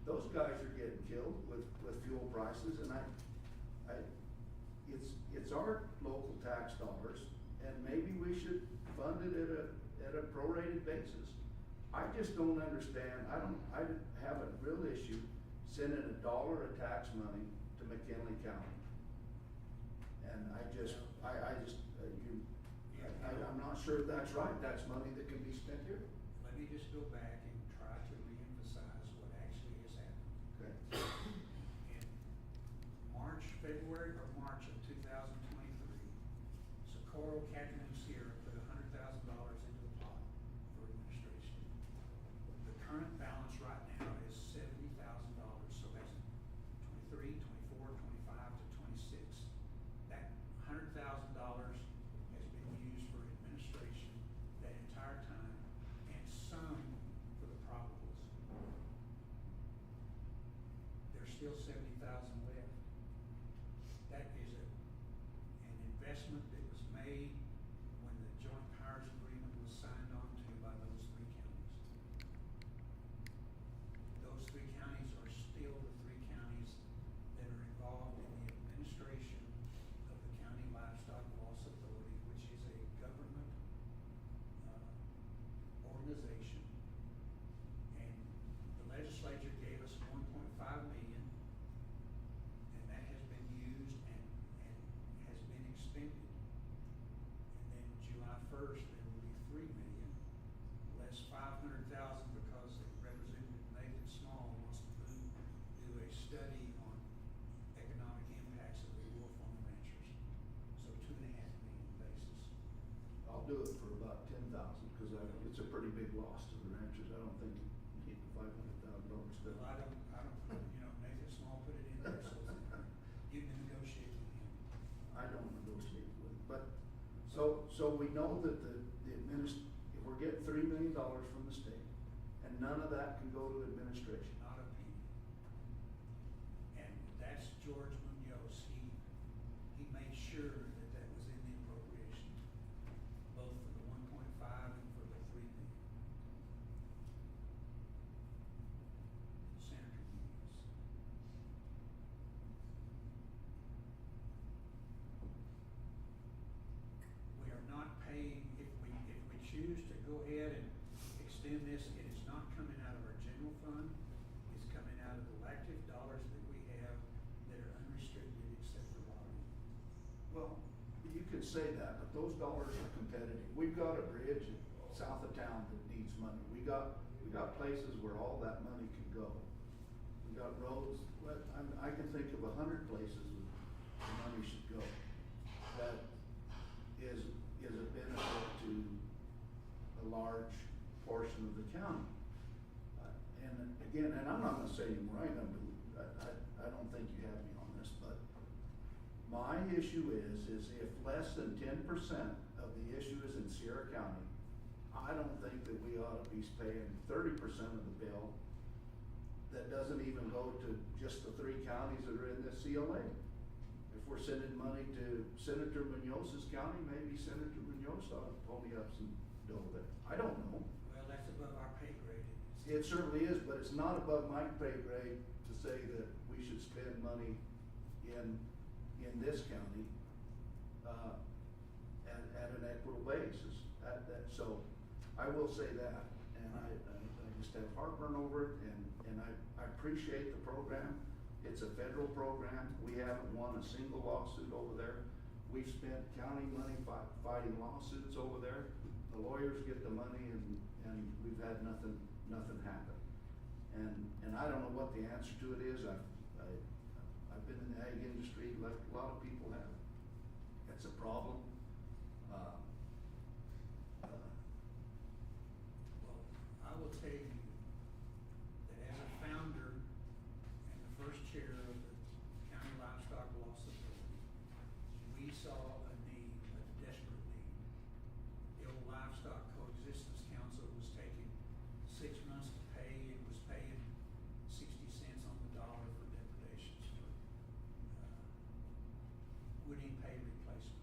Speaker 4: those guys are getting killed with fuel prices, and it's our local tax dollars, and maybe we should fund it at a prorated basis. I just don't understand. I have a real issue sending $1 of tax money to McKinley County. And I'm not sure if that's right. That's money that can be spent here.
Speaker 1: Let me just go back and try to reemphasize what actually has happened.
Speaker 4: Okay.
Speaker 1: In February or March of 2023, Socorro, Cadron, and Sierra put $100,000 into the pot for administration. The current balance right now is $70,000, so that's 23, 24, 25 to 26. That $100,000 has been used for administration that entire time, and some for the probables. There's still $70,000 left. That is an investment that was made when the joint powers agreement was signed on to by those three counties. Those three counties are still the three counties that are involved in the administration of the County Livestock Loss Authority, which is a government organization. And the legislature gave us $1.5 million, and that has been used and has been expended. And then July 1st, there will be $3 million, less $500,000 because Representative Nathan Small wants to do a study on economic impacts of the wolf on the ranchers. So $2.5 million basis.
Speaker 4: I'll do it for about 10,000, cause it's a pretty big loss to the ranchers. I don't think you need the $500,000 stuff.
Speaker 1: Well, I don't, Nathan Small put it in there, so you can negotiate with him.
Speaker 4: I don't negotiate with it, but, so we know that if we're getting $3 million from the state, and none of that can go to administration.
Speaker 1: Not a penny. And that's George Munoz. He made sure that that was in the appropriation, both for the 1.5 and for the 3 million. Senator Munoz. We are not paying, if we choose to go ahead and extend this, it is not coming out of our general fund. It's coming out of the elective dollars that we have that are unrestricted except for lottery.
Speaker 4: Well, you could say that, but those dollars are competitive. We've got a bridge south of town that needs money. We got places where all that money can go. We got roads, I can think of 100 places where the money should go. That is a benefit to a large portion of the county. And again, and I'm not gonna say you're right, I don't think you have me on this, but my issue is if less than 10% of the issue is in Sierra County, I don't think that we ought to be paying 30% of the bill that doesn't even go to just the 3 counties that are in the CLA. If we're sending money to Senator Munoz's county, maybe Senator Munoz ought to pony up some dough there. I don't know.
Speaker 1: Well, that's above our pay grade.
Speaker 4: It certainly is, but it's not above my pay grade to say that we should spend money in this county, at an equitable basis. So I will say that, and I just have heartburn over it, and I appreciate the program. It's a federal program. We haven't won a single lawsuit over there. We've spent county money fighting lawsuits over there. The lawyers get the money, and we've had nothing happen. And I don't know what the answer to it is. I've been in the ag industry like a lot of people have. It's a problem.
Speaker 1: saw a need, a desperate need. The old Livestock Coexistence Council was taking 6 months to pay, and was paying 60 cents on the dollar for depredations for, wood pay replacement.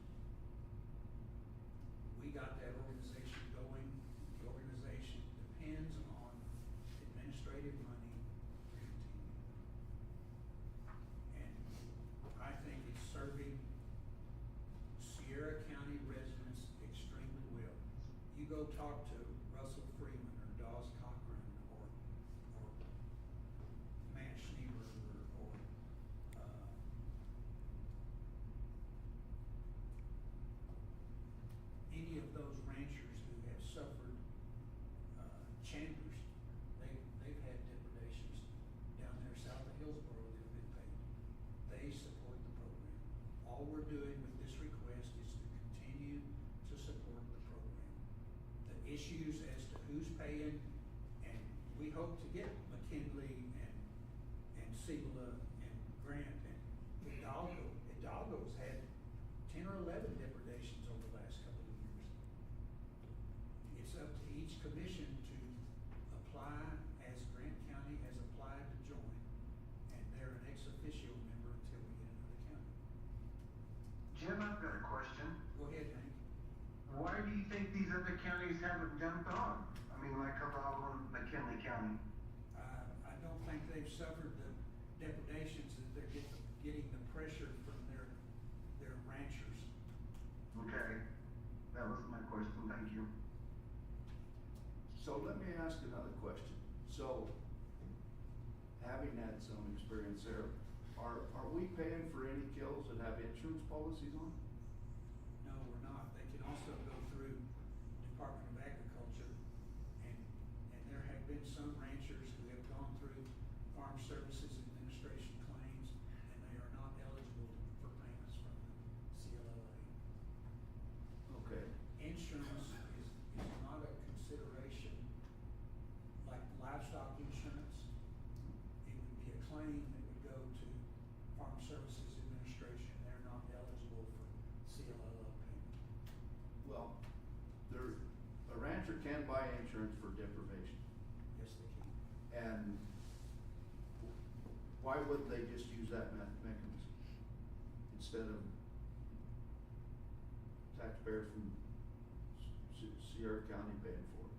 Speaker 1: We got that organization going. The organization depends on administrative money to continue. And I think it's serving Sierra County residents extremely well. You go talk to Russell Freeman or Dawes Cochran or Matt Schneeberger or any of those ranchers who have suffered, Chambers, they've had depredations down there south of Hillsborough that have been paid. They support the program. All we're doing with this request is to continue to support the program. The issues as to who's paying, and we hope to get McKinley and Cibola and Grant and Hidalgo. Hidalgo's had 10 or 11 depredations over the last couple of years. It's up to each commission to apply as Grant County has applied to join, and they're an ex officio member until we get another county.
Speaker 3: Jim, I've got a question.
Speaker 1: Go ahead, Hank.
Speaker 3: Why do you think these other counties haven't jumped on? I mean, like Hidalgo and McKinley County.
Speaker 1: I don't think they've suffered the depredations that they're getting the pressure from their ranchers.
Speaker 3: Okay, that was my question, thank you.
Speaker 4: So let me ask another question. So, having had some experience there, are we paying for any kills that have insurance policies on?
Speaker 1: No, we're not. They can also go through Department of Agriculture, and there have been some ranchers who have gone through Farm Services Administration claims, and they are not eligible for payments from the CLLA.
Speaker 4: Okay.
Speaker 1: Insurance is not a consideration, like livestock insurance. It would be a claim that would go to Farm Services Administration. They're not eligible for CLLA payment.
Speaker 4: Well, a rancher can buy insurance for deprivation.
Speaker 1: Yes, they can.
Speaker 4: And why wouldn't they just use that mechanism instead of taxpayers from Sierra County paying for it?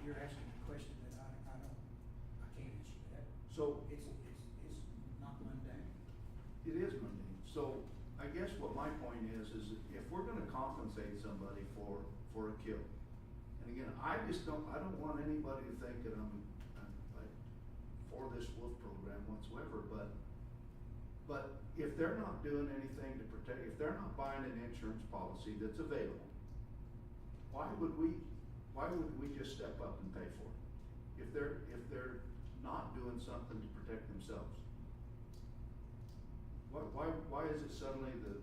Speaker 1: You're asking a question that I can't answer that.
Speaker 4: So
Speaker 1: It's not mundane.
Speaker 4: it is mundane. So I guess what my point is if we're gonna compensate somebody for a kill, and again, I don't want anybody to think that I'm like for this wolf program whatsoever, but if they're not doing anything to protect, if they're not buying an insurance policy that's available, why would we just step up and pay for it? If they're not doing something to protect themselves? Why is it suddenly the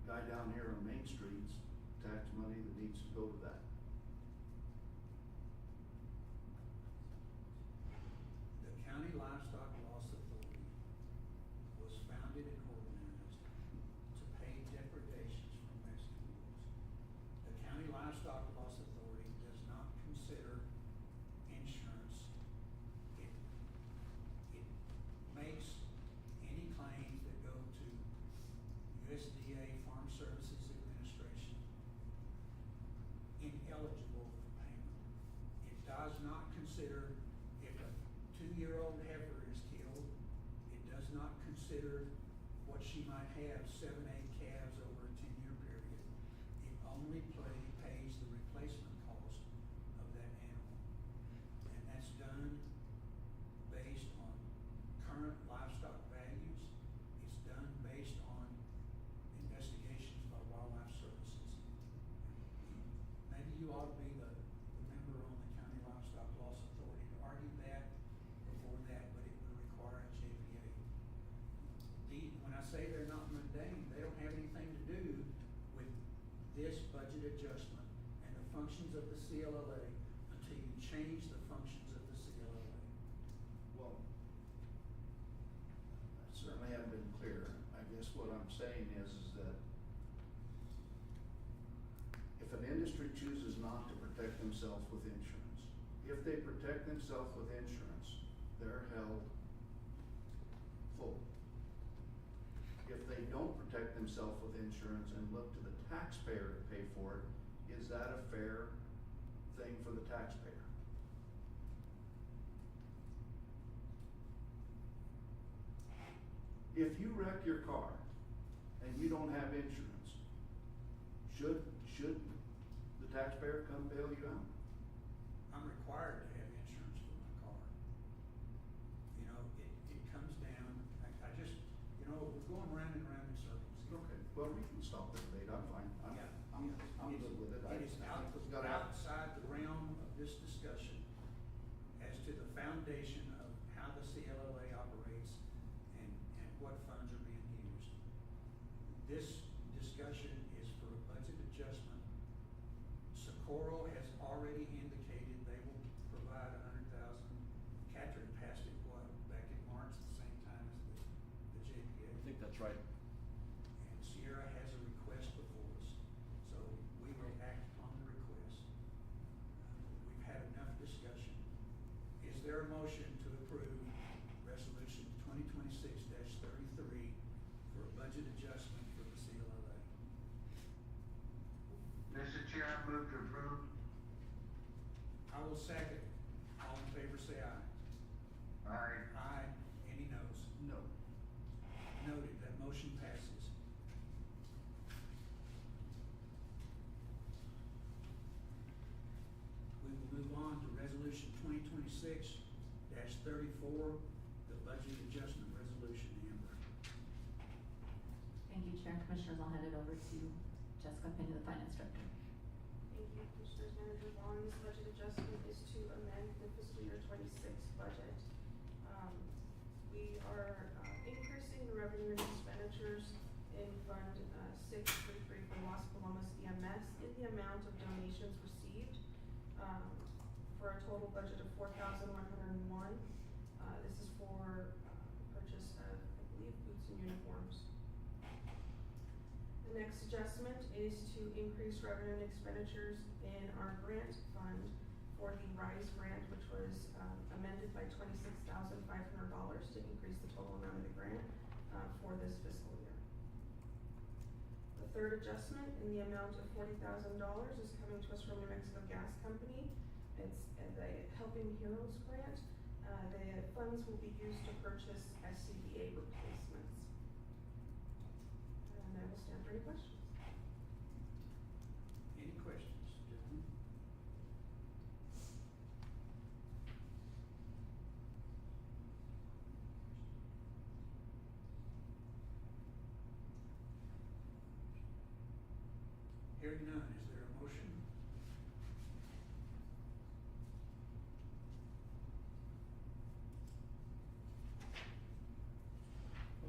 Speaker 4: guy down here on Main Street's tax money that needs to go to that?
Speaker 1: The County Livestock Loss Authority was founded and organized to pay depredations from Mexican wolves. The County Livestock Loss Authority does not consider insurance. It makes any claims that go to USDA Farm Services Administration ineligible for payment. It does not consider if a 2-year-old heifer is killed. It does not consider what she might have, 7, 8 calves over a 10-year period. It only pays the replacement cost of that animal. And that's done based on current livestock values. It's done based on investigations by Wildlife Services. Maybe you ought to be the member on the County Livestock Loss Authority to argue that before that, but it would require a JPA. When I say they're not mundane, they don't have anything to do with this budget adjustment and the functions of the CLLA until you change the functions of the CLLA.
Speaker 4: Well, I certainly themselves with insurance. If they protect themselves with insurance, they're held full. If they don't protect themselves with insurance and look to the taxpayer to pay for it, is that a fair thing for the taxpayer? If you wreck your car and you don't have insurance, should the taxpayer come bail you out?
Speaker 1: I'm required to have insurance for my car. You know, it comes down, I just, you know, we're going round and round in circles here.
Speaker 4: Okay, well, we can stop the debate, I'm fine,
Speaker 1: Yeah,
Speaker 4: I'm
Speaker 1: it's-
Speaker 4: good with it.
Speaker 1: It is outside the realm of this discussion as to the foundation of how the CLLA operates and what funds are being used. This discussion is for a budget adjustment. Socorro has already indicated they will provide $100,000. Catherine passed it, back in March, the same time as the JPA.
Speaker 14: I think that's right.
Speaker 1: And Sierra has a request before us, so we will act on the request. We've had enough discussion. Is there a motion to approve resolution 2026-33 for a budget adjustment for the CLLA?
Speaker 3: Mr. Chair, I move to approve.
Speaker 1: I will second. All in favor say aye.
Speaker 3: Aye.
Speaker 1: Aye. Any noes?
Speaker 4: No.
Speaker 1: Noted, that motion passes. We will move on to resolution 2026-34, the budget adjustment resolution, Amber.
Speaker 12: Thank you, Chair and Commissioners. I'll hand it over to Jessica Penny, the Finance Director.
Speaker 13: Thank you, Commissioners. Manager Vaughn, this budget adjustment is to amend the fiscal year 26 budget. We are increasing the revenue and expenditures in Fund 633 for Las Palomas EMS in the amount of donations received, for a total budget of $4,101. This is for purchase of, I believe, boots and uniforms. The next adjustment is to increase revenue and expenditures in our grant fund for the RISE grant, which was amended by $26,500 to increase the total amount of the grant for this fiscal year. The third adjustment in the amount of $40,000 is coming to us from New Mexico Gas Company. It's the Helping Heroes grant. The funds will be used to purchase SCBA replacements. And I will stand for any questions.
Speaker 1: Any questions, gentlemen? Hearing none, is there a motion?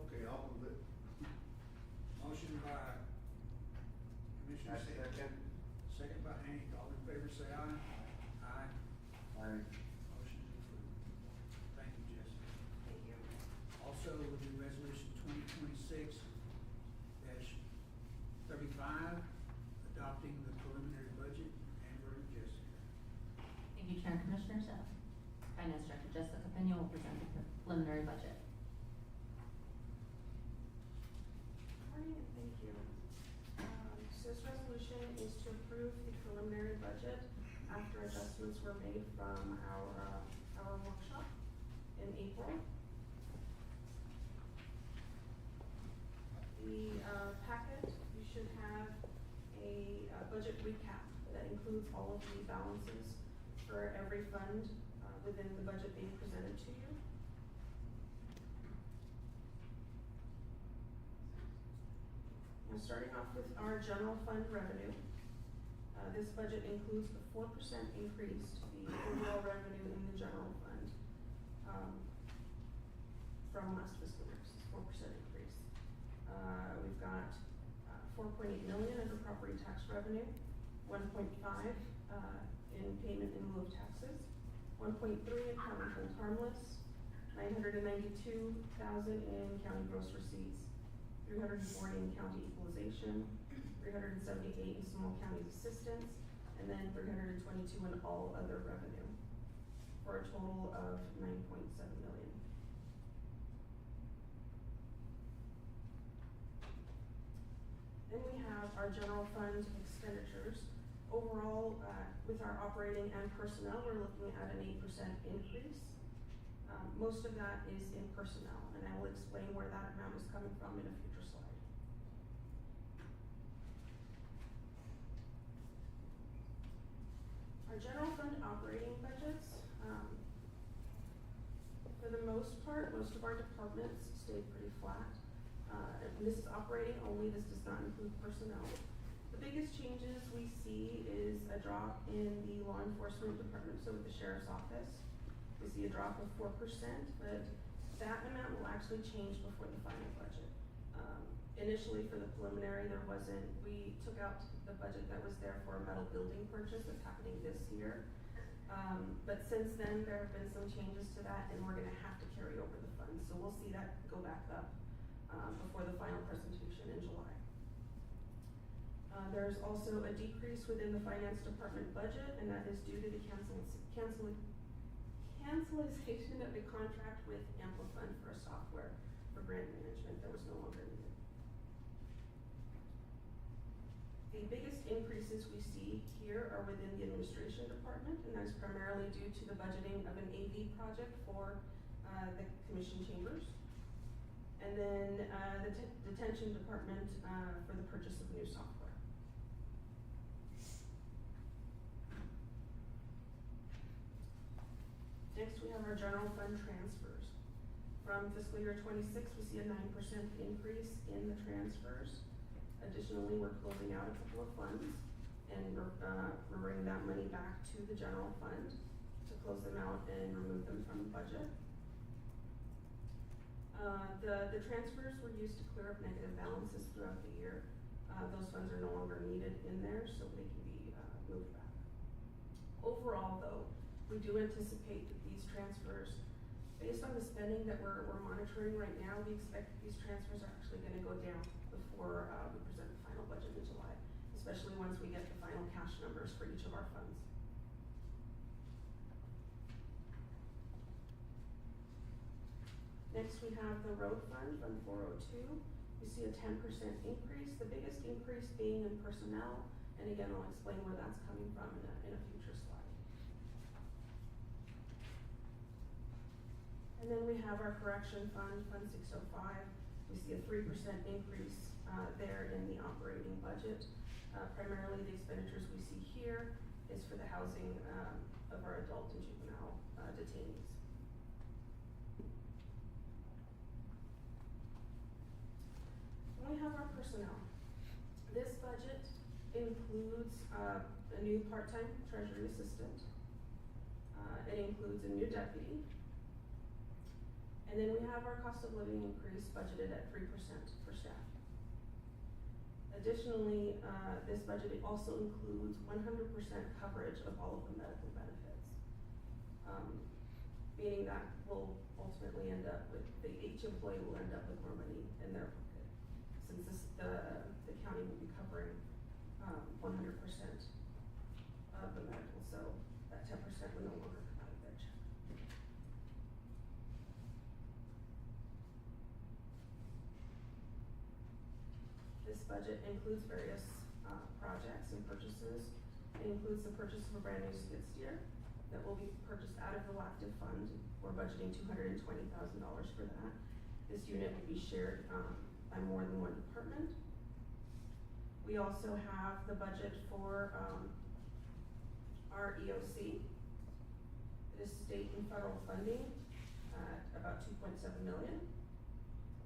Speaker 4: Okay, I'll move it.
Speaker 1: Motion by Commissioner Sanders.
Speaker 3: Second.
Speaker 1: Second by Hank. All in favor say aye. Aye.
Speaker 3: Aye.
Speaker 1: Motion is approved. Thank you, Jessica.
Speaker 13: Thank you.
Speaker 1: Also, we'll do resolution 2026-35, adopting the preliminary budget. Amber and Jessica.
Speaker 12: Thank you, Chair and Commissioners. Finance Director Jessica Penny will present the preliminary budget.
Speaker 13: Morning, and thank you. So this resolution is to approve the preliminary budget after adjustments were made from our workshop in April. The packet, you should have a budget recap that includes all of the balances for every fund within the budget being presented to you. Now, starting off with our general fund revenue, this budget includes a 4% increase to the overall revenue in the general fund, from last fiscal year, this is 4% increase. We've got, $4.8 million under property tax revenue, 1.5, in payment in lieu of taxes, 1.3 in county hold harmless, 992,000 in county gross receipts, 340 in county equalization, 378 in small counties assistance,
Speaker 16: and then 322 in all other revenue, for a total of 9.7 million. Then we have our general fund expenditures. Overall, with our operating and personnel, we're looking at an 8% increase. Most of that is in personnel, and I will explain where that amount is coming from in a future slide. Our general fund operating budgets, for the most part, most of our departments stayed pretty flat. And this is operating only, this does not include personnel. The biggest changes we see is a drop in the law enforcement department, so with the sheriff's office. We see a drop of 4%, but that amount will actually change before the final budget. Initially for the preliminary, we took out the budget that was there for a metal building purchase that's happening this year. But since then, there have been some changes to that, and we're gonna have to carry over the funds. So we'll see that go back up before the final presentation in July. There's also a decrease within the finance department budget, and that is due to the cancellation of a contract with Amplifund for a software for grant management that was no longer needed. The biggest increases we see here are within the administration department, and that is primarily due to the budgeting of an AV project for the commission chambers. And then the detention department for the purchase of new software. Next, we have our general fund transfers. From fiscal year 26, we see a 9% increase in the transfers. Additionally, we're closing out a couple of funds, and we're bringing that money back to the general fund to close them out and remove them from the budget. The transfers were used to clear up negative balances throughout the year. Those funds are no longer needed in there, so they can be moved back. Overall, though, we do anticipate that these transfers, based on the spending that we're monitoring right now, we expect that these transfers are actually gonna go down before we present the final budget in July, especially once we get the final cash numbers for each of our funds. Next, we have the road fund, Fund 402. We see a 10% increase, the biggest increase being in personnel, and again, I'll explain where that's coming from in a future slide. And then we have our correction fund, Fund 605. We see a 3% increase there in the operating budget. Primarily the expenditures we see here is for the housing of our adult and juvenile detainees. We have our personnel. This budget includes a new part-time treasury assistant. It includes a new deputy. And then we have our cost of living increase budgeted at 3% for staff. Additionally, this budget also includes 100% coverage of all of the medical benefits. Meaning that we'll ultimately end up with, each employee will end up with more money in their pocket. Since the county will be covering 100% of the medical, so that 10% will no longer come out of their check. This budget includes various projects and purchases. It includes the purchase of a brand new skid steer that will be purchased out of the LACTIV fund. We're budgeting $220,000 for that. This unit will be shared by more than one department. We also have the budget for our EOC. It is state and federal funding at about $2.7 million.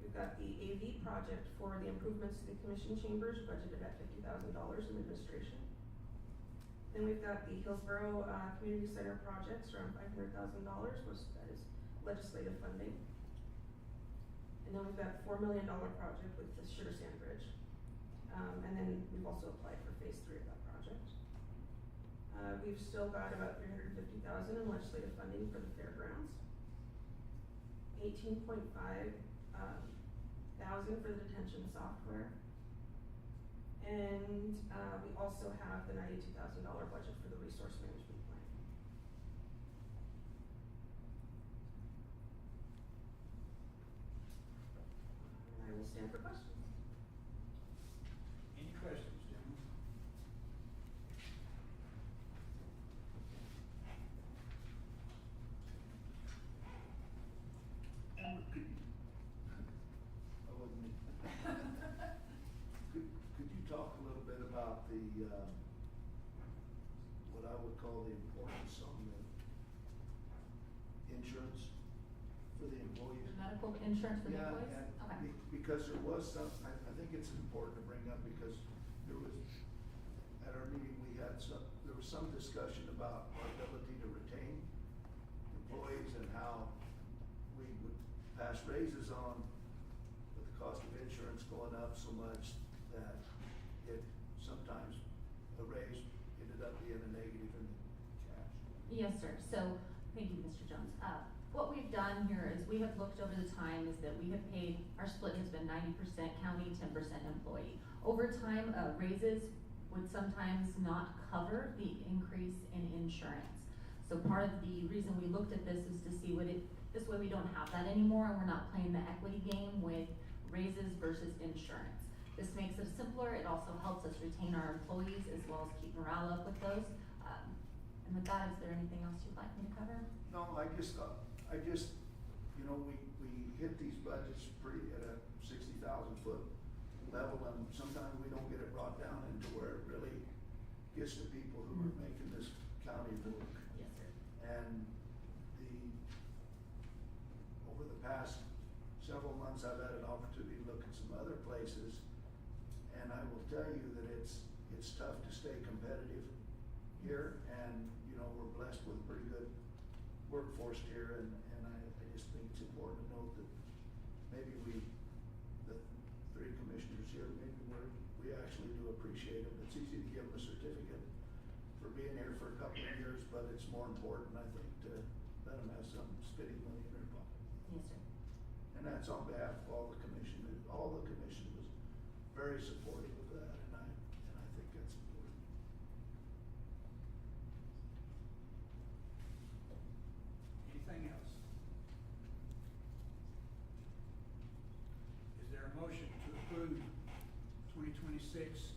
Speaker 16: We've got the AV project for the improvements to the commission chambers budgeted at $50,000 in administration. Then we've got the Hillsborough Community Center projects around $500,000, which that is legislative funding. And then we've got a $4 million project with the Sugar Sand Bridge. And then we've also applied for phase 3 of that project. We've still got about $350,000 in legislative funding for the fairgrounds. $18.5 thousand for the detention software. And, we also have the $92,000 budget for the resource management plan. And I will stand for questions.
Speaker 1: Any questions, gentlemen?
Speaker 4: And could you, I wasn't, could you talk a little bit about the, what I would call the importance on the insurance for the employees?
Speaker 12: The medical insurance for the
Speaker 4: Yeah,
Speaker 12: employees?
Speaker 4: and
Speaker 12: Okay.
Speaker 4: because there was some, I think it's important to bring up because there was, at our meeting, we had some, there was some discussion about our ability to retain employees and how we would pass raises on, with the cost of insurance going up so much that it sometimes a raise ended up being a negative in cash.
Speaker 12: Yes, sir. So, thank you, Mr. Jones. What we've done here is we have looked over the time is that we have paid, our split has been 90% county, 10% employee. Over time, raises would sometimes not cover the increase in insurance. So part of the reason we looked at this is to see this way we don't have that anymore and we're not playing the equity game with raises versus insurance. This makes it simpler. It also helps us retain our employees as well as keep morale up with those. And with that, is there anything else you'd like me to cover?
Speaker 4: No, you know, we hit these budgets pretty at a 60,000 foot level and sometimes we don't get it brought down into where it really gets to people who are making this county work.
Speaker 12: Yes, sir.
Speaker 4: And over the past several months, I've had an opportunity to look at some other places. And I will tell you that it's tough to stay competitive here. And, you know, we're blessed with a pretty good workforce here. And I just think it's important to note that maybe the three commissioners here, maybe we actually do appreciate them. It's easy to give them a certificate for being here for a couple of years, but it's more important, I think, to let them have some spending money in their pocket.
Speaker 12: Yes, sir.
Speaker 4: And that's on behalf of all the commissioners. All the commission was very supportive of that, and I think that's important.
Speaker 1: Anything else? Is there a motion to approve 2026-35,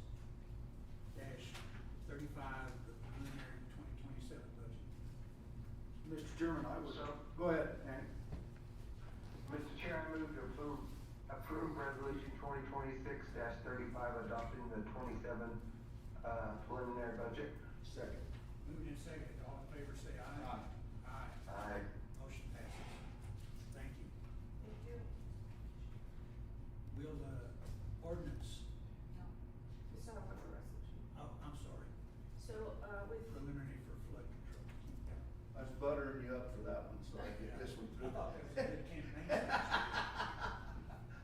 Speaker 1: the preliminary 2027 budget?
Speaker 4: Mr. Chairman, I would, go ahead, Hank.
Speaker 3: Mr. Chair, I move to approve resolution 2026-35, adopting the 27, preliminary budget.
Speaker 4: Second.
Speaker 1: Moved and seconded, all in favor say aye.
Speaker 4: Aye.
Speaker 1: Aye.
Speaker 3: Aye.
Speaker 1: Motion passes. Thank you.
Speaker 16: Thank you.
Speaker 1: Will the ordinance,
Speaker 16: No. It's not up for resolution.
Speaker 1: oh, I'm sorry,
Speaker 16: So, with,
Speaker 1: preliminary for flood control.
Speaker 4: I was buttering you up for that one, so I get this one
Speaker 1: I
Speaker 4: through.
Speaker 1: thought that was a good campaign.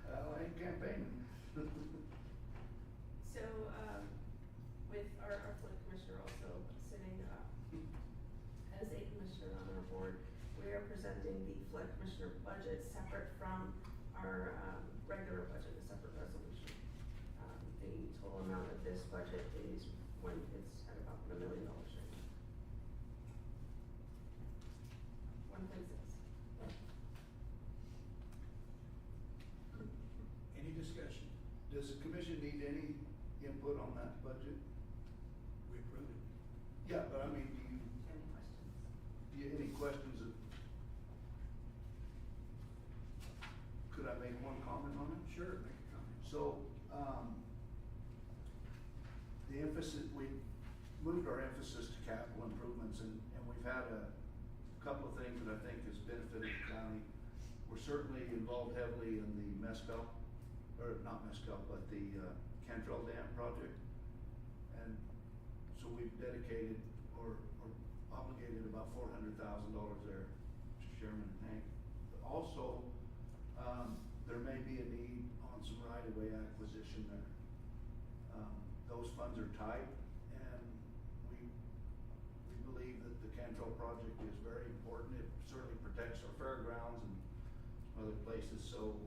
Speaker 4: Well, I ain't campaigning.
Speaker 16: so, with our flood commissioner also sitting, as a commissioner on our board, we are presenting the flood commissioner budget separate from our, regular budget, a separate resolution. The total amount of this budget is it's at about $1 million right now. 1.6.
Speaker 1: Any discussion?
Speaker 4: Does the commission need any input on that budget?
Speaker 1: We approve it.
Speaker 4: Yeah, but I mean,
Speaker 16: Any questions?
Speaker 4: any questions of? Could I make one comment on it?
Speaker 1: Sure, make a comment.
Speaker 4: So, the emphasis, we moved our emphasis to capital improvements and we've had a couple of things that I think has benefited the county. We're certainly involved heavily in the Mescal, or not Mescal, but the Cantrell Dam project. And so we've dedicated or obligated about $400,000 there to Sherman and Hank. Also, there may be a need on some right-of-way acquisition there. Those funds are tight, and we believe that the Cantrell project is very important. It certainly protects our fairgrounds and some other places, so,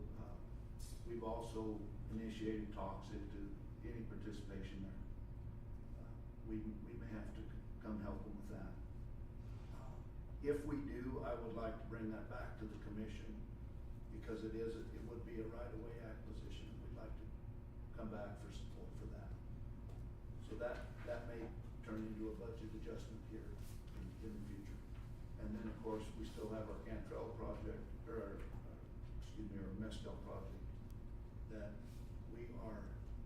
Speaker 4: we've also initiated talks into any participation there. We may have to come help them with that. If we do, I would like to bring that back to the commission, because it would be a right-of-way acquisition, and we'd like to come back for support for that. So that may turn into a budget adjustment here in the future. And then, of course, we still have our Cantrell project, or our Mescal project, that we are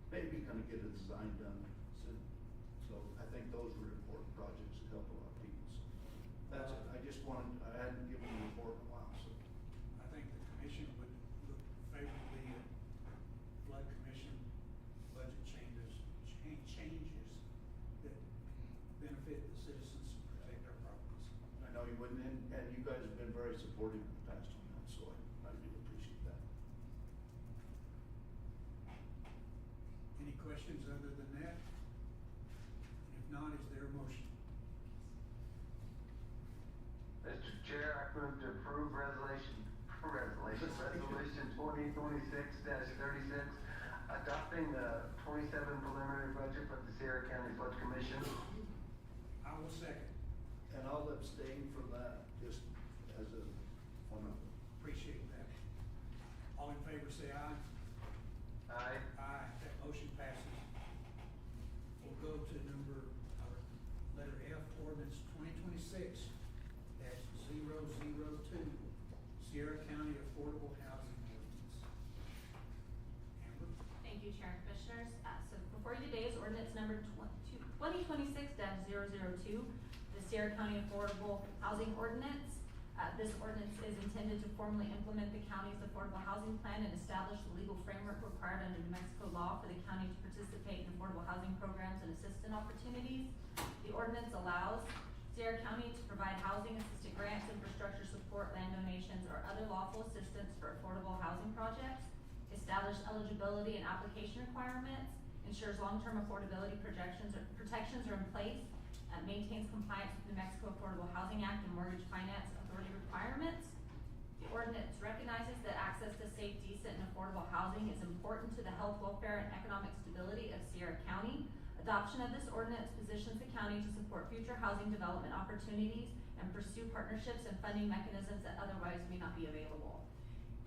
Speaker 4: maybe gonna get a design done soon. So I think those were important projects that help a lot of people, so that's it. I hadn't given you a report in a while, so.
Speaker 1: I think the commission would look favorably at flood commission budget changes that benefit the citizens and protect our properties.
Speaker 4: I know you wouldn't, and you guys have been very supportive in the past on that, so I do appreciate that.
Speaker 1: Any questions other than that? If not, is there a motion?
Speaker 3: Mr. Chair, I move to approve resolution 2026-36, adopting the 27 preliminary budget for the Sierra County Flood Commission.
Speaker 1: I will second.
Speaker 4: And I'll abstain from that, just as a formality.
Speaker 1: Appreciate that. All in favor say aye.
Speaker 3: Aye.
Speaker 1: Aye, that motion passes. We'll go to letter F, ordinance 2026-002, Sierra County Affordable Housing Ordinance. Amber?
Speaker 5: Thank you, Chair and Commissioners. So before you today is ordinance number 2026-002, the Sierra County Affordable Housing Ordinance. This ordinance is intended to formally implement the county's affordable housing plan and establish the legal framework required under New Mexico law for the county to participate in affordable housing programs and assistance opportunities. The ordinance allows Sierra County to provide housing assisted grants, infrastructure support, land donations, or other lawful assistance for affordable housing projects, establish eligibility and application requirements, ensures long-term affordability protections are in place, maintains compliance with New Mexico Affordable Housing Act and Mortgage Finance Authority requirements. The ordinance recognizes that access to safe, decent, and affordable housing is important to the health, welfare, and economic stability of Sierra County. Adoption of this ordinance positions the county to support future housing development opportunities and pursue partnerships and funding mechanisms that otherwise may not be available.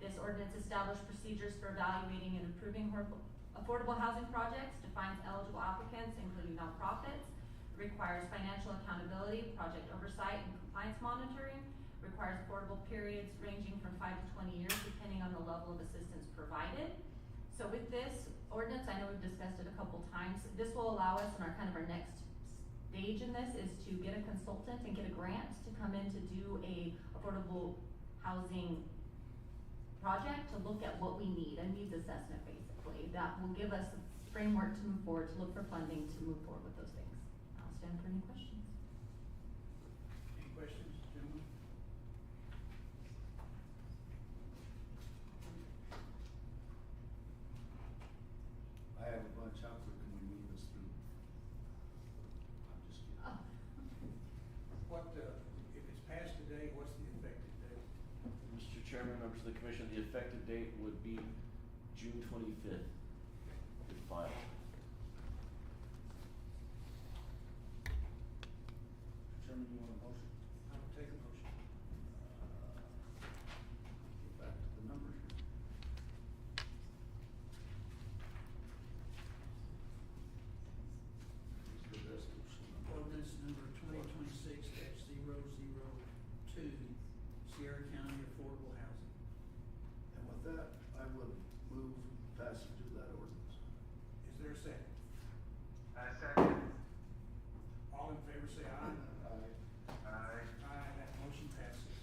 Speaker 5: This ordinance establishes procedures for evaluating and approving affordable housing projects, defines eligible applicants, including nonprofits, requires financial accountability, project oversight, and compliance monitoring, requires affordable periods ranging from 5 to 20 years depending on the level of assistance provided. So with this ordinance, I know we've discussed it a couple times, this will allow us, and our next stage in this is to get a consultant and get a grant to come in to do a affordable housing project to look at what we need, a needs assessment basically, that will give us a framework to move forward, to look for funding to move forward with those things. I'll stand for any questions.
Speaker 1: Any questions, gentlemen?
Speaker 4: I have a bunch. How quick can we move this through? I'm just kidding.
Speaker 1: If it's passed today, what's the effective date?
Speaker 14: Mr. Chairman, members of the commission, the effective date would be June 25th, if filed.
Speaker 4: Chairman, you want a motion?
Speaker 1: I will take a motion.
Speaker 4: Get back to the numbers here. This is the resolution number.
Speaker 1: Ordinance number 2026-002, Sierra County Affordable Housing.
Speaker 4: And with that, I would move passage of that ordinance.
Speaker 1: Is there a second?
Speaker 3: I second.
Speaker 1: All in favor say aye.
Speaker 4: Aye.
Speaker 3: Aye.
Speaker 1: Aye, that motion passes.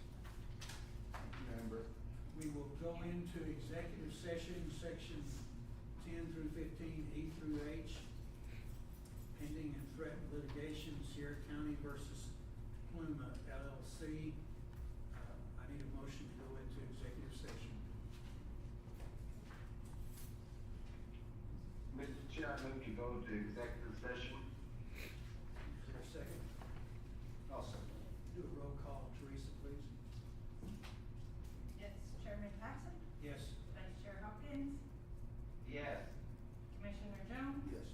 Speaker 4: Thank you, Amber.
Speaker 1: We will go into executive session, section 10 through 15, E through H, pending and threatened litigation, Sierra County versus Pluma LLC. I need a motion to go into executive session.
Speaker 3: Mr. Chair, I move to go to executive session.
Speaker 1: Is there a second?
Speaker 4: I'll second.
Speaker 1: Do a roll call, Teresa, please.
Speaker 2: Yes, Chairman Paxton,
Speaker 1: Yes.
Speaker 2: Vice Chair Hopkins,
Speaker 3: Yes.
Speaker 2: Commissioner Jones,
Speaker 4: Yes.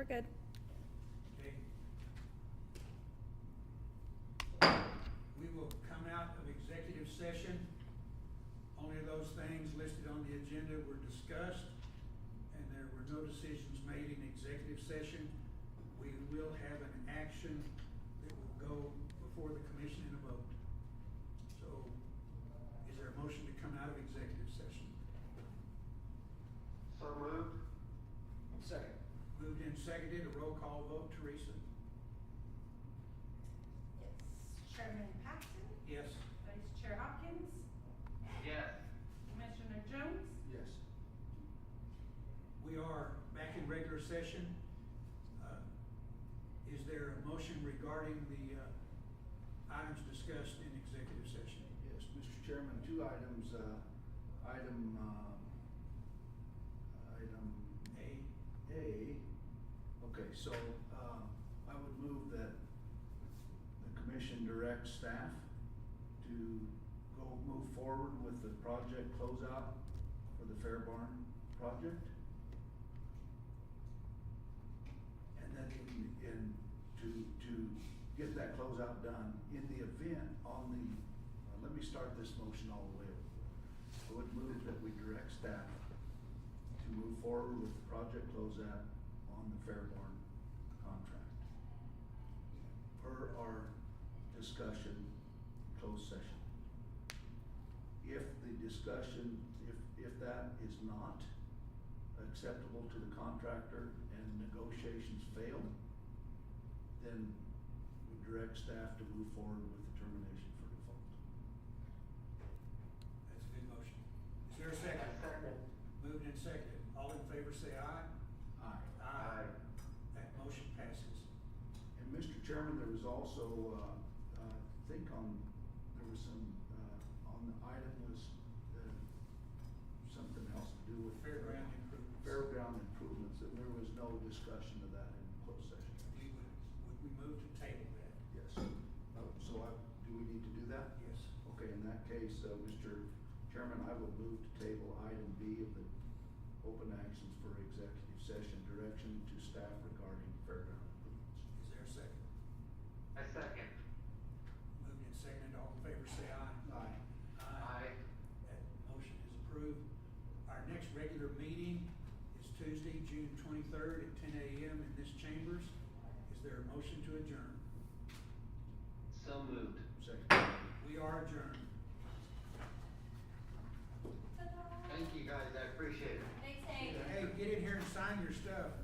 Speaker 15: we're good.
Speaker 1: Okay. We will come out of executive session. Only those things listed on the agenda were discussed, and there were no decisions made in executive session. We will have an action that will go before the commission in a vote. So, is there a motion to come out of executive session?
Speaker 3: So moved.
Speaker 4: Second.
Speaker 1: Moved and seconded, a roll call vote, Teresa?
Speaker 2: Yes. Chairman Paxton?
Speaker 1: Yes.
Speaker 2: Vice Chair Hopkins?
Speaker 3: Yes.
Speaker 2: Commissioner Jones?
Speaker 4: Yes.
Speaker 1: We are back in regular session. Is there a motion regarding the items discussed in executive session?
Speaker 4: Yes, Mr. Chairman, two items, item A. Okay, so, I would move that the commission direct staff to move forward with the project closeout for the Fair Barn project. And then to get that closeout done in the event let me start this motion all the way over. I would move that we direct staff to move forward with the project closeout on the Fair Barn contract. Per our discussion, closed session. If the discussion, if that is not acceptable to the contractor and negotiations fail, then we direct staff to move forward with the termination for default.
Speaker 1: That's a good motion. Is there a second?
Speaker 3: Second.
Speaker 1: Moved and seconded. All in favor say aye.
Speaker 4: Aye.
Speaker 1: Aye. That motion passes.
Speaker 4: And Mr. Chairman, there was also, there was some, on the item was, something else to do with.
Speaker 1: Fairground improvements.
Speaker 4: Fairground improvements, and there was no discussion of that in closed session.
Speaker 1: Would we move to table that?
Speaker 4: Yes. Do we need to do that?
Speaker 1: Yes.
Speaker 4: Okay, in that case, Mr. Chairman, I will move to table item B of the open actions for executive session direction to staff regarding fairground improvements.
Speaker 1: Is there a second?
Speaker 3: A second.
Speaker 1: Moved and seconded. All in favor say aye.
Speaker 4: Aye.
Speaker 1: Aye. That motion is approved. Our next regular meeting is Tuesday, June 23rd at 10 a.m. in this chambers. Is there a motion to adjourn?
Speaker 3: So moved.
Speaker 4: Second.
Speaker 1: We are adjourned.
Speaker 3: Thank you guys, I appreciate it.
Speaker 5: Thanks, Hank.
Speaker 1: Hey, get in here and sign your stuff.